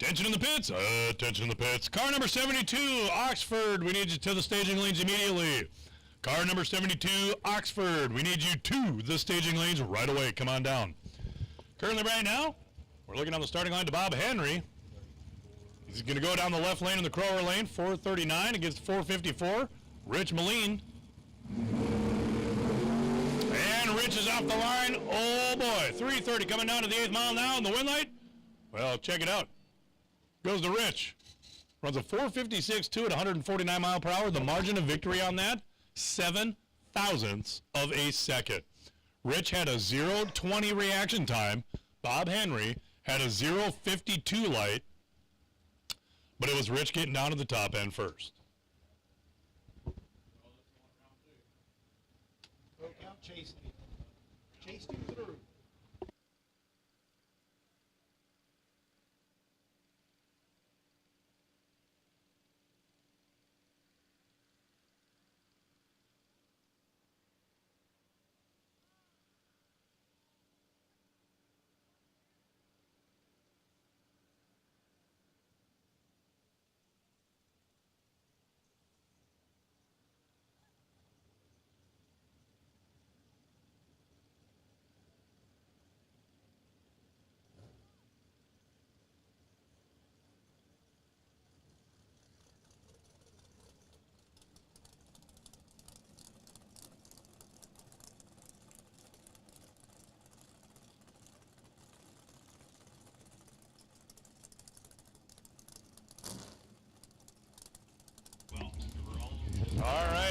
A: Attention in the pits. Attention in the pits. Car number 72, Oxford. We need you to the staging lanes immediately. Car number 72, Oxford. We need you to the staging lanes right away. Come on down. Currently right now, we're looking on the starting line to Bob Henry. He's going to go down the left lane in the Crower lane, 439 against 454. Rich Moline. And Rich is off the line. Oh boy, 330 coming down to the 8th mile now in the win light. Well, check it out. Goes to Rich. Runs a 456.2 at 149 mile per hour. The margin of victory on that, 7 thousandths of a second. Rich had a 0.20 reaction time. Bob Henry had a 0.52 light. But it was Rich getting down to the top end first.
M: Broke out chasing him. Chased him through.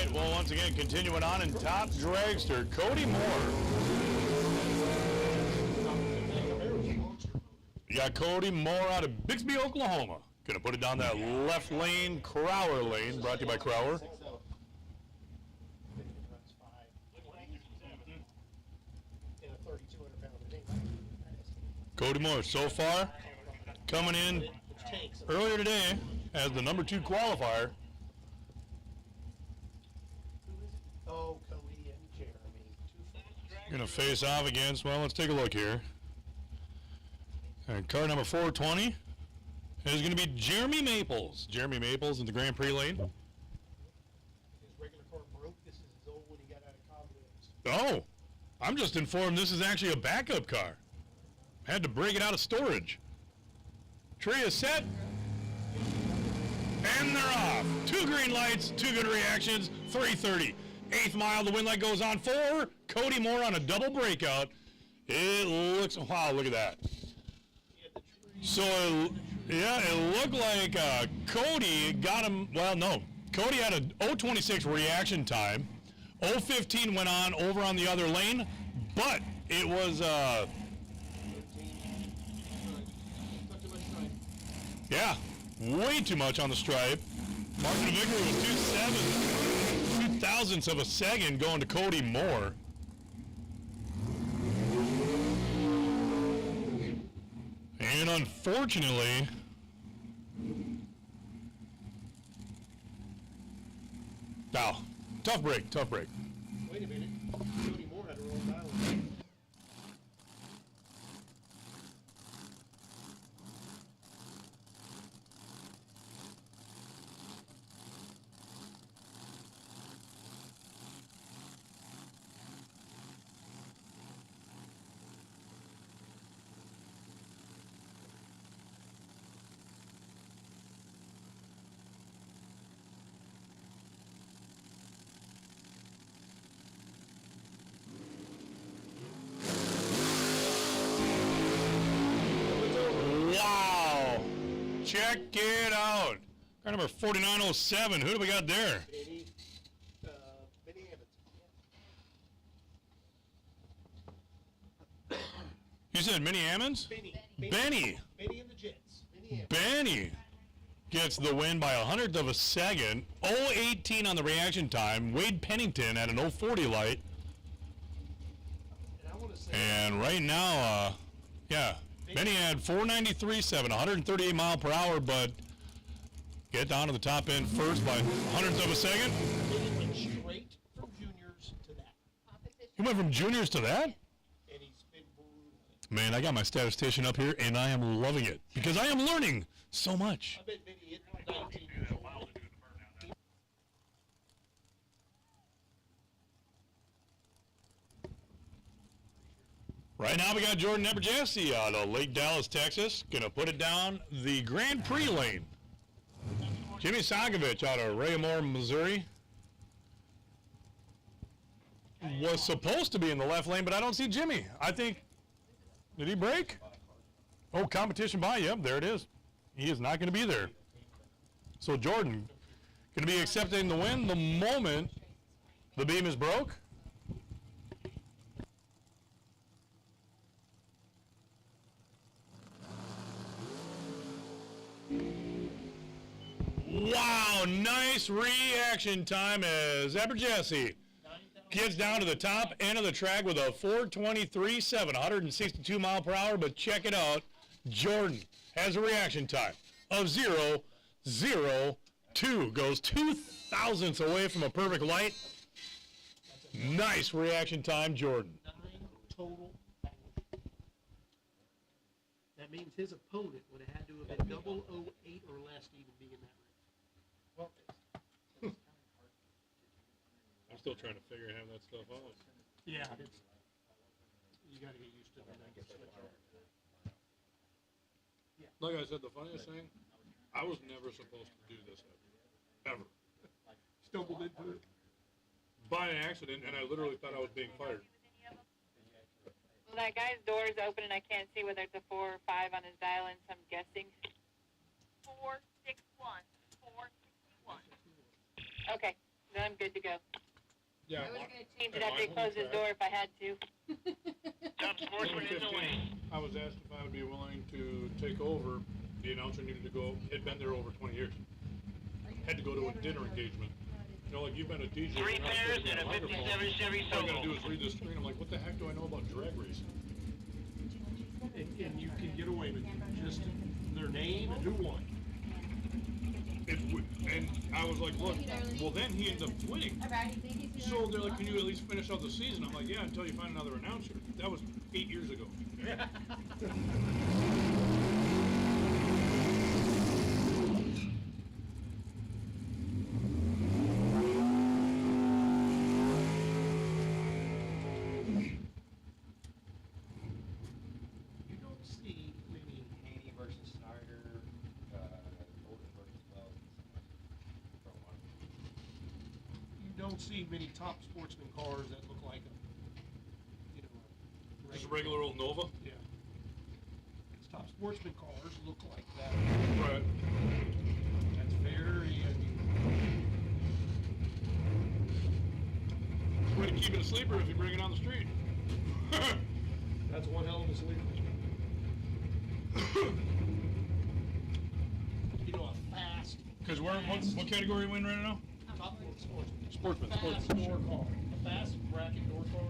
A: right, well, once again, continuing on in top dragster, Cody Moore. You got Cody Moore out of Bixby, Oklahoma. Gonna put it down that left lane, Crower lane, brought to you by Crower. Cody Moore, so far, coming in earlier today as the number 2 qualifier.
M: Oh, Cody and Jeremy.
A: Gonna face off against, well, let's take a look here. And car number 420 is gonna be Jeremy Maples. Jeremy Maples in the Grand Prix lane.
M: His regular car broke. This is his old one he got out of cobwebs.
A: Oh, I'm just informed this is actually a backup car. Had to break it out of storage. Tree is set. And they're off. 2 green lights, 2 good reactions, 330. 8th mile, the wind light goes on 4. Cody Moore on a double breakout. It looks, wow, look at that. So, yeah, it looked like Cody got him, well, no. Cody had a 0.26 reaction time. 0.15 went on over on the other lane, but it was, yeah, way too much on the stripe. Margin of victory was 2 thousandths of a second going to Cody Moore. And unfortunately, wow, tough break, tough break.
M: Wait a minute. Cody Moore had a roll dial.
A: Wow, check it out. Car number 4907, who do we got there?
M: Benny
A: You said Minnie Ammons?
M: Benny.
A: Benny.
M: Benny and the Jets.
A: Benny gets the win by 100th of a second. 0.18 on the reaction time. Wade Pennington at an 0.40 light. And right now, yeah, Benny had 493.7, 138 mile per hour, but get down to the top end first by 100th of a second.
M: Benny went straight from juniors to that.
A: You went from juniors to that?
M: And he's been brutal.
A: Man, I got my statistician up here, and I am loving it because I am learning so much.
M: I bet Benny hit 19 years old.
A: Right now we got Jordan Eberjesse out of Lake Dallas, Texas. Gonna put it down the Grand Prix lane. Jimmy Sagovich out of Raymore, Missouri. Was supposed to be in the left lane, but I don't see Jimmy. I think, did he break? Oh, competition by, yep, there it is. He is not gonna be there. So Jordan gonna be accepting the win the moment the beam is broke. Wow, nice reaction time as Eberjesse gets down to the top end of the track with a 423.7, 162 mile per hour, but check it out. Jordan has a reaction time of 0.002, goes 2 thousandths away from a perfect light. Nice reaction time, Jordan.
M: 9 total. That means his opponent would have had to have been 008 or less to even be in that race. Well,
A: I'm still trying to figure how that stuff out.
M: yeah, you got to get used to that. I guess.
A: Like I said, the funniest thing, I was never supposed to do this ever.
M: Stumbled into it.
A: By an accident, and I literally thought I was being fired.
B: Well, that guy's door is open, and I can't see whether it's a 4 or 5 on his dial-in, so I'm guessing 461. 461. Okay. Then I'm good to go.
K: Yeah.
B: I was going to change it after he closed his door if I had to.
J: Top Sportsman in the way.
A: I was asked if I would be willing to take over. The announcer needed to go, had been there over 20 years. Had to go to a dinner engagement. You know, like you've been a DJ.
J: 3 pairs and a 57 Chevy
A: All I gotta
J: Solo.
A: do is read this screen. I'm like, what the heck do I know about drag racing?
M: And you can get away with just their name and who won.
A: And I was like, look, well then he ended up winning. So they're like, can you at least finish out the season? I'm like, yeah, until you find another announcer. That was 8 years ago.
M: You don't see many.
L: Haney versus Snyder, Golden versus Wells.
M: You don't see many top sportsman cars that look like a, you know,
A: Just a regular old Nova?
M: Yeah. It's top sportsman cars look like that.
A: Right.
M: That's very
A: Way to keep it a sleeper if you bring it on the street.
M: That's one hell of a sleeper. You know, a fast.
A: Because what category are we in right now?
M: Top sportsman.
A: Sportsman.
M: Fast door car. A fast bracket door car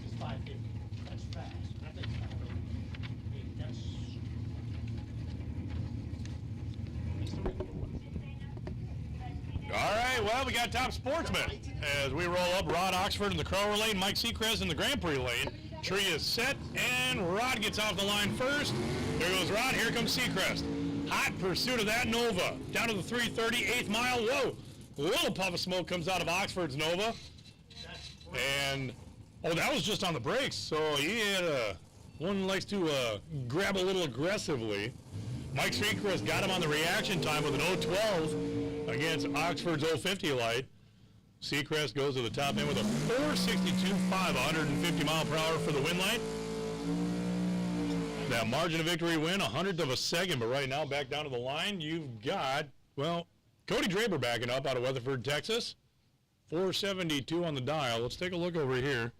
M: is 550. That's fast. I think 500. I mean, that's.
A: All right, well, we got top sportsmen as we roll up. Rod Oxford in the Crower lane, Mike Seacrest in the Grand Prix lane. Tree is set, and Rod gets off the line first. There goes Rod. Here comes Seacrest. Hot pursuit of that Nova. Down to the 330, 8th mile. Whoa. A little puff of smoke comes out of Oxford's Nova. And, oh, that was just on the brakes. So he had one likes to grab a little aggressively. Mike Seacrest got him on the reaction time with an 012 against Oxford's 050 light. Seacrest goes to the top end with a 462.5, 150 mile per hour for the win light. That margin of victory win, 100th of a second, but right now back down to the line, you've got, well, Cody Draper backing up out of Weatherford, Texas. 472 on the dial. Let's take a look over here.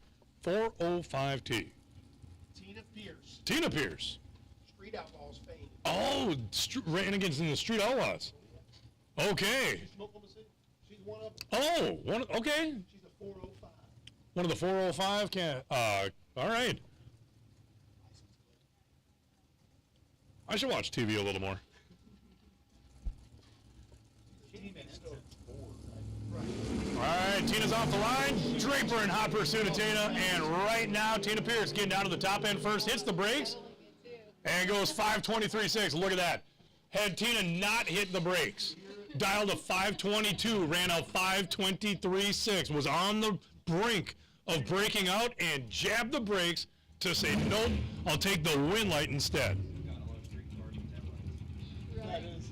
A: 405T.
M: Tina Pierce.
A: Tina Pierce.
M: Street Outlaws fame.
A: Oh, ran against in the Street Outlaws. Okay.
M: She's one of them.
A: Oh, okay.
M: She's a 405.
A: One of the 405 all right. I should watch TV a little more. All right, Tina's off the line. Draper in hot pursuit of Tina, and right now Tina Pierce getting down to the top end first, hits the brakes, and goes 523.6. Look at that. Had Tina not hit the brakes, dialed a 522, ran a 523.6, was on the brink of breaking out, and jabbed the brakes to say, nope, I'll take the win light instead.
M: That is.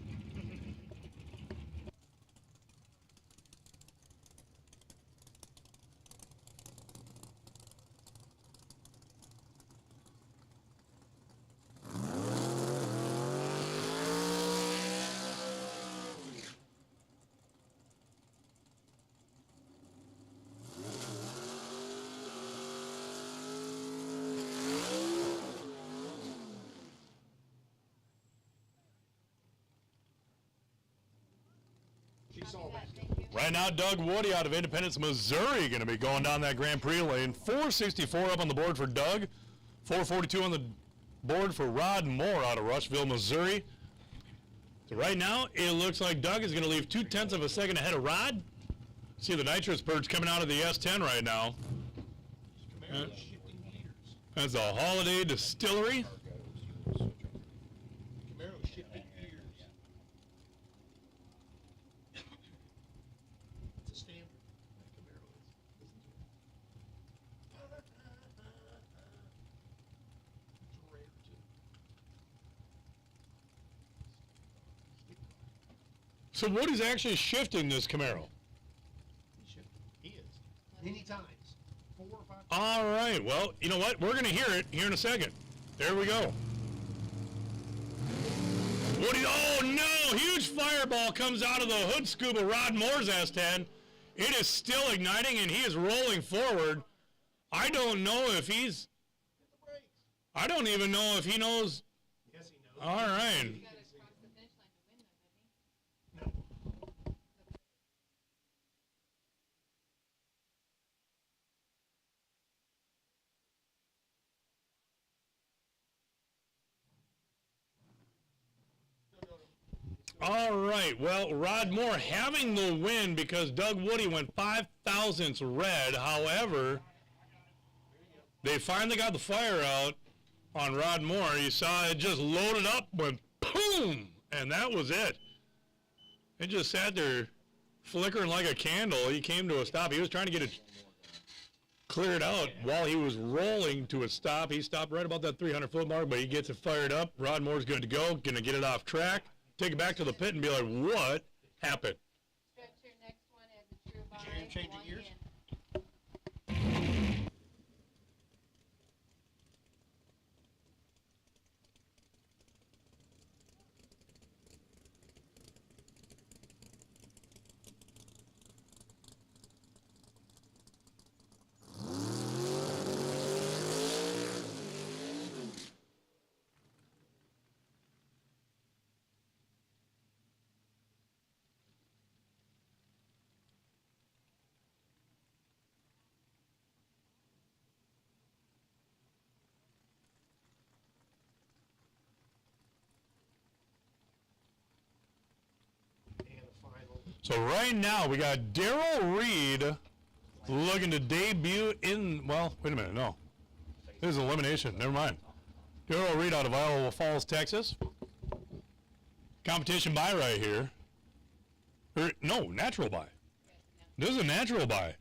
A: Right now, Doug Woody out of Independence, Missouri, going to be going down that Grand Prix lane. 464 up on the board for Doug. 442 on the board for Rod Moore out of Rushville, Missouri. So right now, it looks like Doug is going to leave 0.2 of a second ahead of Rod. See the nitrous purge coming out of the S10 right now. That's a Holiday Distillery. So Woody's actually shifting this Camaro.
M: He is. Many times. 4 or 5 times.
A: All right. Well, you know what? We're going to hear it here in a second. There we go. What do you, oh no! Huge fireball comes out of the hood scoop of Rod Moore's S10. It is still igniting and he is rolling forward. I don't know if he's. I don't even know if he knows.
M: Yes, he knows.
A: All right. All right, well, Rod Moore having the win because Doug Woody went 5 thousandths red. However, they finally got the fire out on Rod Moore. You saw it just loaded up, went boom, and that was it. It just sat there flickering like a candle. He came to a stop. He was trying to get it cleared out while he was rolling to a stop. He stopped right about that 300-foot mark, but he gets it fired up. Rod Moore's good to go, going to get it off track. Take it back to the pit and be like, what happened?
B: Stretch your next one as a true buy.
M: Did you change the gears?
A: So right now we got Darrell Reed looking to debut in, well, wait a minute, no. This is elimination, never mind. Darrell Reed out of Iowa Falls, Texas. Competition buy right here. No, natural buy. This is a natural buy.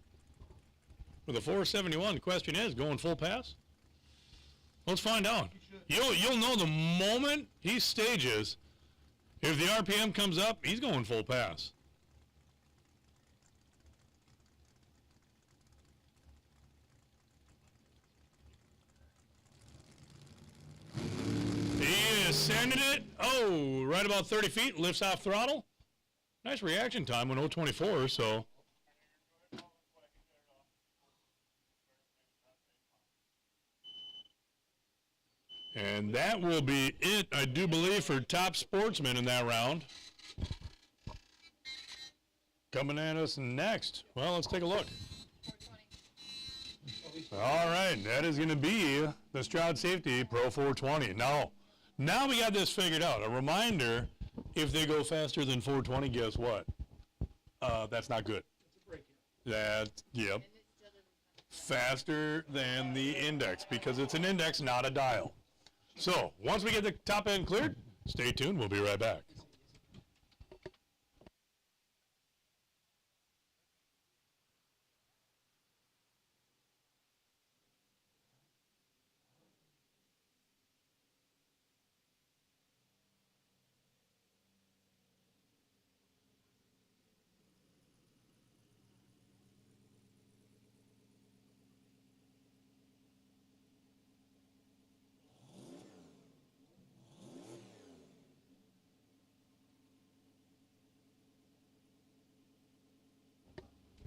A: With a 471, the question is, going full pass? Let's find out. You'll know the moment he stages. If the RPM comes up, he's going full pass. He is sending it. Oh, right about 30 feet. Lifts off throttle. Nice reaction time when 024, so. And that will be it, I do believe, for Top Sportsman in that round. Coming at us next. Well, let's take a look. All right, that is going to be the Stroud Safety Pro 420. Now we got this figured out. A reminder, if they go faster than 420, guess what? That's not good. That's, yep. Faster than the index, because it's an index, not a dial. So, once we get the top end cleared, stay tuned. We'll be right back.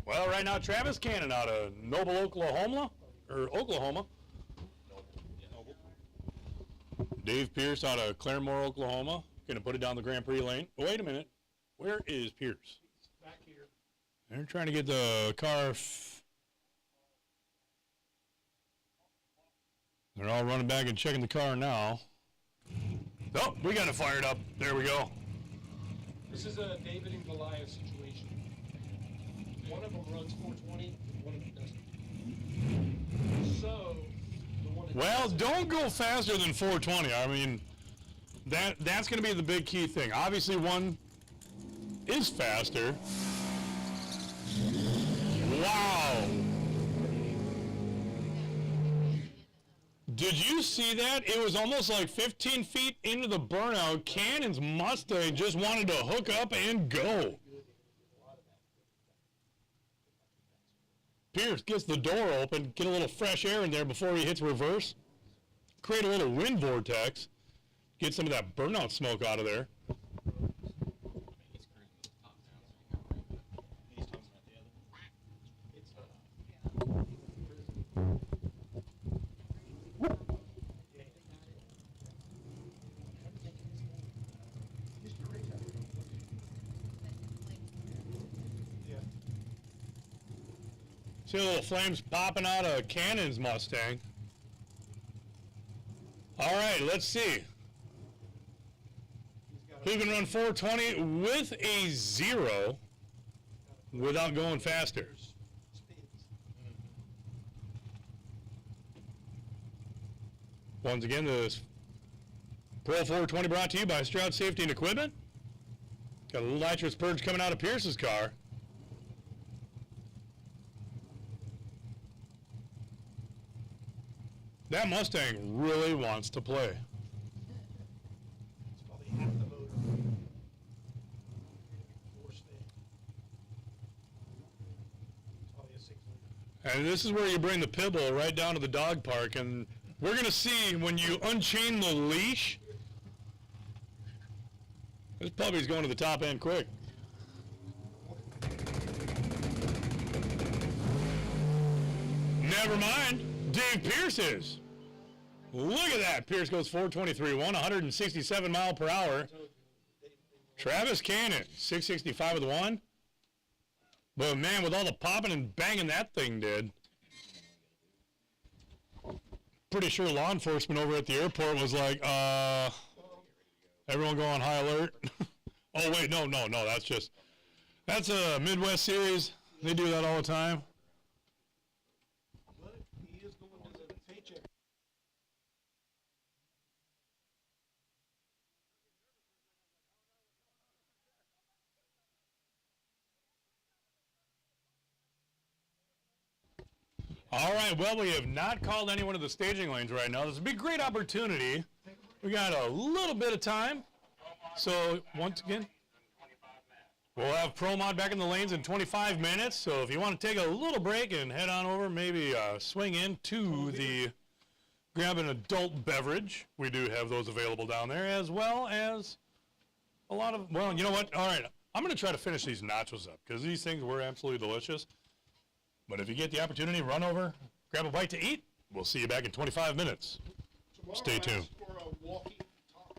A: Well, right now, Travis Cannon out of Noble, Oklahoma. Dave Pierce out of Claremore, Oklahoma. Going to put it down the Grand Prix lane. Wait a minute. Where is Pierce?
M: Back here.
A: They're trying to get the car. They're all running back and checking the car now. Oh, we got it fired up. There we go.
N: This is a David and Goliath situation. One of them runs 420, one of them doesn't. So, the one that
A: well, don't go faster than 420. I mean, that's going to be the big key thing. Obviously, one is faster. Wow. Did you see that? It was almost like 15 feet into the burnout. Cannon's Mustang just wanted to hook up and go. Pierce gets the door open, get a little fresh air in there before he hits reverse, create a little wind vortex, get some of that burnout smoke out of there. See the little flames popping out of Cannon's Mustang. All right, let's see. Who can run 420 with a 0 without going faster? Once again, this Pro 420 brought to you by Stroud Safety and Equipment. Got a little nitrous purge coming out of Pierce's car. That Mustang really wants to play.
M: It's probably half the motor. It's probably a 6-liter.
A: And this is where you bring the pit bull right down to the dog park, and we're going to see when you unchain the leash, this puppy's going to the top end quick. Never mind, Dave Pierce is. Look at that. Pierce goes 423, 167 mile per hour. Travis Cannon, 665 with 1. But man, with all the popping and banging that thing did, pretty sure law enforcement over at the airport was like, everyone go on high alert. Oh wait, no, that's a Midwest series. They do that all the time.
M: But he is going to the paycheck.
A: All right, well, we have not called anyone to the staging lanes right now. This would be a great opportunity. We got a little bit of time. So, once again, we'll have Pro Mod back in the lanes in 25 minutes. So, if you want to take a little break and head on over, maybe swing into the, grab an adult beverage. We do have those available down there, as well as a lot of, well, you know what? All right, I'm going to try to finish these nachos up because these things were absolutely delicious. But if you get the opportunity, run over, grab a bite to eat. We'll see you back in 25 minutes. Stay tuned.
M: For a walking talk.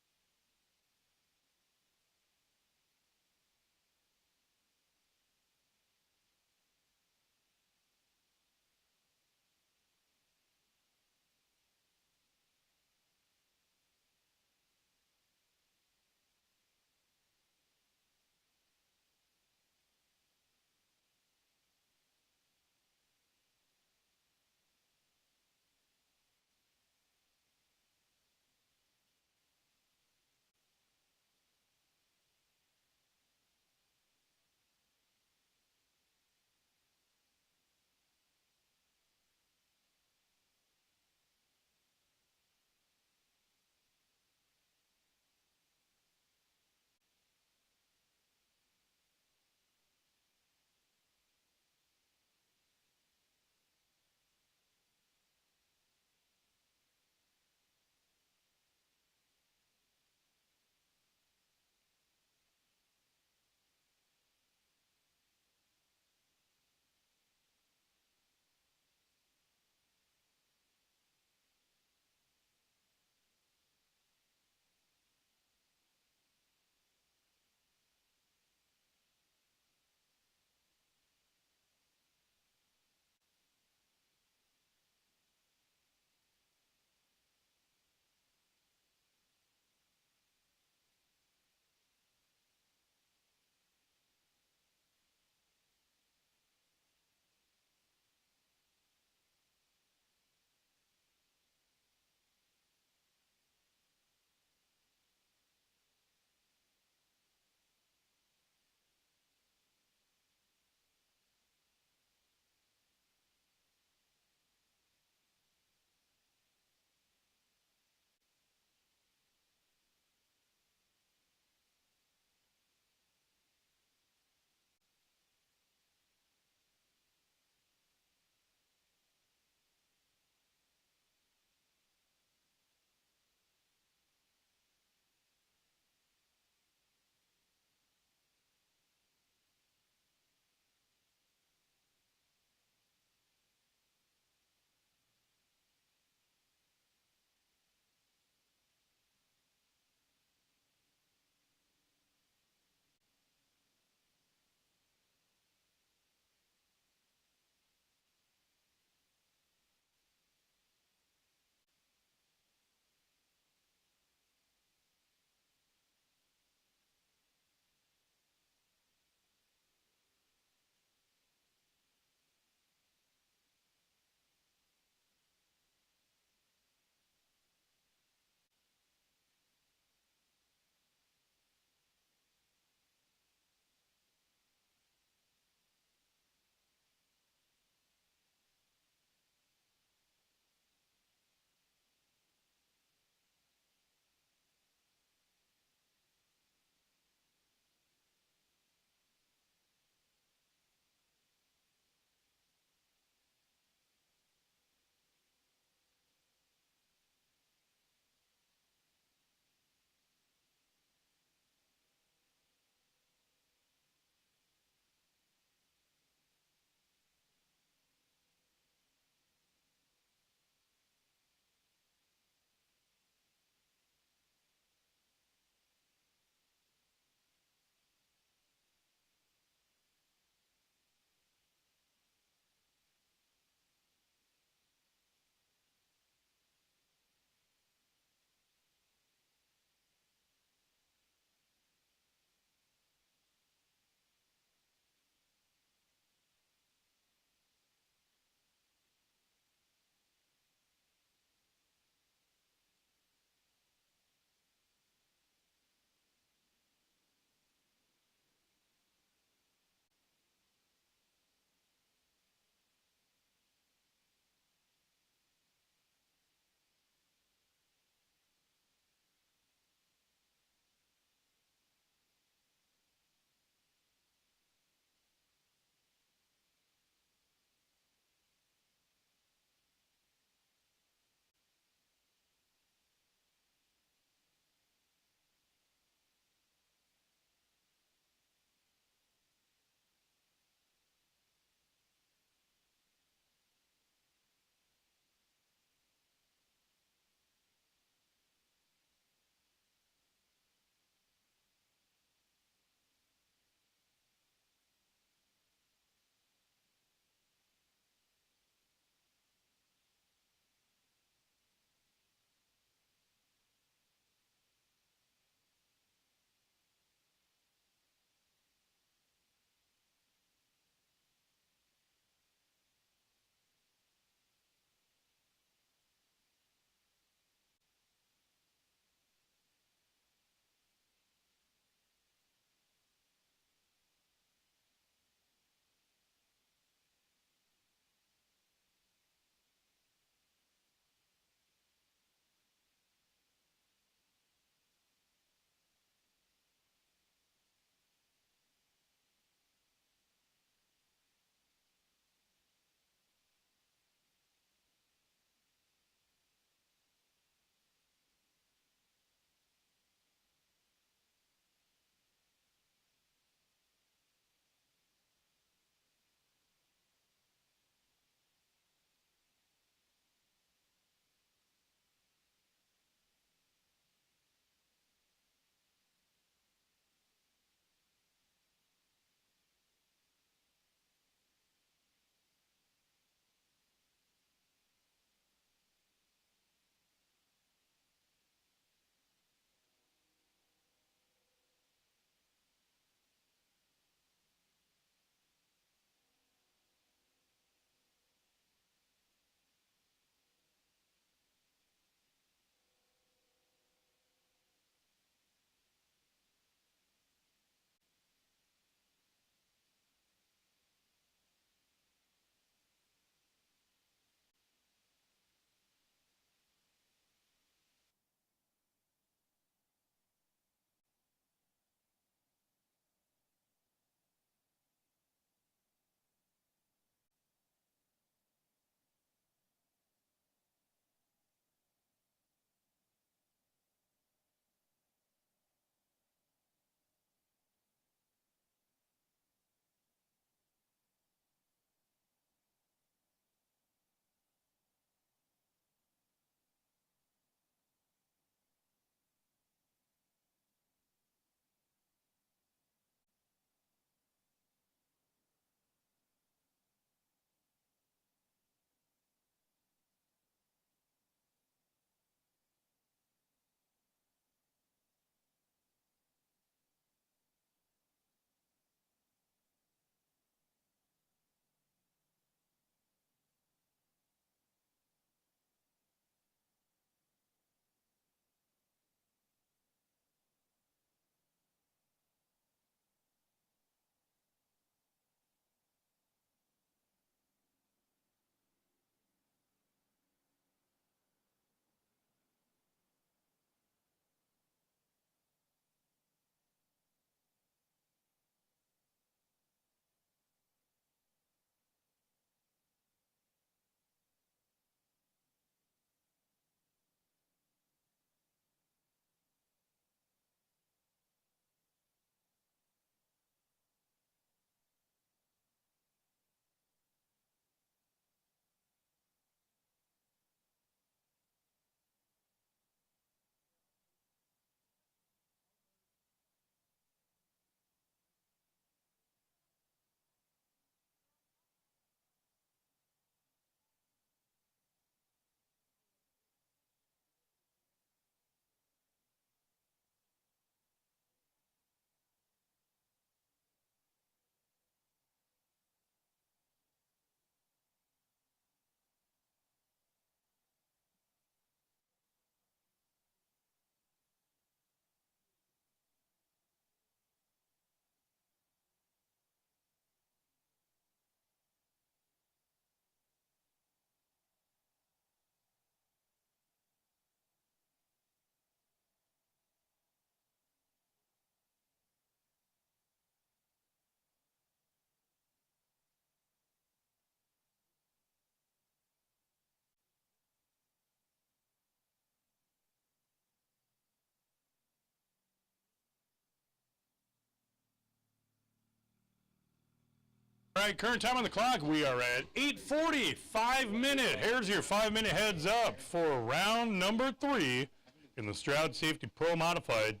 A: right, current time on the clock, we are at 8:40, 5 minute. Here's your 5-minute heads up for round number 3 in the Stroud Safety Pro Modified.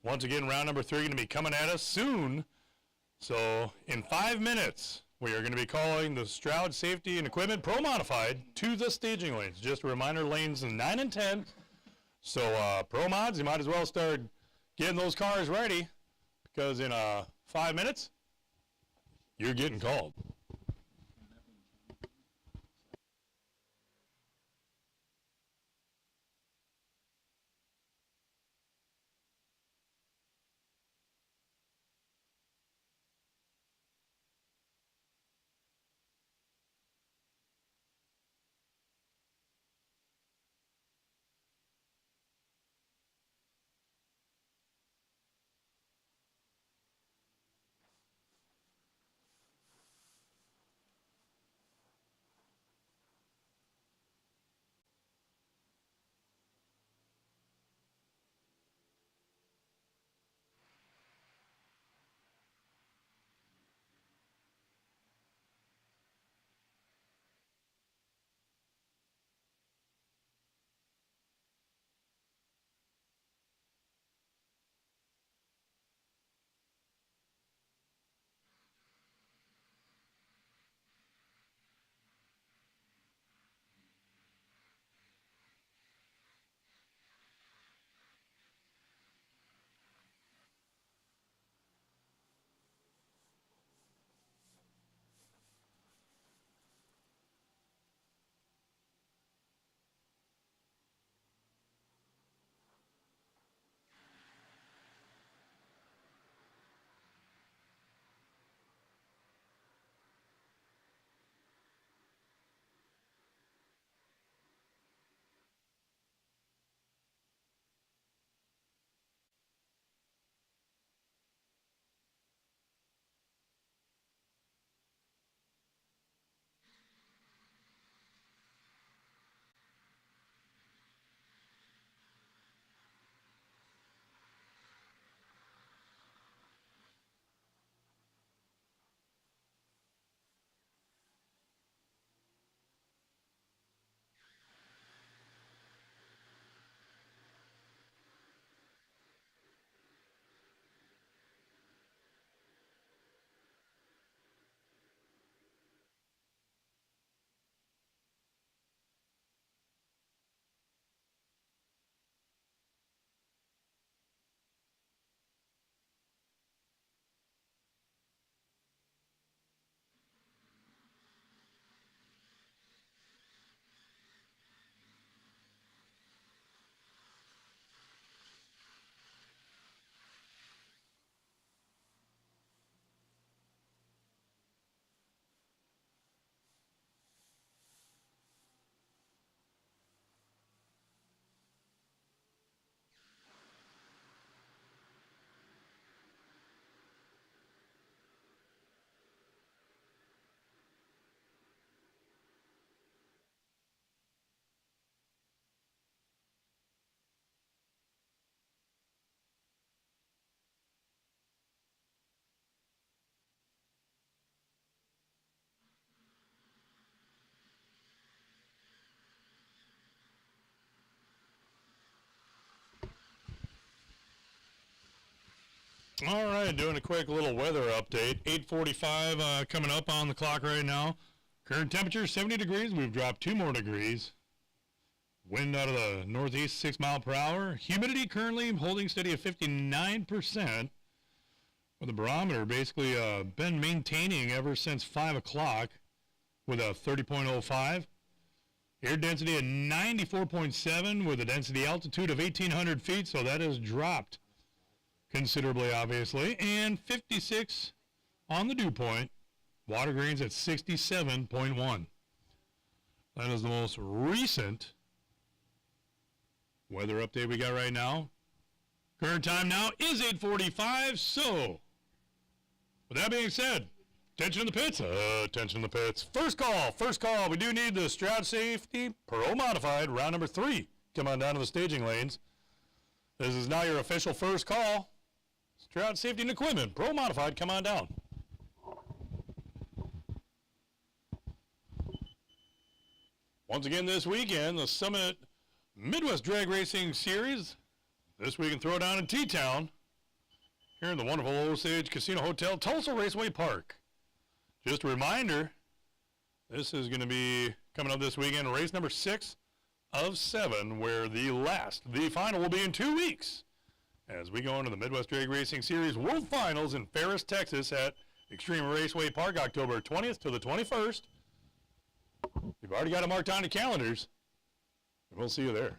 A: Once again, round number 3 going to be coming at us soon. So in 5 minutes, we are going to be calling the Stroud Safety and Equipment Pro Modified to the staging lanes. Just a reminder, lanes 9 and 10. So pro mods, you might as well start getting those cars ready, because in 5 minutes, you're getting called. All right, doing a quick little weather update. 8:45 coming up on the clock right now. Current temperature 70 degrees. We've dropped 2 more degrees. Wind out of the northeast, 6 miles per hour. Humidity currently holding steady at 59%. With the barometer basically been maintaining ever since 5 o'clock with a 30.05. Air density at 94.7 with a density altitude of 1,800 feet, so that has dropped considerably, obviously. And 56 on the dew point. Water grains at 67.1. That is the most recent weather update we got right now. Current time now is 8:45, so with that being said, attention in the pits, attention in the pits. First call. We do need the Stroud Safety Pro Modified, round number 3. Come on down to the staging lanes. This is now your official first call. Stroud Safety and Equipment Pro Modified, come on down. Once again this weekend, the Summit Midwest Drag Racing Series. This week in Throwdown in T-Town. Here in the wonderful Osage Casino Hotel, Tulsa Raceway Park. Just a reminder, this is going to be coming up this weekend, race number 6 of 7, where the final will be in 2 weeks. As we go into the Midwest Drag Racing Series World Finals in Ferris, Texas at Extreme Raceway Park, October 20th to the 21st. You've already got it marked on the calendars. We'll see you there.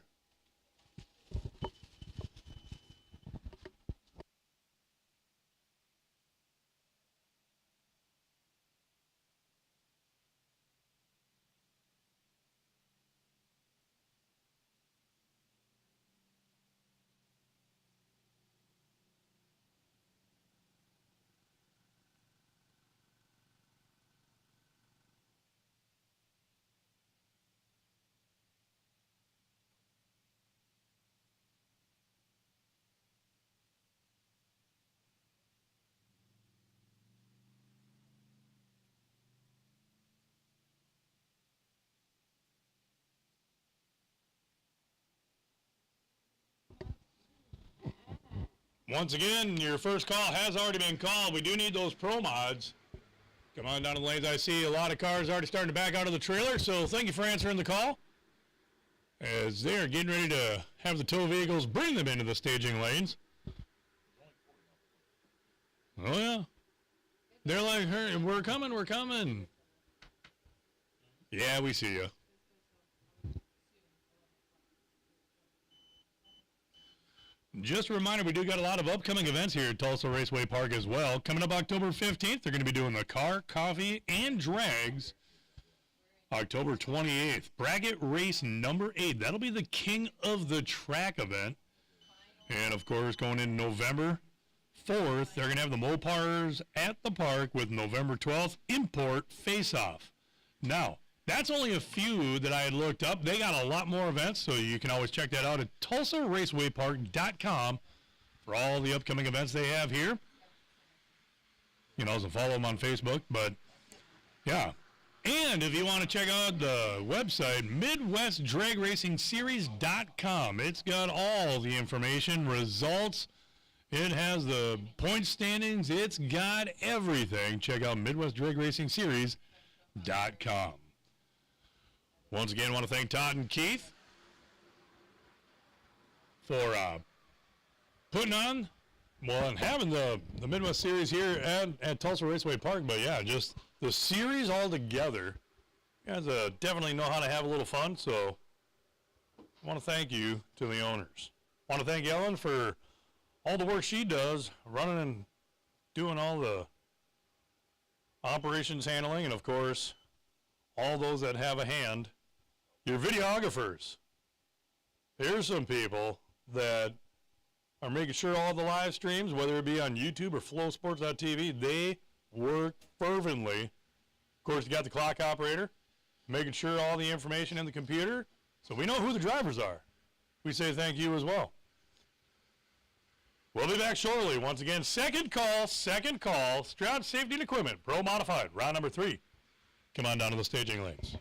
A: Once again, your first call has already been called. We do need those pro mods. Come on down to the lanes. I see a lot of cars already starting to back out of the trailer, so thank you for answering the call. As they are getting ready to have the tow vehicles bring them into the staging lanes. Oh, yeah. They're like, hey, we're coming, we're coming. Yeah, we see you. Just a reminder, we do got a lot of upcoming events here at Tulsa Raceway Park as well. Coming up October 15th, they're going to be doing the car, coffee, and drags. October 28th, bracket race number 8. That'll be the King of the Track event. And, of course, going in November 4th, they're going to have the Mopars at the park with November 12th, Import Face-Off. Now, that's only a few that I had looked up. They got a lot more events, so you can always check that out at TulsaRacewayPark.com for all the upcoming events they have here. You can also follow them on Facebook, but yeah. And if you want to check out the website, MidwestDragRacingSeries.com. It's got all the information, results. It has the point standings. It's got everything. Check out MidwestDragRacingSeries.com. Once again, I want to thank Todd and Keith for putting on, well, and having the Midwest Series here at Tulsa Raceway Park. But, yeah, just the series all together. You guys definitely know how to have a little fun, so I want to thank you to the owners. I want to thank Ellen for all the work she does, running and doing all the operations handling, and, of course, all those that have a hand. Your videographers. Here's some people that are making sure all the live streams, whether it be on YouTube or flowsports.tv, they work fervently. Of course, you got the clock operator, making sure all the information in the computer, so we know who the drivers are. We say thank you as well. We'll be back shortly. Once again, second call, Stroud Safety and Equipment, Pro Modified, round number 3. Come on down to the staging lanes.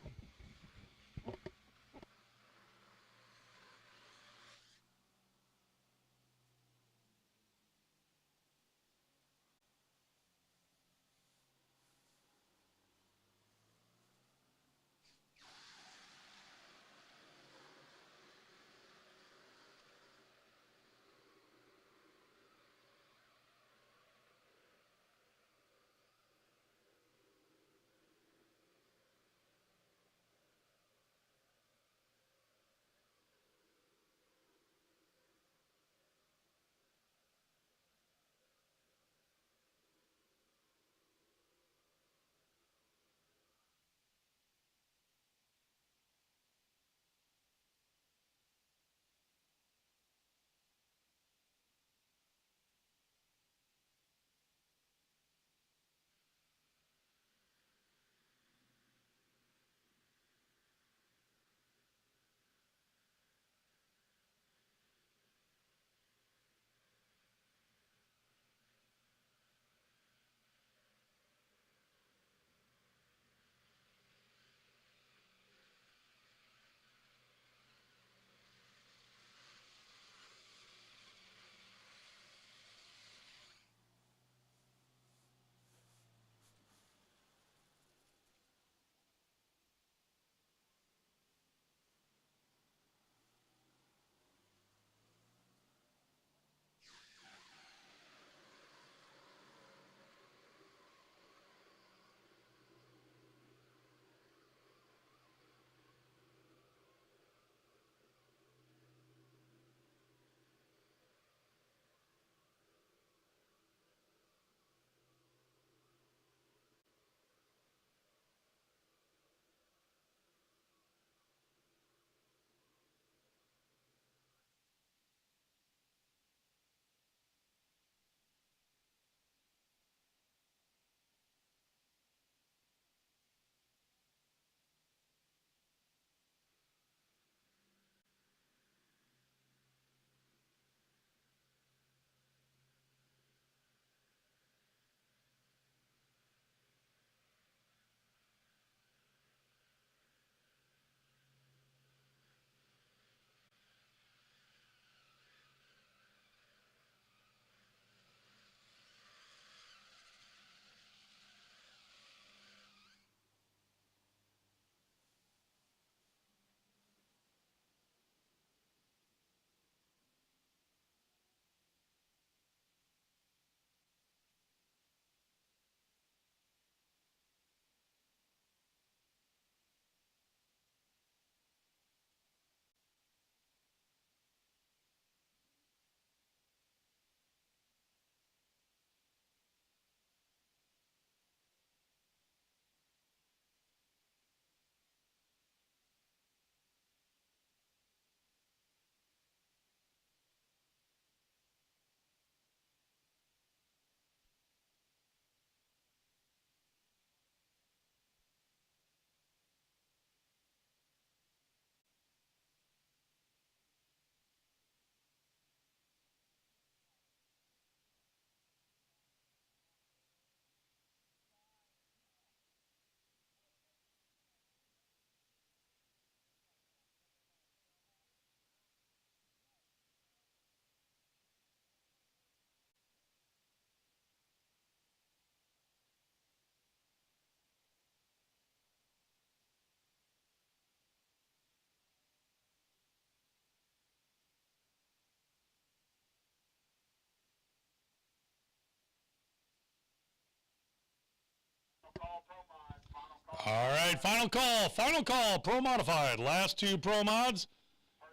A: All right, final call, Pro Modified. Last two Pro Mods.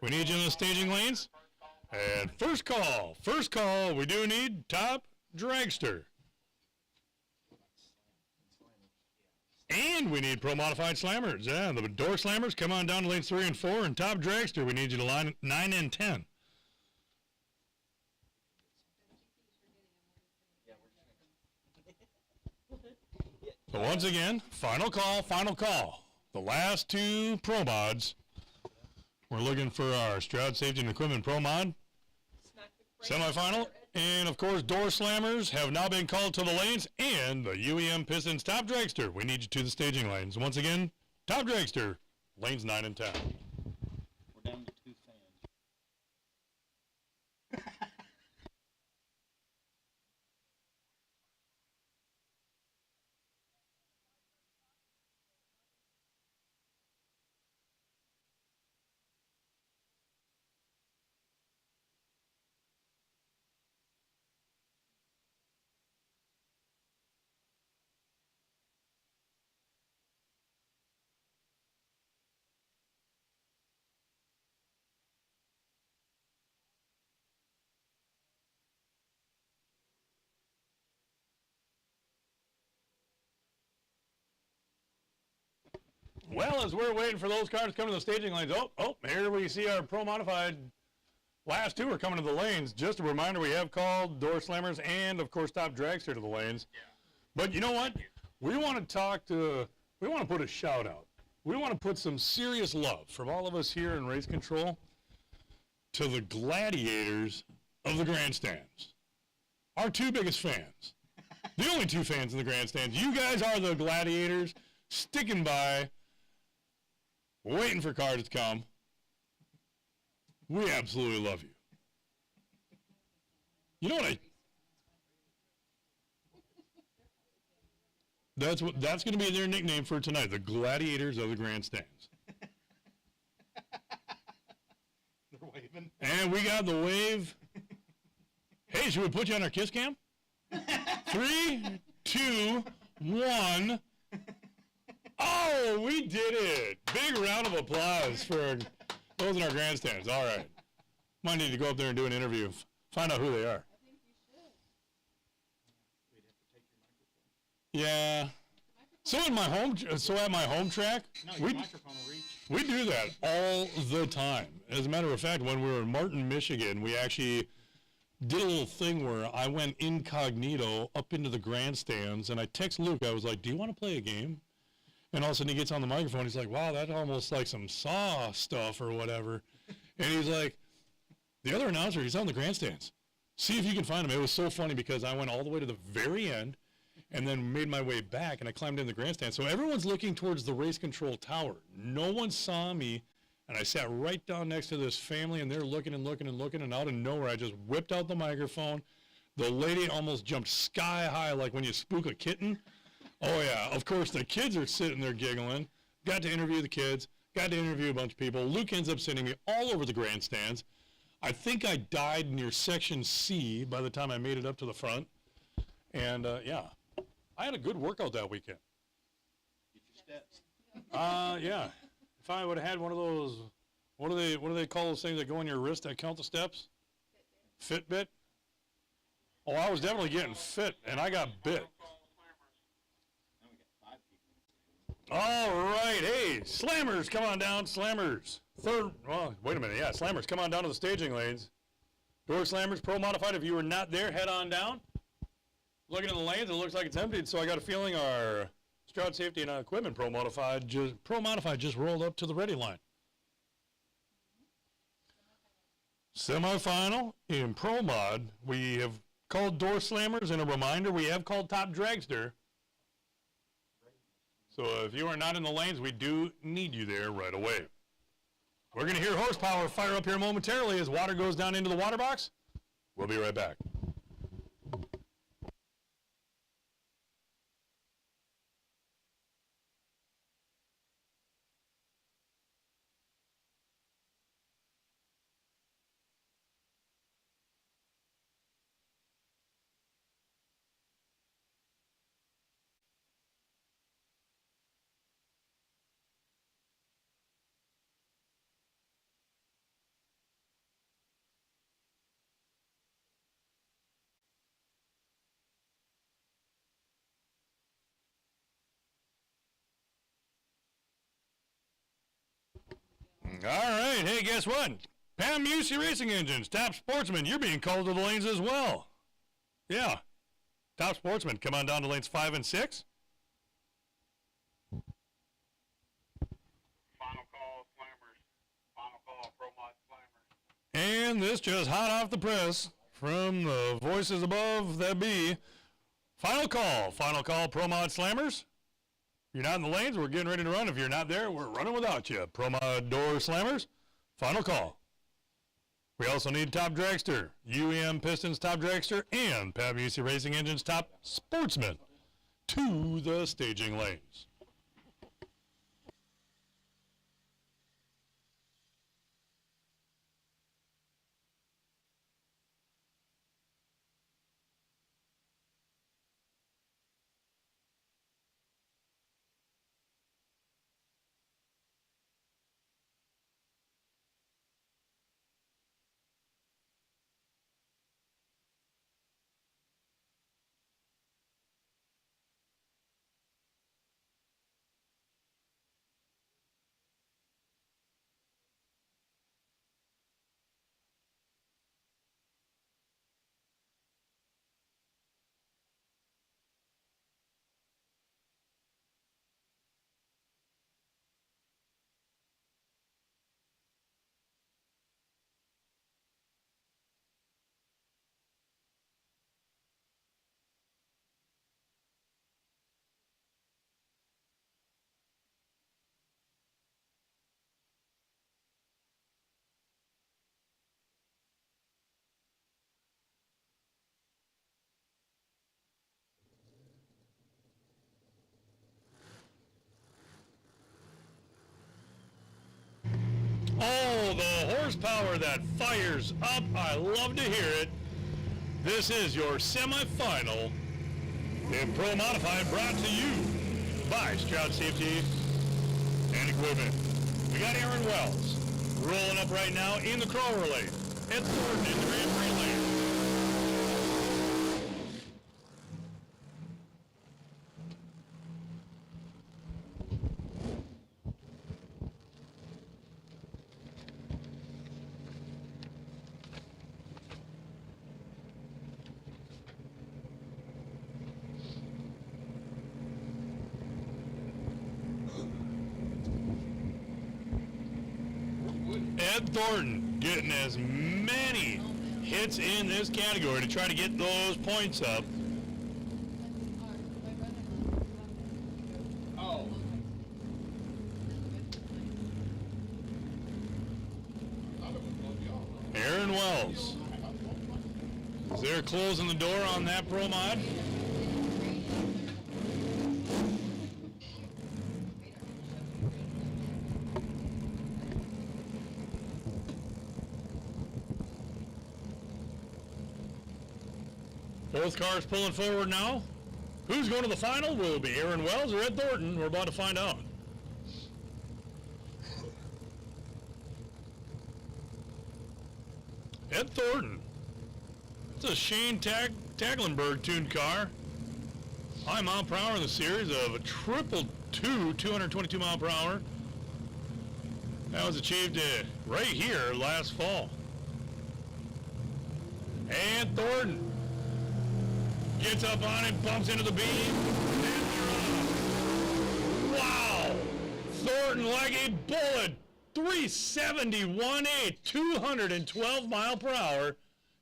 A: We need you in the staging lanes. And first call, we do need Top Dragster. And we need Pro Modified Slammers. Yeah, the door slammers, come on down to lanes 3 and 4. And Top Dragster, we need you to line 9 and 10. So once again, final call. The last two Pro Mods. We're looking for our Stroud Safety and Equipment Pro Mod semifinal. And, of course, door slammers have now been called to the lanes. And the UEM Pistons Top Dragster, we need you to the staging lanes. Once again, Top Dragster, lanes 9 and 10.
K: We're down to 2 fans.
A: Well, as we're waiting for those cars to come to the staging lanes, here we see our Pro Modified last two are coming to the lanes. Just a reminder, we have called door slammers and, of course, Top Dragster to the lanes. But you know what? We want to put a shout out. We want to put some serious love from all of us here in race control to the gladiators of the grandstands. Our two biggest fans. The only two fans in the grandstands. You guys are the gladiators sticking by, waiting for cars to come. We absolutely love you. You know what that's going to be their nickname for tonight, the gladiators of the grandstands.
C: They're waving.
A: And we got the wave. Hey, should we put you on our kiss cam? 3, 2, 1. Oh, we did it. Big round of applause for those in our grandstands. All right. Might need to go up there and do an interview. Find out who they are. Yeah. So at my home track, we do that all the time. As a matter of fact, when we were in Martin, Michigan, we actually did a little thing where I went incognito up into the grandstands, and I text Luke. I was like, do you want to play a game? And all of a sudden he gets on the microphone. He's like, wow, that's almost like some Saw stuff or whatever. And he's like, the other announcer, he's on the grandstands. See if you can find him. It was so funny because I went all the way to the very end and then made my way back, and I climbed in the grandstand. So everyone's looking towards the race control tower. No one saw me, and I sat right down next to this family, and they're looking and looking and looking, and out of nowhere, I just whipped out the microphone. The lady almost jumped sky high like when you spook a kitten. Oh, yeah. Of course, the kids are sitting there giggling. Got to interview the kids. Got to interview a bunch of people. Luke ends up sending me all over the grandstands. I think I died near Section C by the time I made it up to the front. And, yeah, I had a good workout that weekend.
K: Get your steps.
A: Yeah. If I would have had one of those, what do they call those things that go on your wrist that count the steps? Fitbit? Oh, I was definitely getting fit, and I got bit. All right, hey, slammers, come on down, slammers. Wait a minute, yeah, slammers, come on down to the staging lanes. Door slammers, Pro Modified, if you were not there, head on down. Looking in the lanes, it looks like it's emptied, so I got a feeling our Stroud Safety and Equipment Pro Modified just rolled up to the ready line. Semifinal in Pro Mod, we have called door slammers, and a reminder, we have called Top Dragster. So if you are not in the lanes, we do need you there right away. We're going to hear horsepower fire up here momentarily as water goes down into the water box. We'll be right back. All right. Hey, guess what? MWDRS Racing Engines, Top Sportsman, you're being called to the lanes as well. Yeah. Top Sportsman, come on down to lanes 5 and 6.
J: Final call, slammers. Final call, Pro Mod slammers.
A: And this just hot off the press from the voices above that be. Final call, Pro Mod Slammers. If you're not in the lanes, we're getting ready to run. If you're not there, we're running without you. Pro Mod Door Slammers, final call. We also need Top Dragster, UEM Pistons Top Dragster, and MWDRS Racing Engines Top Sportsman to the staging lanes. Oh, the horsepower that fires up. I love to hear it. This is your semifinal in Pro Modified, brought to you by Stroud Safety and Equipment. We got Aaron Wells rolling up right now in the crawler lane. It's Gordon in the Grand Prix lane. Ed Thornton getting as many hits in this category to try to get those points up.
K: Oh.
A: Aaron Wells. They're closing the door on that Pro Mod. Both cars pulling forward now. Who's going to the final? Will it be Aaron Wells or Ed Thornton? We're about to find out. Ed Thornton. It's a Shane Taglenberg tuned car. High mile per hour in the series of a 222 mile per hour. That was achieved right here last fall. And Thornton gets up on it, bumps into the beam, and they're off. Wow! Thornton like a bullet. 371.8, 212 mile per hour.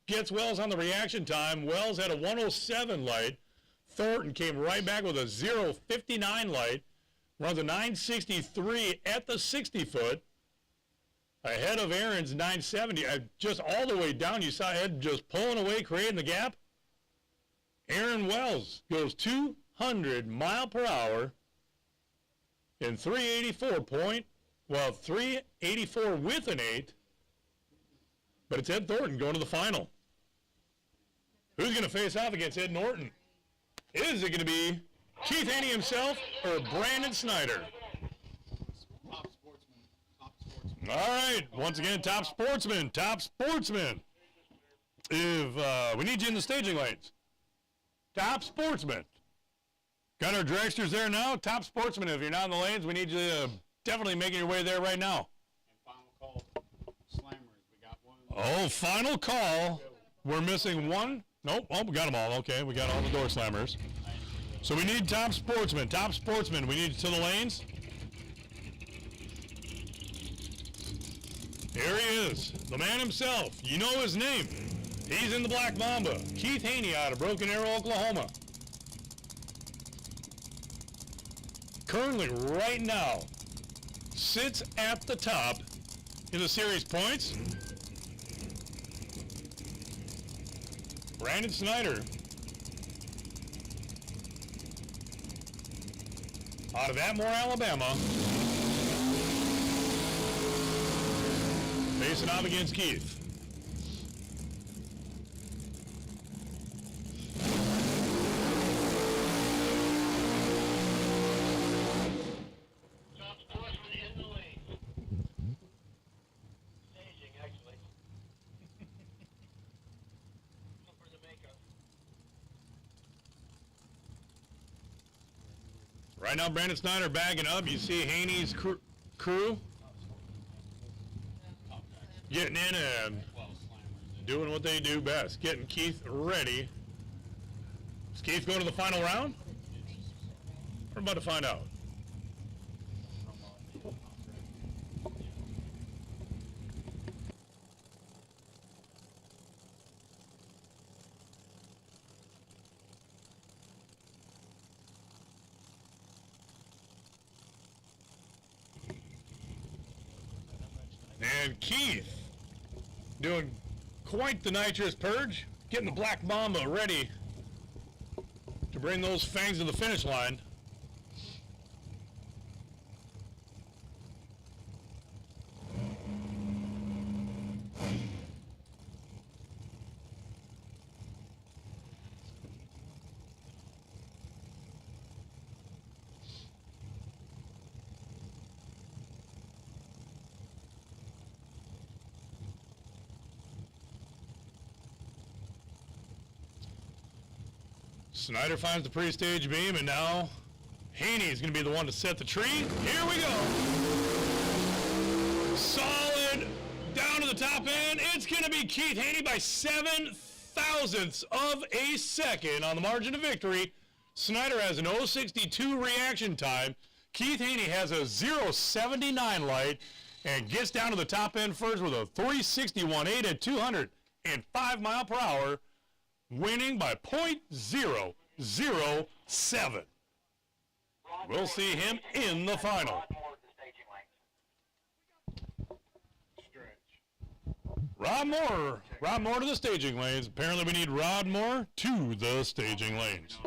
A: Gets Wells on the reaction time. Wells had a 107 light. Thornton came right back with a 059 light. Runs a 963 at the 60 foot. Ahead of Aaron's 970. Just all the way down, you saw Ed just pulling away, creating the gap. Aaron Wells goes 200 mile per hour in 384 with an 8. But it's Ed Thornton going to the final. Who's going to face off against Ed Norton? Is it going to be Keith Haney himself or Brandon Snyder?
K: Top Sportsman. Top Sportsman.
A: All right, once again, Top Sportsman. Top Sportsman. If we need you in the staging lanes. Top Sportsman. Got our dragsters there now. Top Sportsman, if you're not in the lanes, we need you definitely making your way there right now.
K: And final
A: Oh, final call. We're missing one. Nope. Oh, we got them all. Okay, we got all the door slammers. So we need Top Sportsman. Top Sportsman. We need to the lanes. Here he is, the man himself. You know his name. He's in the Black Mamba. Keith Haney out of Broken Arrow, Oklahoma. Currently, right now, sits at the top in the series points. Brandon Snyder out of Atmore, Alabama. Facing off against Keith.
J: Top Sportsman in the lane. Staging, actually. Look for the makeup.
A: Right now, Brandon Snyder bagging up. You see Haney's crew getting in and doing what they do best, getting Keith ready. Is Keith going to the final round? We're about to find out. And Keith doing quite the nitrous purge, getting the Black Mamba ready to bring those fangs to the finish line. Snyder finds the pre-stage beam, and now Haney is going to be the one to set the tree. Here we go. Solid down to the top end. It's going to be Keith Haney by 7/1000ths of a second on the margin of victory. Snyder has an 0.62 reaction time. Keith Haney has a 0.79 light and gets down to the top end first with a 361.8 at 205 mile per hour. Winning by 0.007. We'll see him in the final. Rod Moore to the staging lanes. Apparently we need Rod Moore to the staging lanes.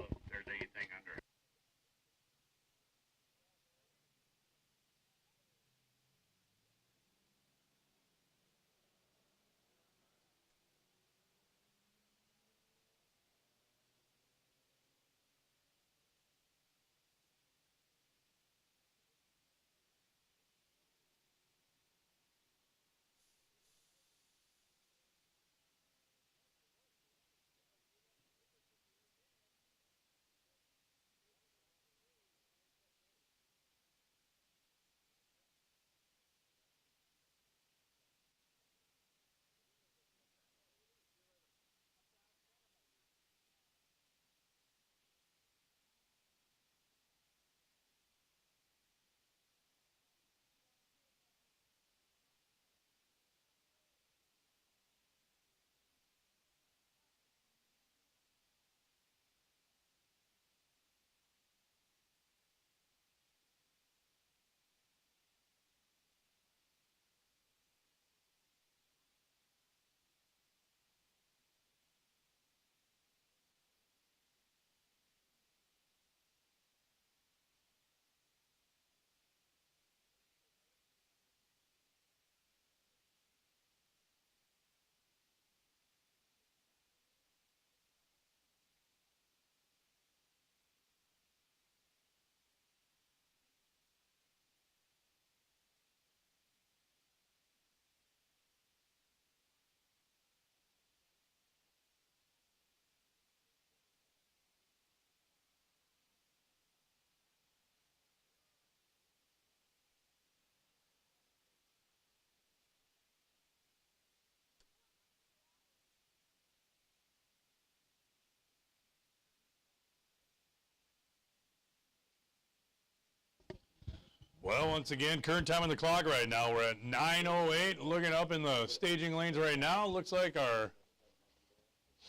A: Well, once again, current time on the clock right now, we're at 9:08. Looking up in the staging lanes right now, looks like our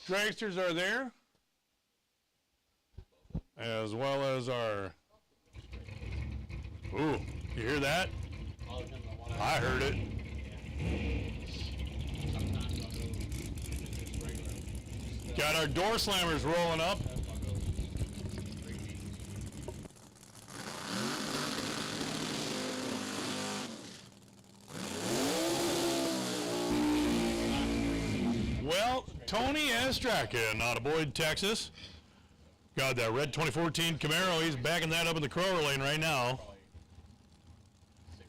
A: dragsters are there, as well as our, ooh, you hear that? I heard it. Got our door slammers rolling up. Well, Tony Estrakin out of Boyd, Texas. Got that red 2014 Camaro. He's backing that up in the crawler lane right now.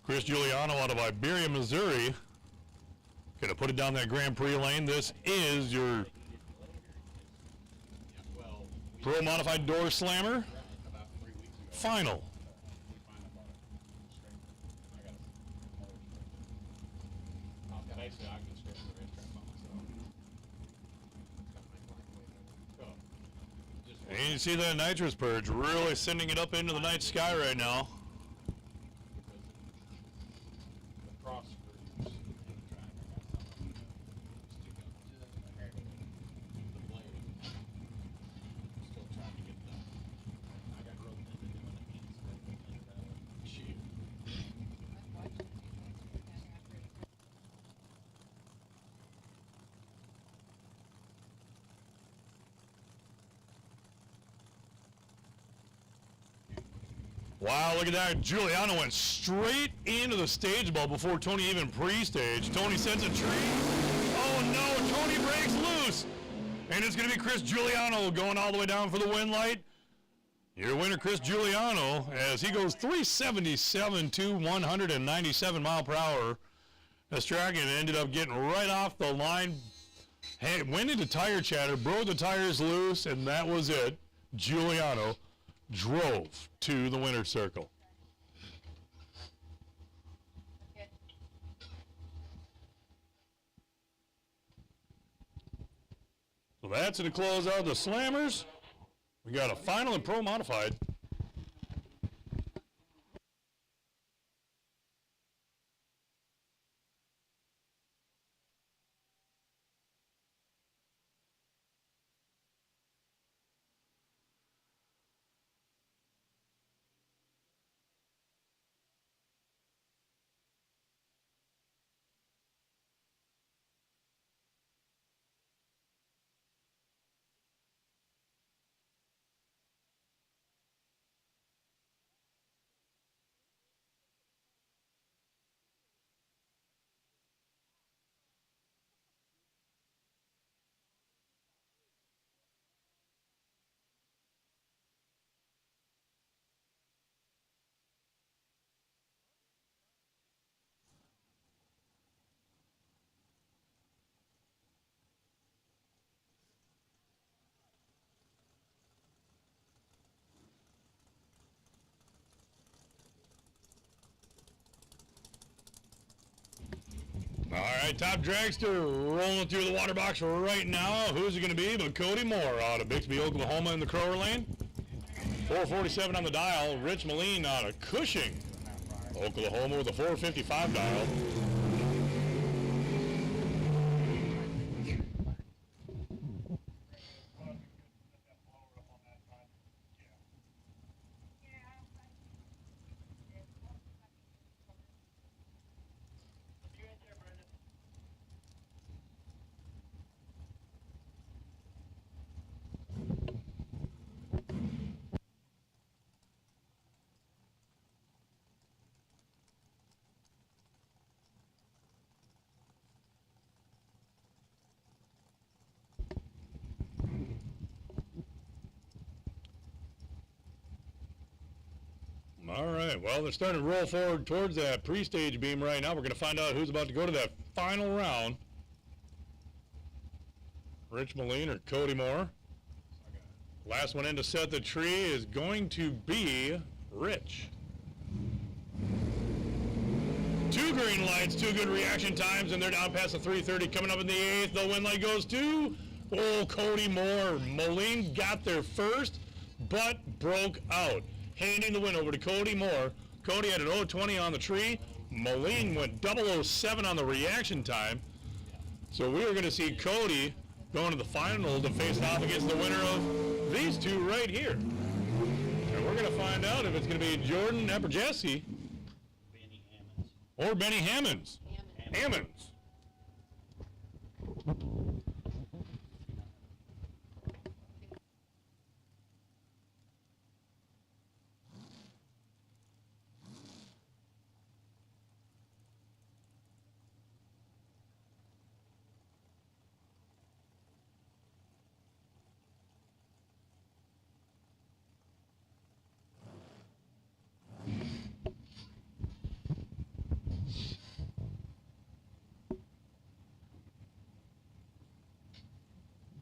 A: Chris Giuliano out of Iberia, Missouri. Gonna put it down that Grand Prix lane. This is your Pro Modified Door Slammer Final. And you see that nitrous purge really sending it up into the night sky right now. Wow, look at that. Giuliano went straight into the stage ball before Tony even pre-staged. Tony sends a tree. Oh no, Tony breaks loose. And it's going to be Chris Giuliano going all the way down for the win light. Your winner, Chris Giuliano, as he goes 377 to 197 mile per hour. Estrakin ended up getting right off the line. Hey, went into tire chatter, broke the tires loose, and that was it. Giuliano drove to the winner's circle. So that's to close out the slammers. We got a final and pro modified. All right, top dragster rolling through the water box right now. Who's it going to be but Cody Moore out of Bixby, Oklahoma in the Crower lane. 447 on the dial. Rich Moline out of Cushing, Oklahoma with a 455 dial. All right, well, they're starting to roll forward towards that pre-stage beam right now. We're going to find out who's about to go to that final round. Rich Moline or Cody Moore. Last one in to set the tree is going to be Rich. 2 green lights, 2 good reaction times, and they're down past the 330. Coming up in the 8th, the win light goes to Cody Moore. Moline got there first, but broke out. Handing the win over to Cody Moore, Cody had an 0.20 on the tree. Moline went 007 on the reaction time. So we are going to see Cody going to the final to face off against the winner of these two right here. And we're going to find out if it's going to be Jordan Eberjesi or Benny Hammonds. Hammonds.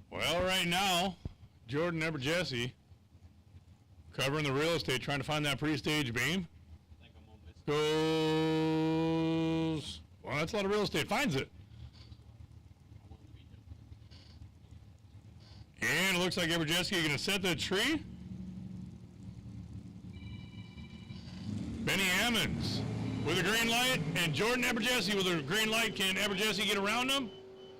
A: Well, right now, Jordan Eberjesi covering the real estate, trying to find that pre-stage beam. Goes, well, that's a lot of real estate. Finds it. And it looks like Eberjesi going to set the tree. Benny Hammonds with a green light, and Jordan Eberjesi with a green light. Can Eberjesi get around him?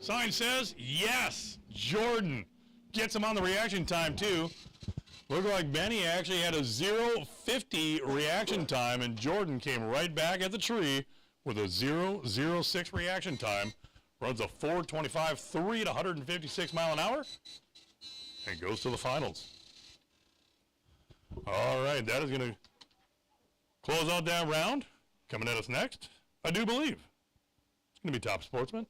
A: Sign says yes. Jordan gets him on the reaction time too. Looked like Benny actually had a 0.50 reaction time, and Jordan came right back at the tree with a 0.06 reaction time. Runs a 4.25.3 at 156 mile an hour, and goes to the finals. All right, that is going to close out that round. Coming at us next, I do believe it's going to be Top Sportsman.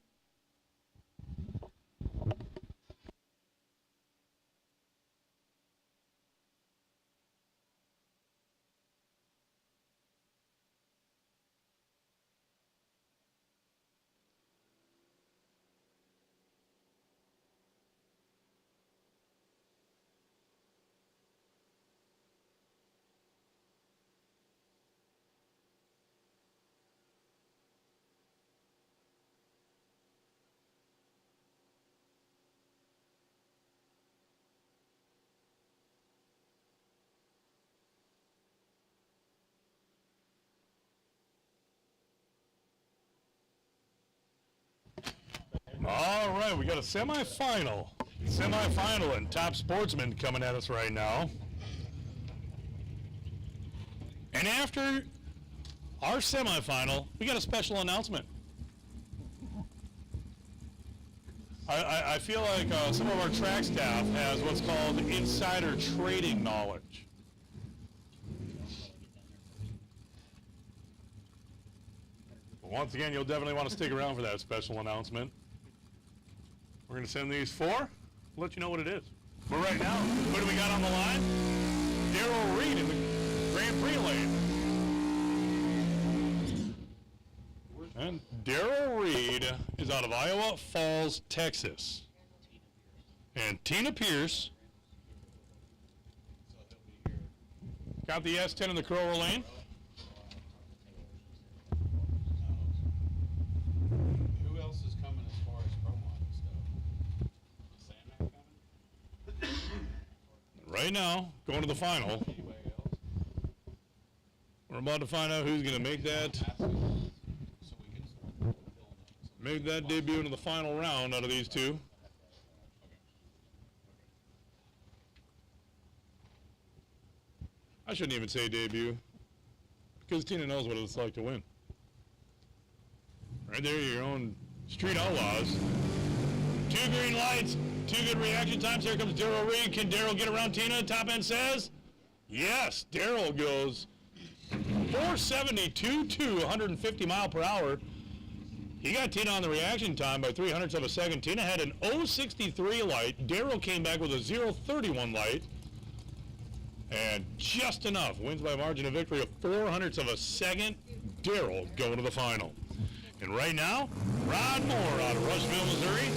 A: All right, we got a semifinal and Top Sportsman coming at us right now. And after our semifinal, we got a special announcement. I feel like some of our track staff has what's called insider trading knowledge. But once again, you'll definitely want to stick around for that special announcement. We're going to send these four, let you know what it is. But right now, who do we got on the line? Darryl Reed in the Grand Prix lane. And Darryl Reed is out of Iowa Falls, Texas. And Tina Pierce got the S10 in the Crower lane.
K: Who else is coming as far as promo and stuff? Sam coming?
A: Right now, going to the final. We're about to find out who's going to make that debut into the final round out of these two. I shouldn't even say debut, because Tina knows what it's like to win. Right there, your own Street Outlaws. Two green lights, two good reaction times. Here comes Darryl Reed. Can Darryl get around Tina? Top end says yes. Darryl goes 472 150 mile per hour. He got Tina on the reaction time by 0.03 of a second. Tina had an 0.63 light. Darryl came back with a 0.31 light. And just enough. Wins by a margin of victory of 0.04 of a second. Darryl going to the final. And right now, Rod Moore out of Rushville, Missouri.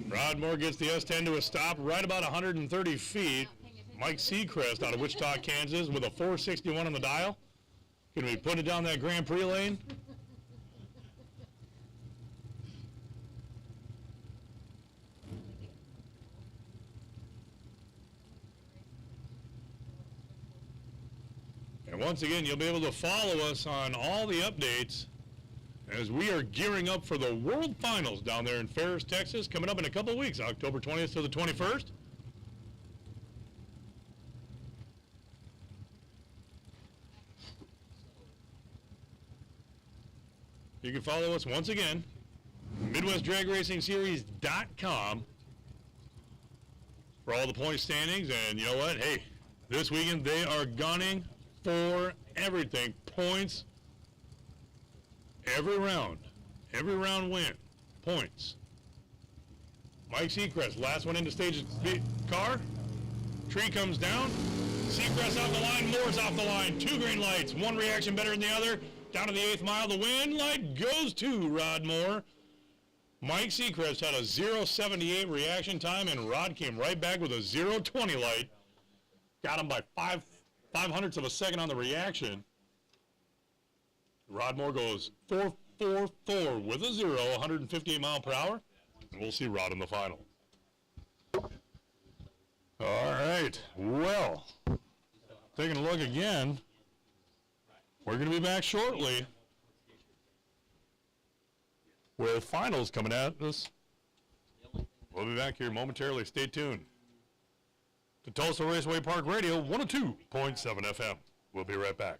A: Rod Moore gets the S10 to a stop right about 130 feet. Mike Seacrest out of Wichita, Kansas with a 461 on the dial. Can we put it down that Grand Prix lane? And once again, you'll be able to follow us on all the updates as we are gearing up for the World Finals down there in Ferris, Texas, coming up in a couple of weeks, October 20th to the 21st. You can follow us once again, MidwestDragRacingSeries.com for all the point standings. And you know what? Hey, this weekend they are gunning for everything. Points, every round win, points. Mike Seacrest, last one into stage car. Tree comes down. Seacrest off the line, Moore's off the line. 2 green lights, one reaction better than the other. Down to the 8th mile, the win light goes to Rod Moore. Mike Seacrest had a 0.78 reaction time, and Rod came right back with a 0.20 light. Got him by 5/500ths of a second on the reaction. Rod Moore goes 4.44 with a 0, 158 mile per hour. And we'll see Rod in the final. All right, well, taking a look again. We're going to be back shortly with finals coming at us. We'll be back here momentarily. Stay tuned to Tulsa Raceway Park Radio, 102.7 FM. We'll be right back.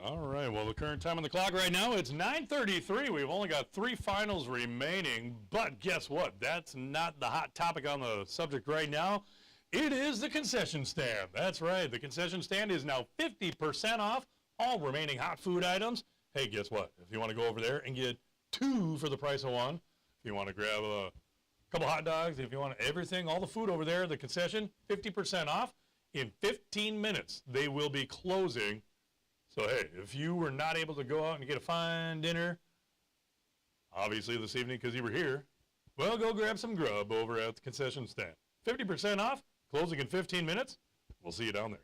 A: All right, well, the current time on the clock right now, it's 9:33. We've only got 3 finals remaining, but guess what? That's not the hot topic on the subject right now. It is the concession stand. That's right. The concession stand is now 50% off all remaining hot food items. Hey, guess what? If you want to go over there and get 2 for the price of 1, if you want to grab a couple hot dogs, if you want everything, all the food over there, the concession, 50% off. In 15 minutes, they will be closing. So, hey, if you were not able to go out and get a fine dinner, obviously this evening because you were here, well, go grab some grub over at the concession stand. 50% off, closing in 15 minutes. We'll see you down there.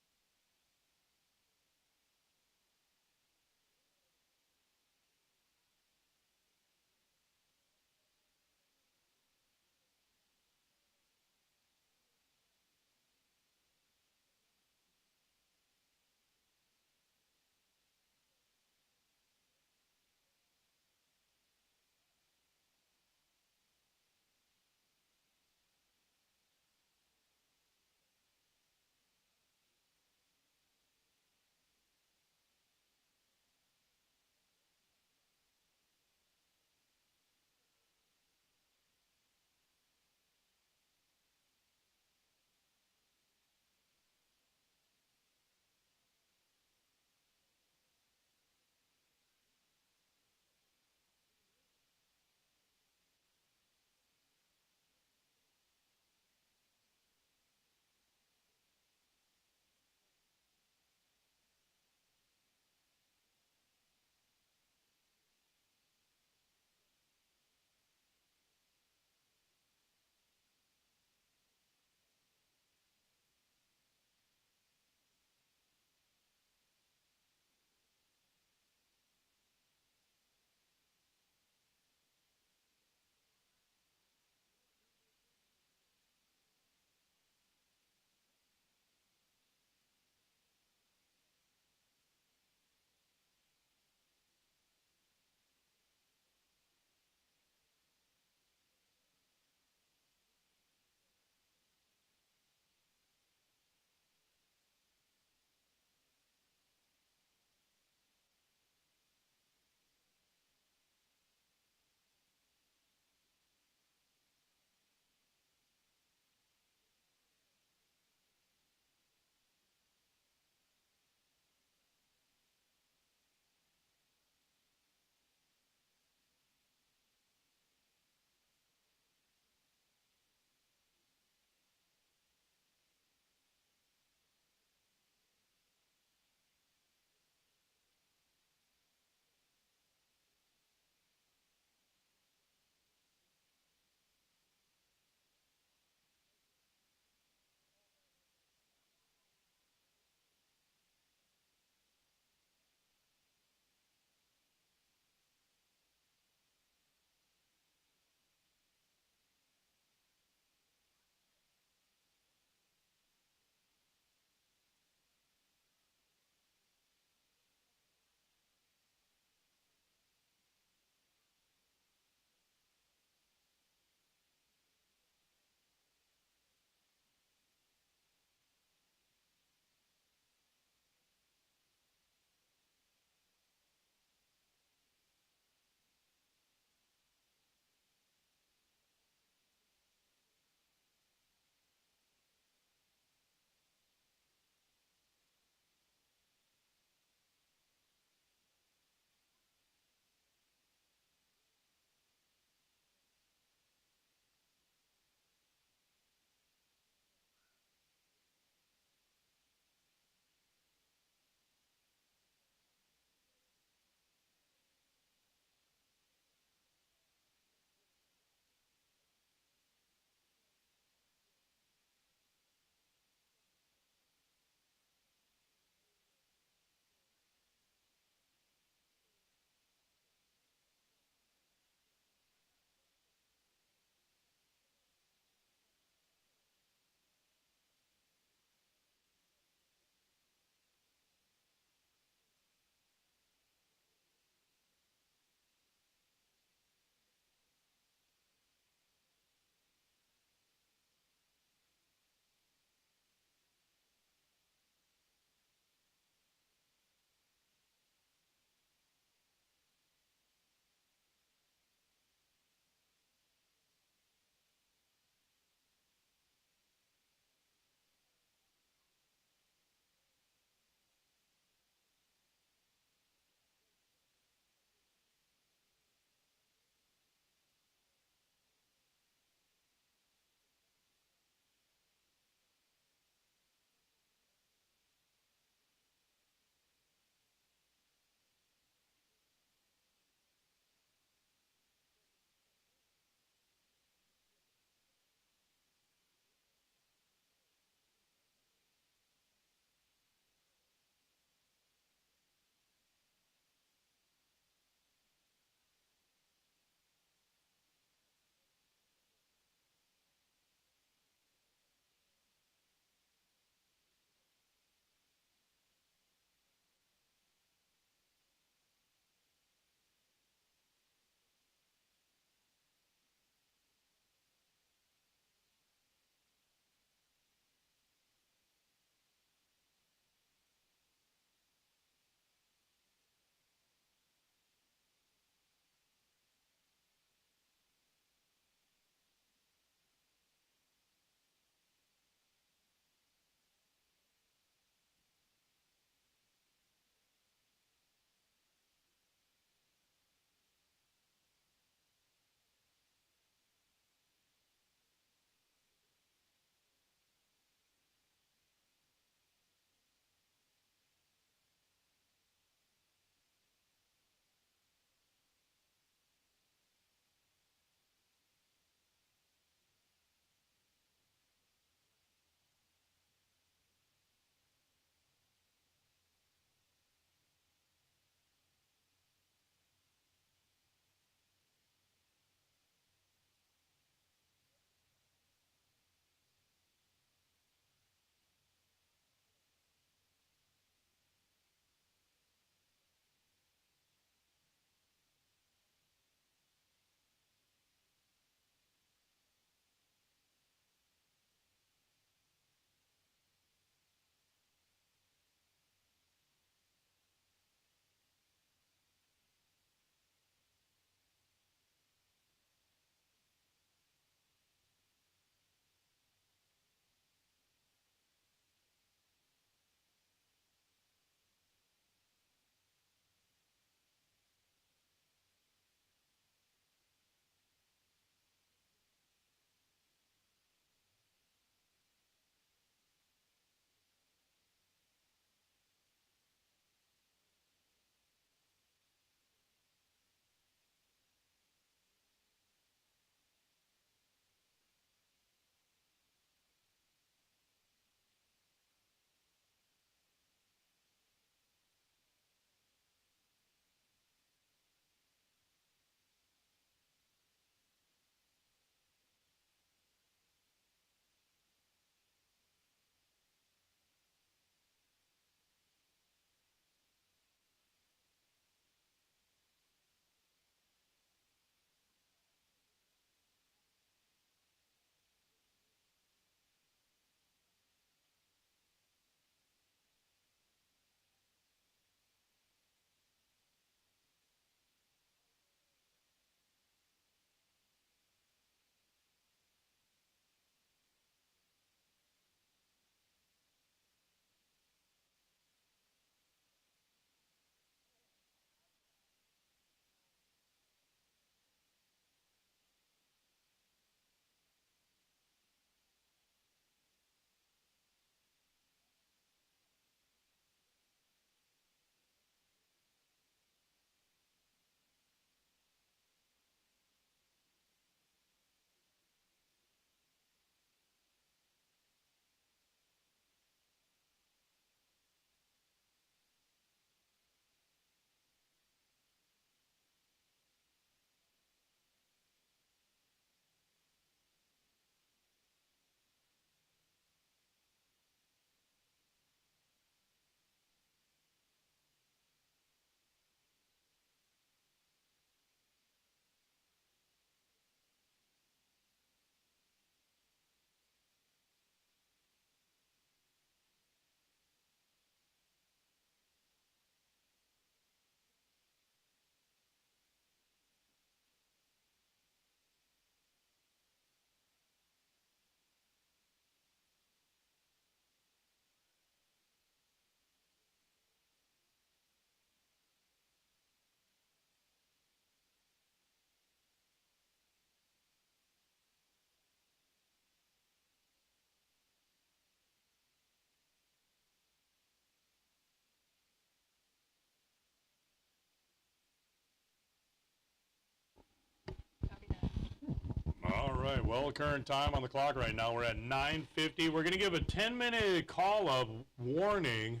A: right. Well, current time on the clock right now, we're at 9:50. We're going to give a 10-minute call-up warning.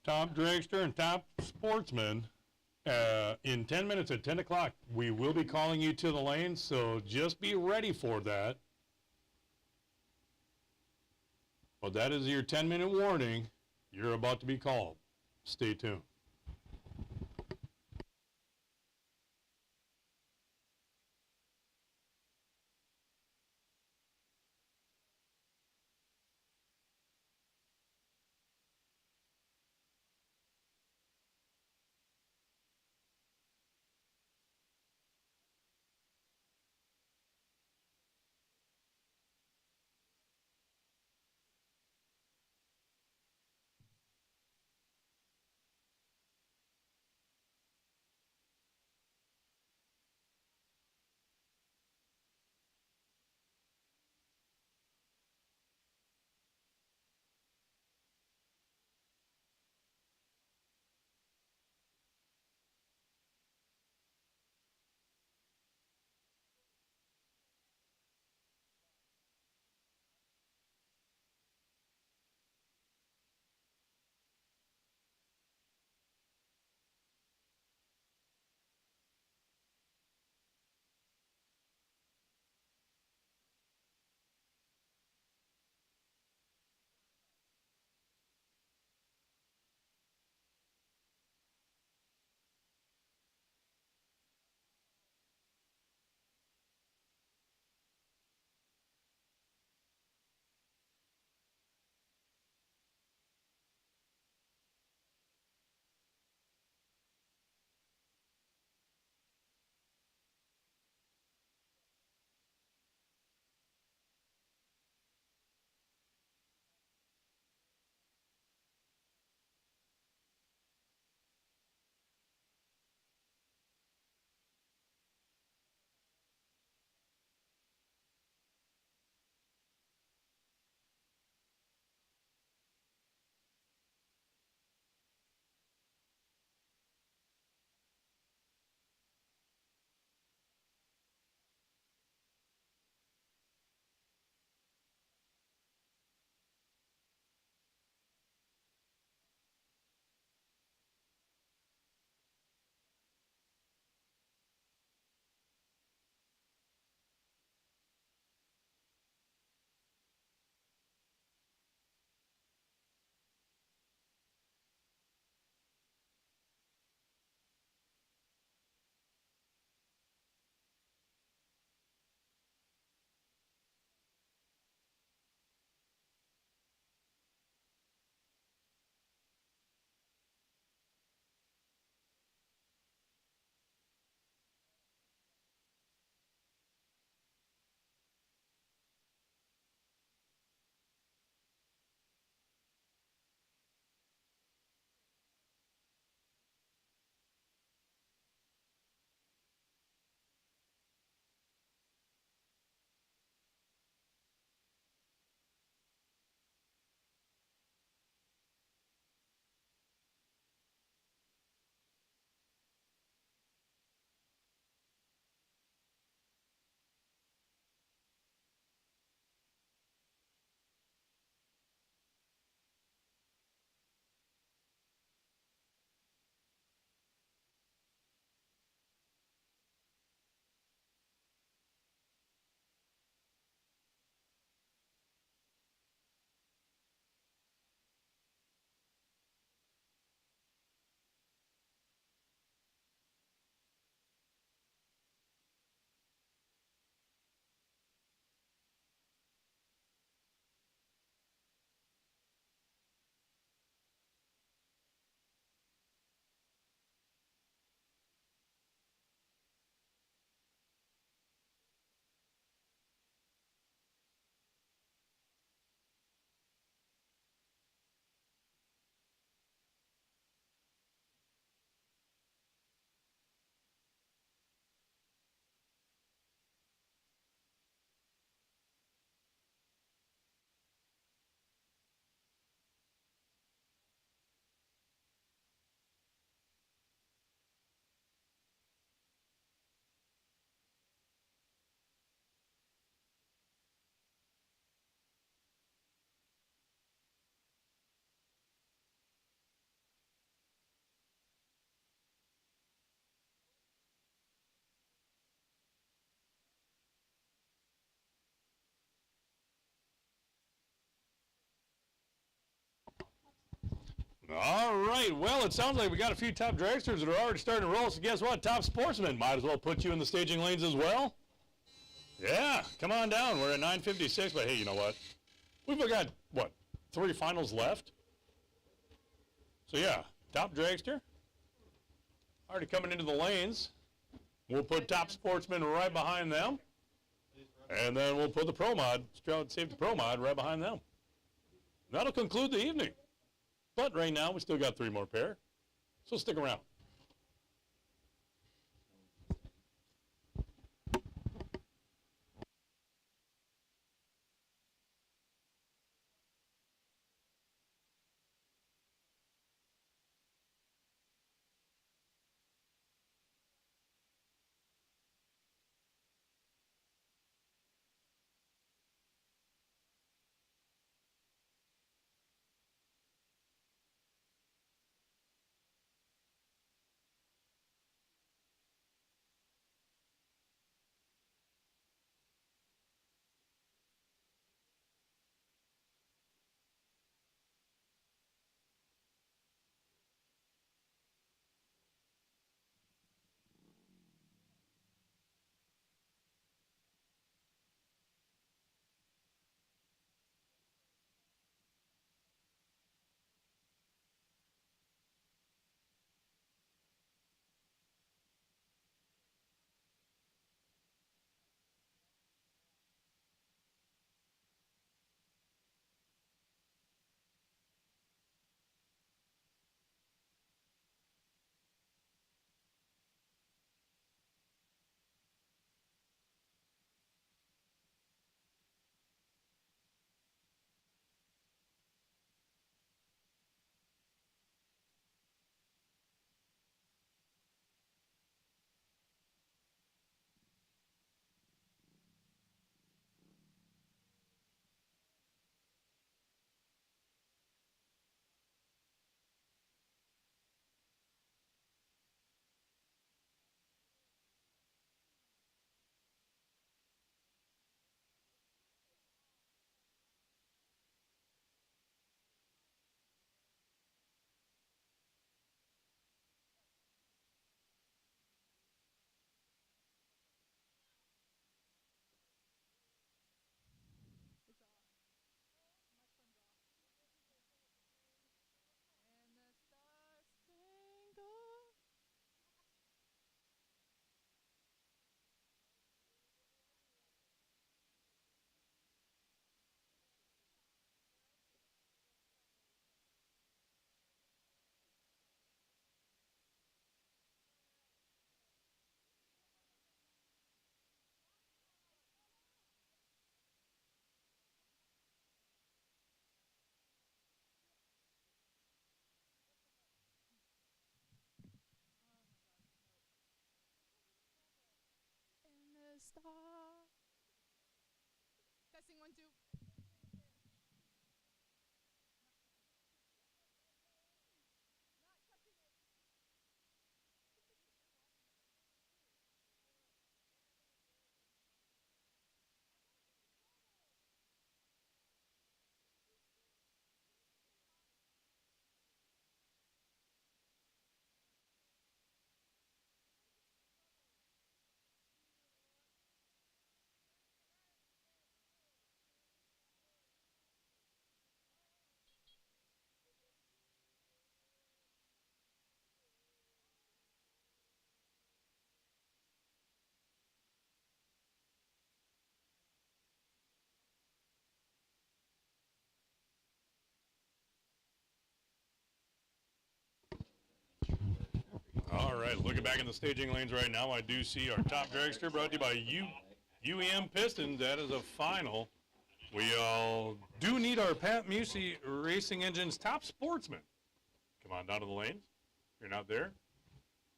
A: Top Dragster and Top Sportsman. In 10 minutes at 10 o'clock, we will be calling you to the lane, so just be ready for that. Well, that is your 10-minute warning. You're about to be called. Stay tuned. All right. Well, it sounds like we got a few top dragsters that are already starting to roll. So guess what? Top Sportsman might as well put you in the staging lanes as well. Yeah, come on down. We're at 9:56, but hey, you know what? We've got, what, 3 finals left? So yeah, top dragster already coming into the lanes. We'll put top sportsman right behind them. And then we'll put the Pro Mod, Stroud Safety Pro Mod, right behind them. That'll conclude the evening. But right now, we still got 3 more pair. So stick around.
O: Star. Testing 1, 2.
A: All right, looking back in the staging lanes right now, I do see our top dragster brought to you by UEM Pistons. That is a final. We all do need our Pat Musey Racing Engines top sportsman. Come on down to the lanes. If you're not there,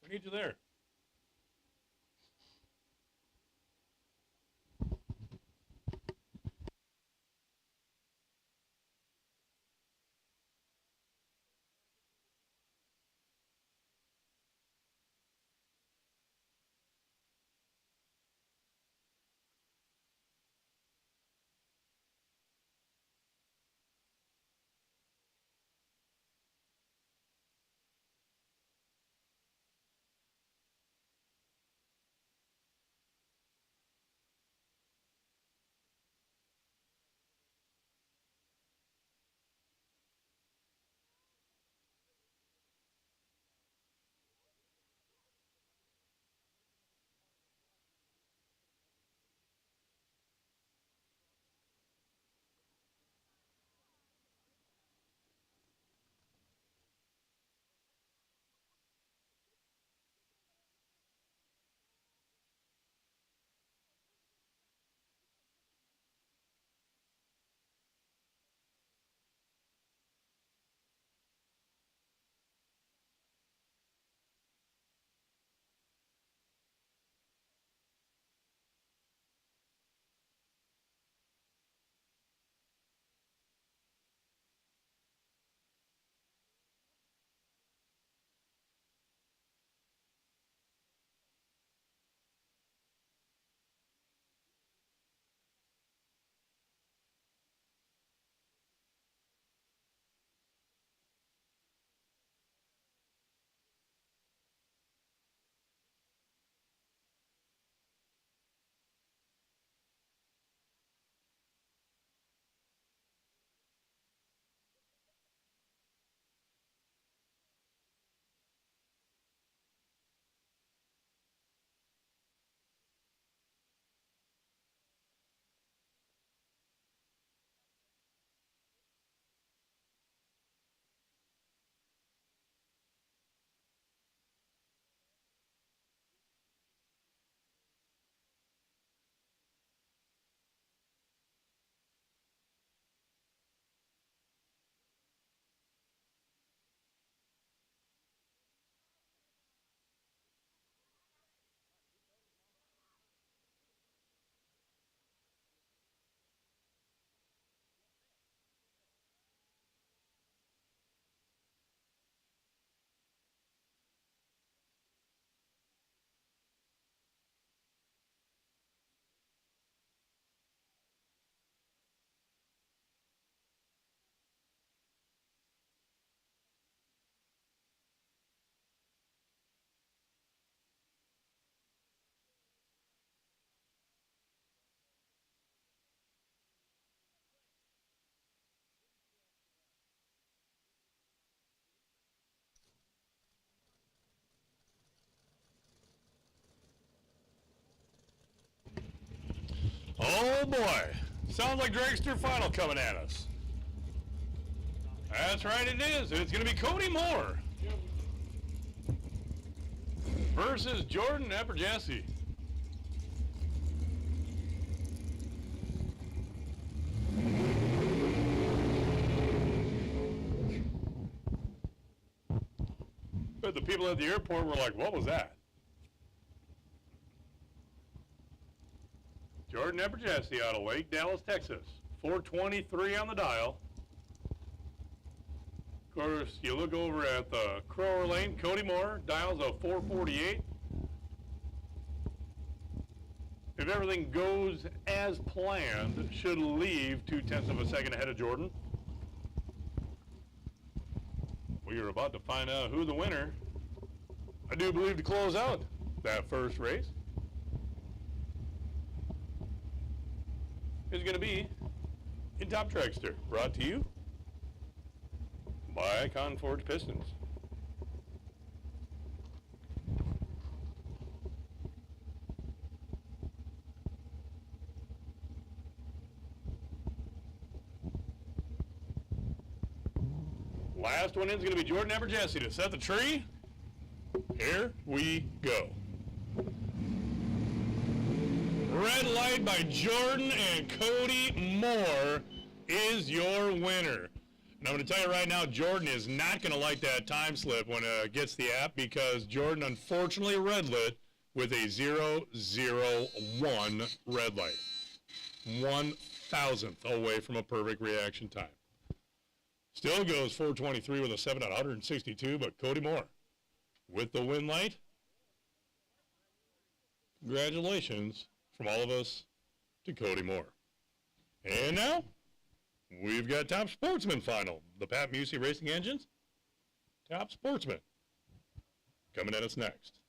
A: we need you there. Oh boy, sounds like Dragster Final coming at us. That's right, it is. It's going to be Cody Moore versus Jordan Eperjesi. But the people at the airport were like, what was that? Jordan Eperjesi out of Lake Dallas, Texas. 423 on the dial. Of course, you look over at the Crower Lane, Cody Moore, dials of 448. If everything goes as planned, should leave 0.2 of a second ahead of Jordan. We are about to find out who the winner, I do believe, to close out that first race is going to be in Top Dragster, brought to you by Icon Forge Pistons. Last one in is going to be Jordan Eperjesi to set the tree. Here we go. Red light by Jordan, and Cody Moore is your winner. And I'm going to tell you right now, Jordan is not going to like that time slip when it gets the app, because Jordan unfortunately red lit with a 001 red light. 1,000th away from a perfect reaction time. Still goes 423 with a 7 out of 162, but Cody Moore with the win light. Congratulations from all of us to Cody Moore. And now, we've got Top Sportsman Final. The Pat Musey Racing Engines, Top Sportsman, coming at us next.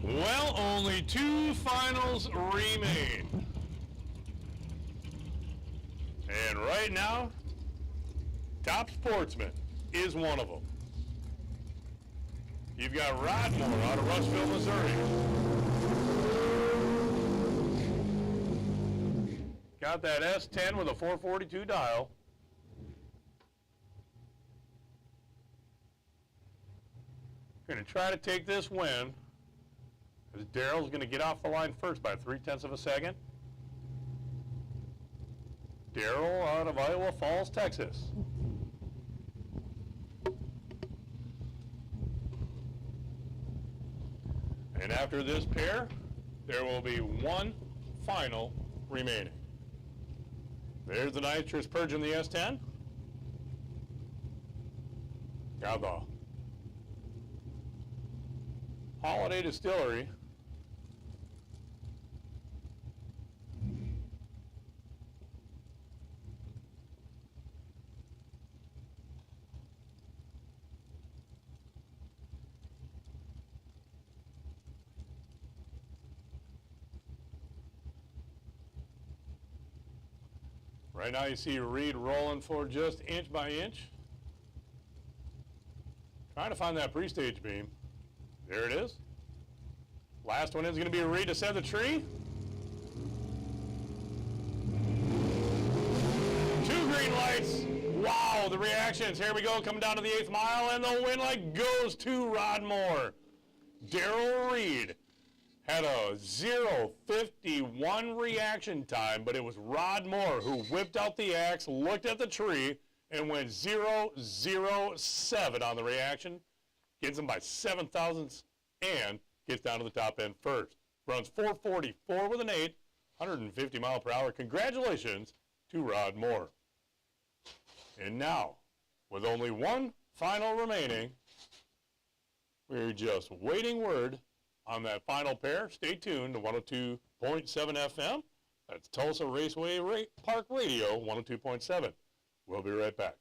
A: Well, only 2 finals remain. And right now, Top Sportsman is one of them. You've got Rodmore out of Rushville, Missouri. Got that S10 with a 442 dial. Going to try to take this win, as Daryl's going to get off the line first by 0.3 of a second. Daryl out of Iowa Falls, Texas. And after this pair, there will be one final remaining. There's the nitrous purge in the S10. Got the Holiday Distillery. Right now you see Reed rolling for just inch by inch. Trying to find that pre-stage beam. There it is. Last one is going to be Reed to set the tree. 2 green lights. Wow, the reactions. Here we go, coming down to the 8th mile, and the win light goes to Rod Moore. Darrell Reed had a 0:51 reaction time, but it was Rod Moore who whipped out the axe, looked at the tree, and went 0:07 on the reaction. Gets him by 7 thousandths and gets down to the top end first. Runs 4:44 with an 8, 150 mile per hour. Congratulations to Rod Moore. And now, with only one final remaining, we're just waiting word on that final pair. Stay tuned to 102.7 FM. That's Tulsa Raceway Park Radio, 102.7. We'll be right back.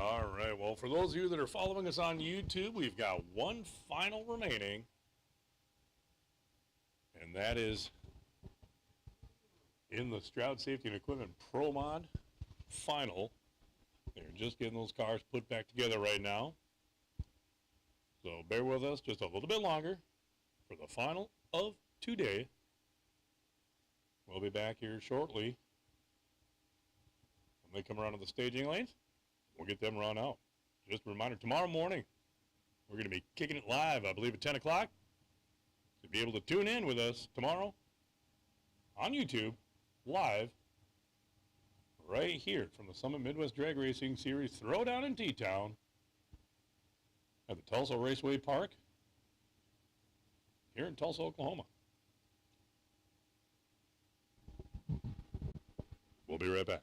A: All right. Well, for those of you that are following us on YouTube, we've got one final remaining. And that is in the Stroud Safety and Equipment Pro Mod Final. They're just getting those cars put back together right now. So bear with us just a little bit longer for the final of today. We'll be back here shortly. When they come around to the staging lanes, we'll get them run out. Just a reminder, tomorrow morning, we're going to be kicking it live, I believe, at 10 o'clock. To be able to tune in with us tomorrow on YouTube, live, right here from the Summit Midwest Drag Racing Series Throwdown in T-Town at the Tulsa Raceway Park here in Tulsa, Oklahoma. We'll be right back.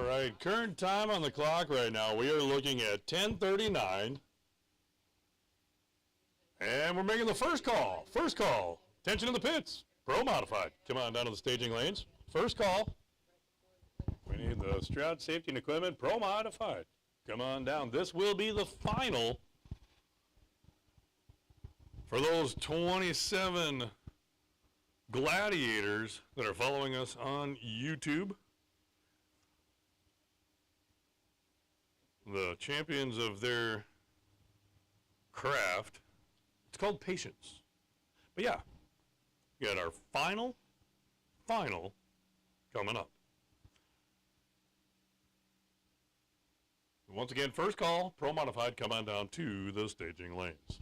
A: right, current time on the clock right now, we are looking at 10:39. And we're making the first call. First call. Attention in the pits. Pro Modified. Come on down to the staging lanes. First call. We need the Stroud Safety and Equipment Pro Modified. Come on down. This will be the final for those 27 gladiators that are following us on YouTube. The champions of their craft. It's called patience. But yeah, we got our final coming up. Once again, first call, Pro Modified, come on down to the staging lanes.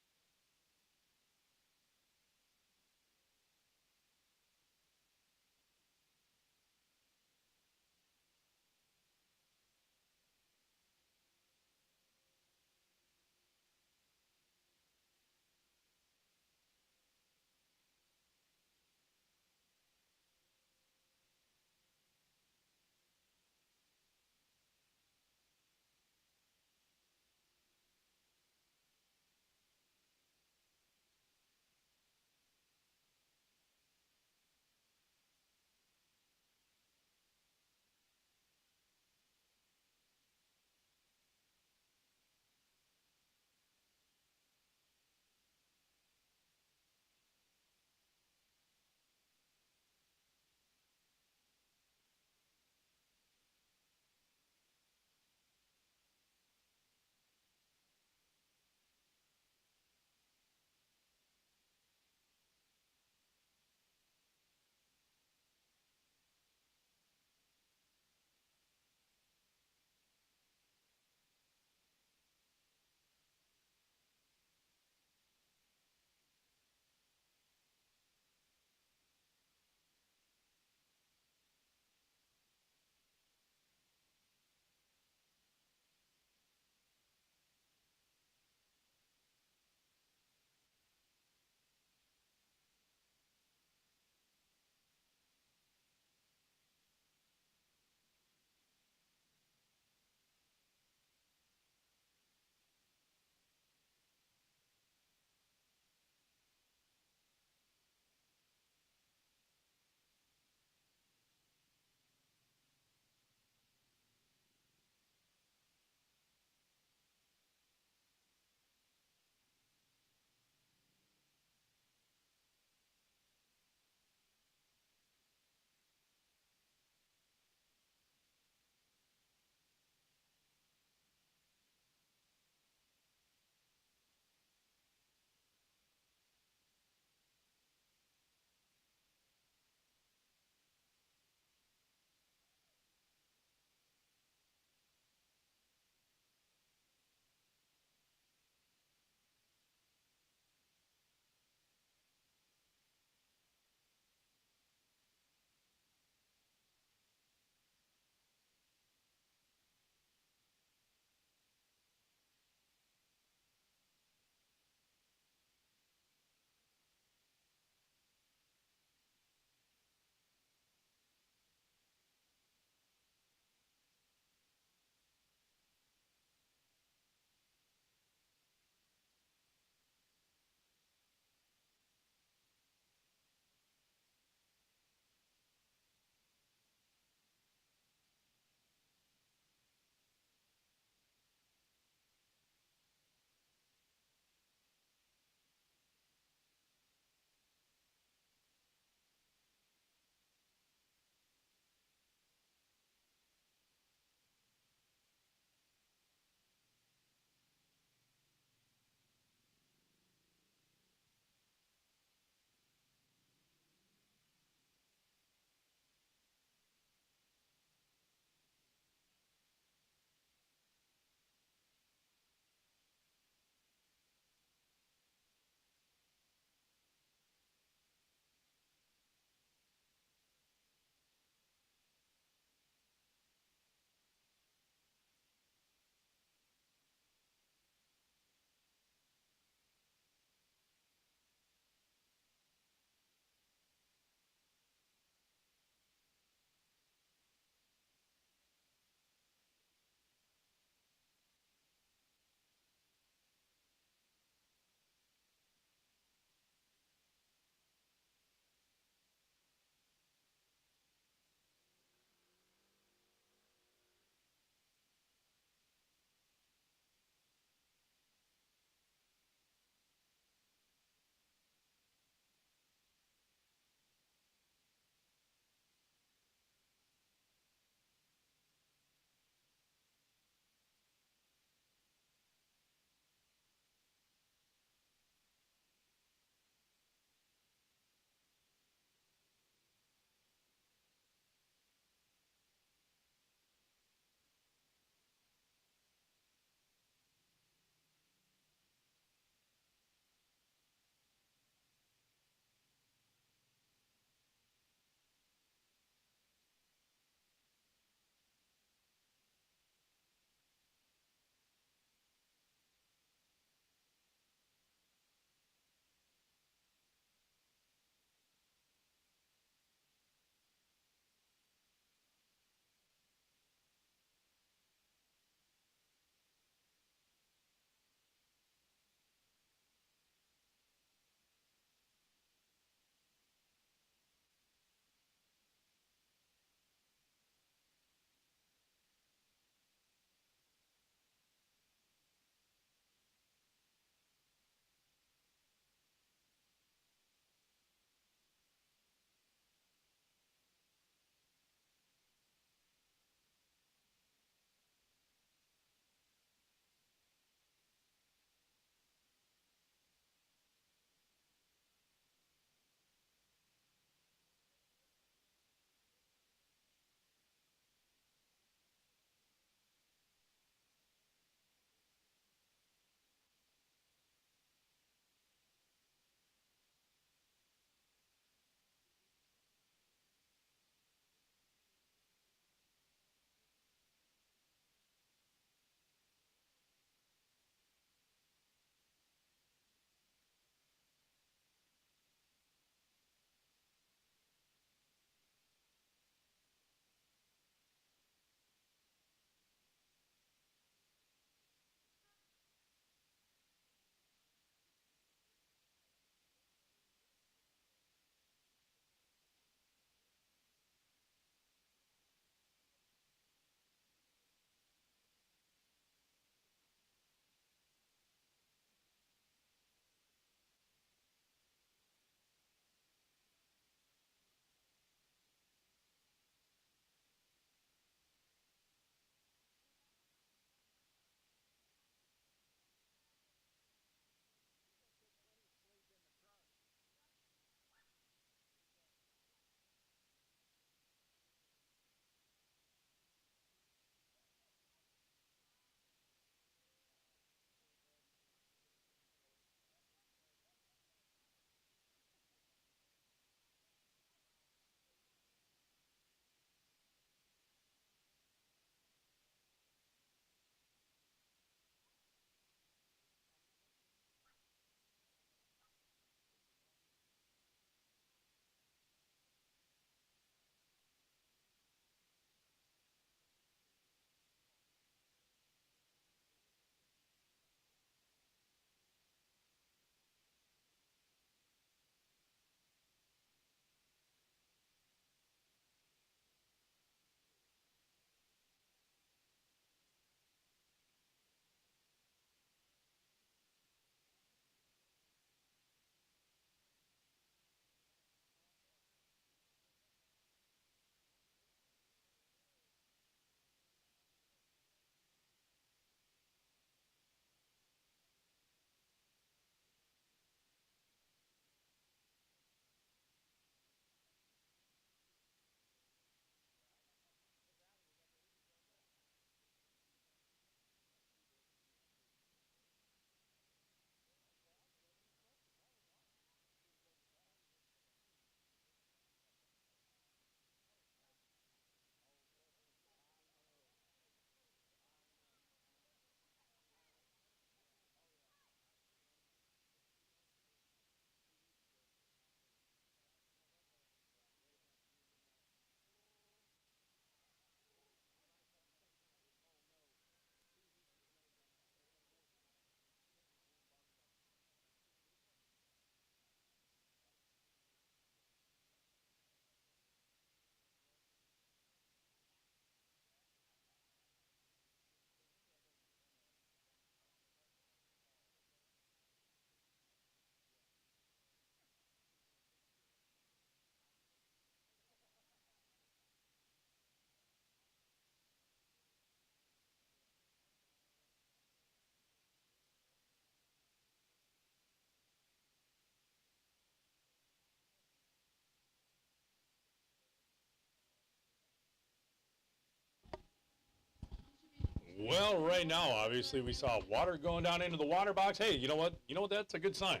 A: Well, right now, obviously, we saw water going down into the water box. Hey, you know what? You know what? That's a good sign.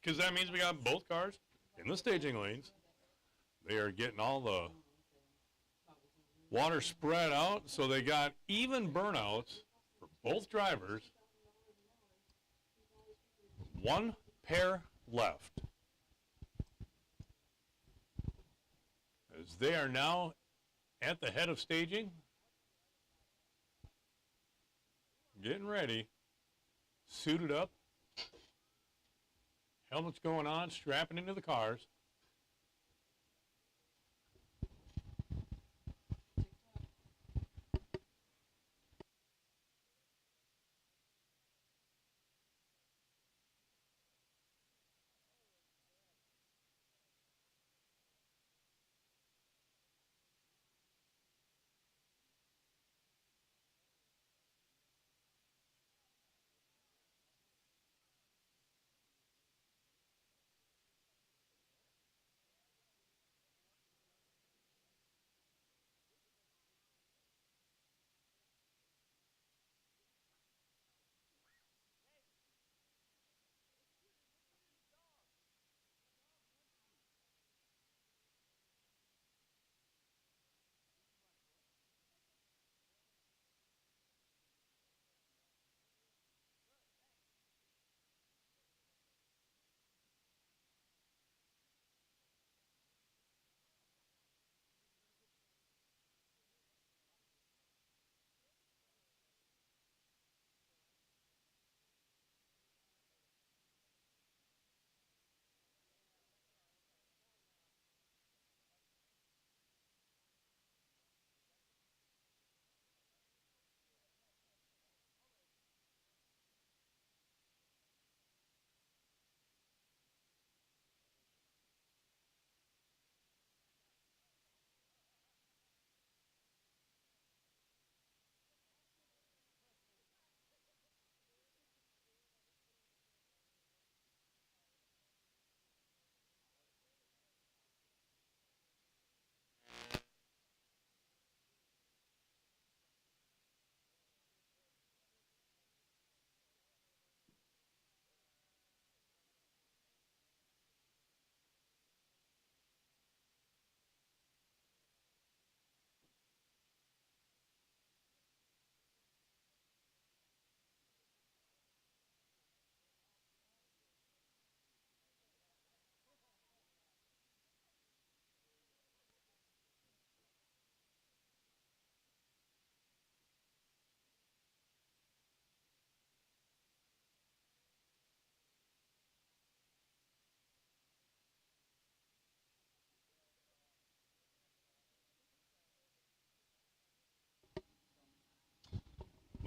A: Because that means we got both cars in the staging lanes. They are getting all the water spread out, so they got even burnouts for both drivers. One pair left. As they are now at the head of staging, getting ready, suited up, helmets going on, strapping into the cars.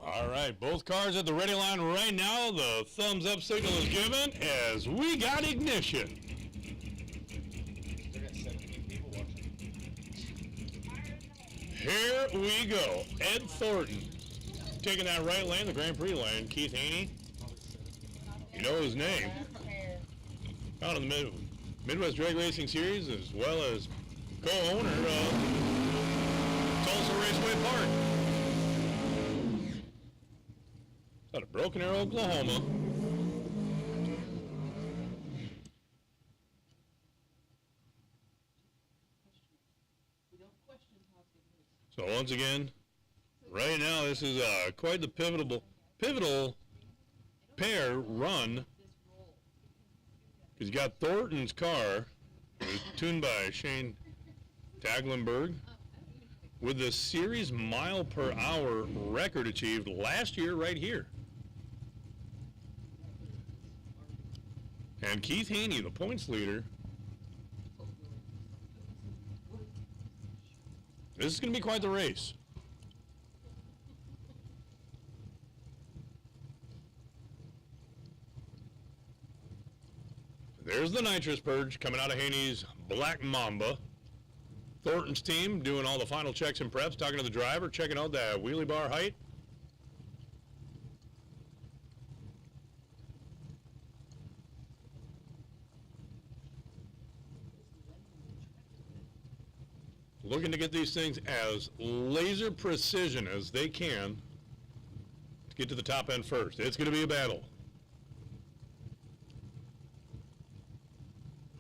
A: All right, both cars at the ready line right now. The thumbs up signal is given as we got ignition. Here we go. Ed Thornton taking that right lane, the Grand Prix lane. Keith Haney, you know his name. Out in the Midwest Drag Racing Series, as well as co-owner of Tulsa Raceway Park. Out of Broken Arrow, Oklahoma. So once again, right now this is quite the pivotal pair run. Because you got Thornton's car, it was tuned by Shane Taglenberg, with the series mile per hour record achieved last year right here. And Keith Haney, the points leader. This is going to be quite the race. There's the nitrous purge coming out of Haney's Black Mamba. Thornton's team doing all the final checks and preps, talking to the driver, checking out that wheelie bar height. Looking to get these things as laser precision as they can to get to the top end first. It's going to be a battle.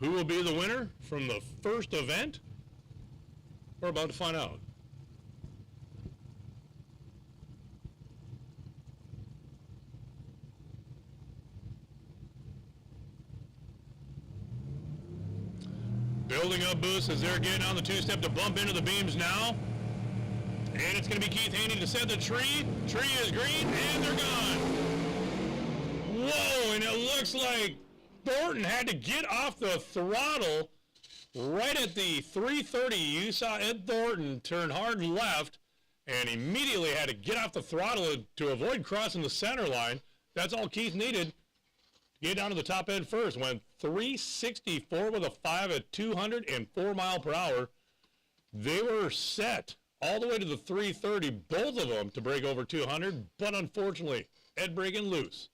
A: Who will be the winner from the first event? We're about to find out. Building up boost as they're getting on the two-step to bump into the beams now. And it's going to be Keith Haney to set the tree. Tree is green, and they're gone. Whoa, and it looks like Thornton had to get off the throttle right at the 330. You saw Ed Thornton turn hard left and immediately had to get off the throttle to avoid crossing the center line. That's all Keith needed to get down to the top end first. Went 364 with a 5 at 204 mile per hour. They were set all the way to the 330, both of them, to break over 200, but unfortunately, Ed breaking loose.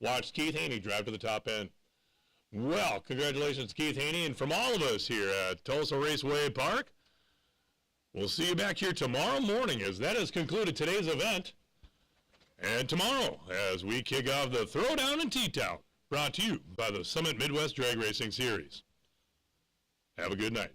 A: Watch Keith Haney drive to the top end. Well, congratulations, Keith Haney, and from all of us here at Tulsa Raceway Park, we'll see you back here tomorrow morning as that has concluded today's event. And tomorrow, as we kick off the Throwdown in T-Town, brought to you by the Summit Midwest Drag Racing Series. Have a good night.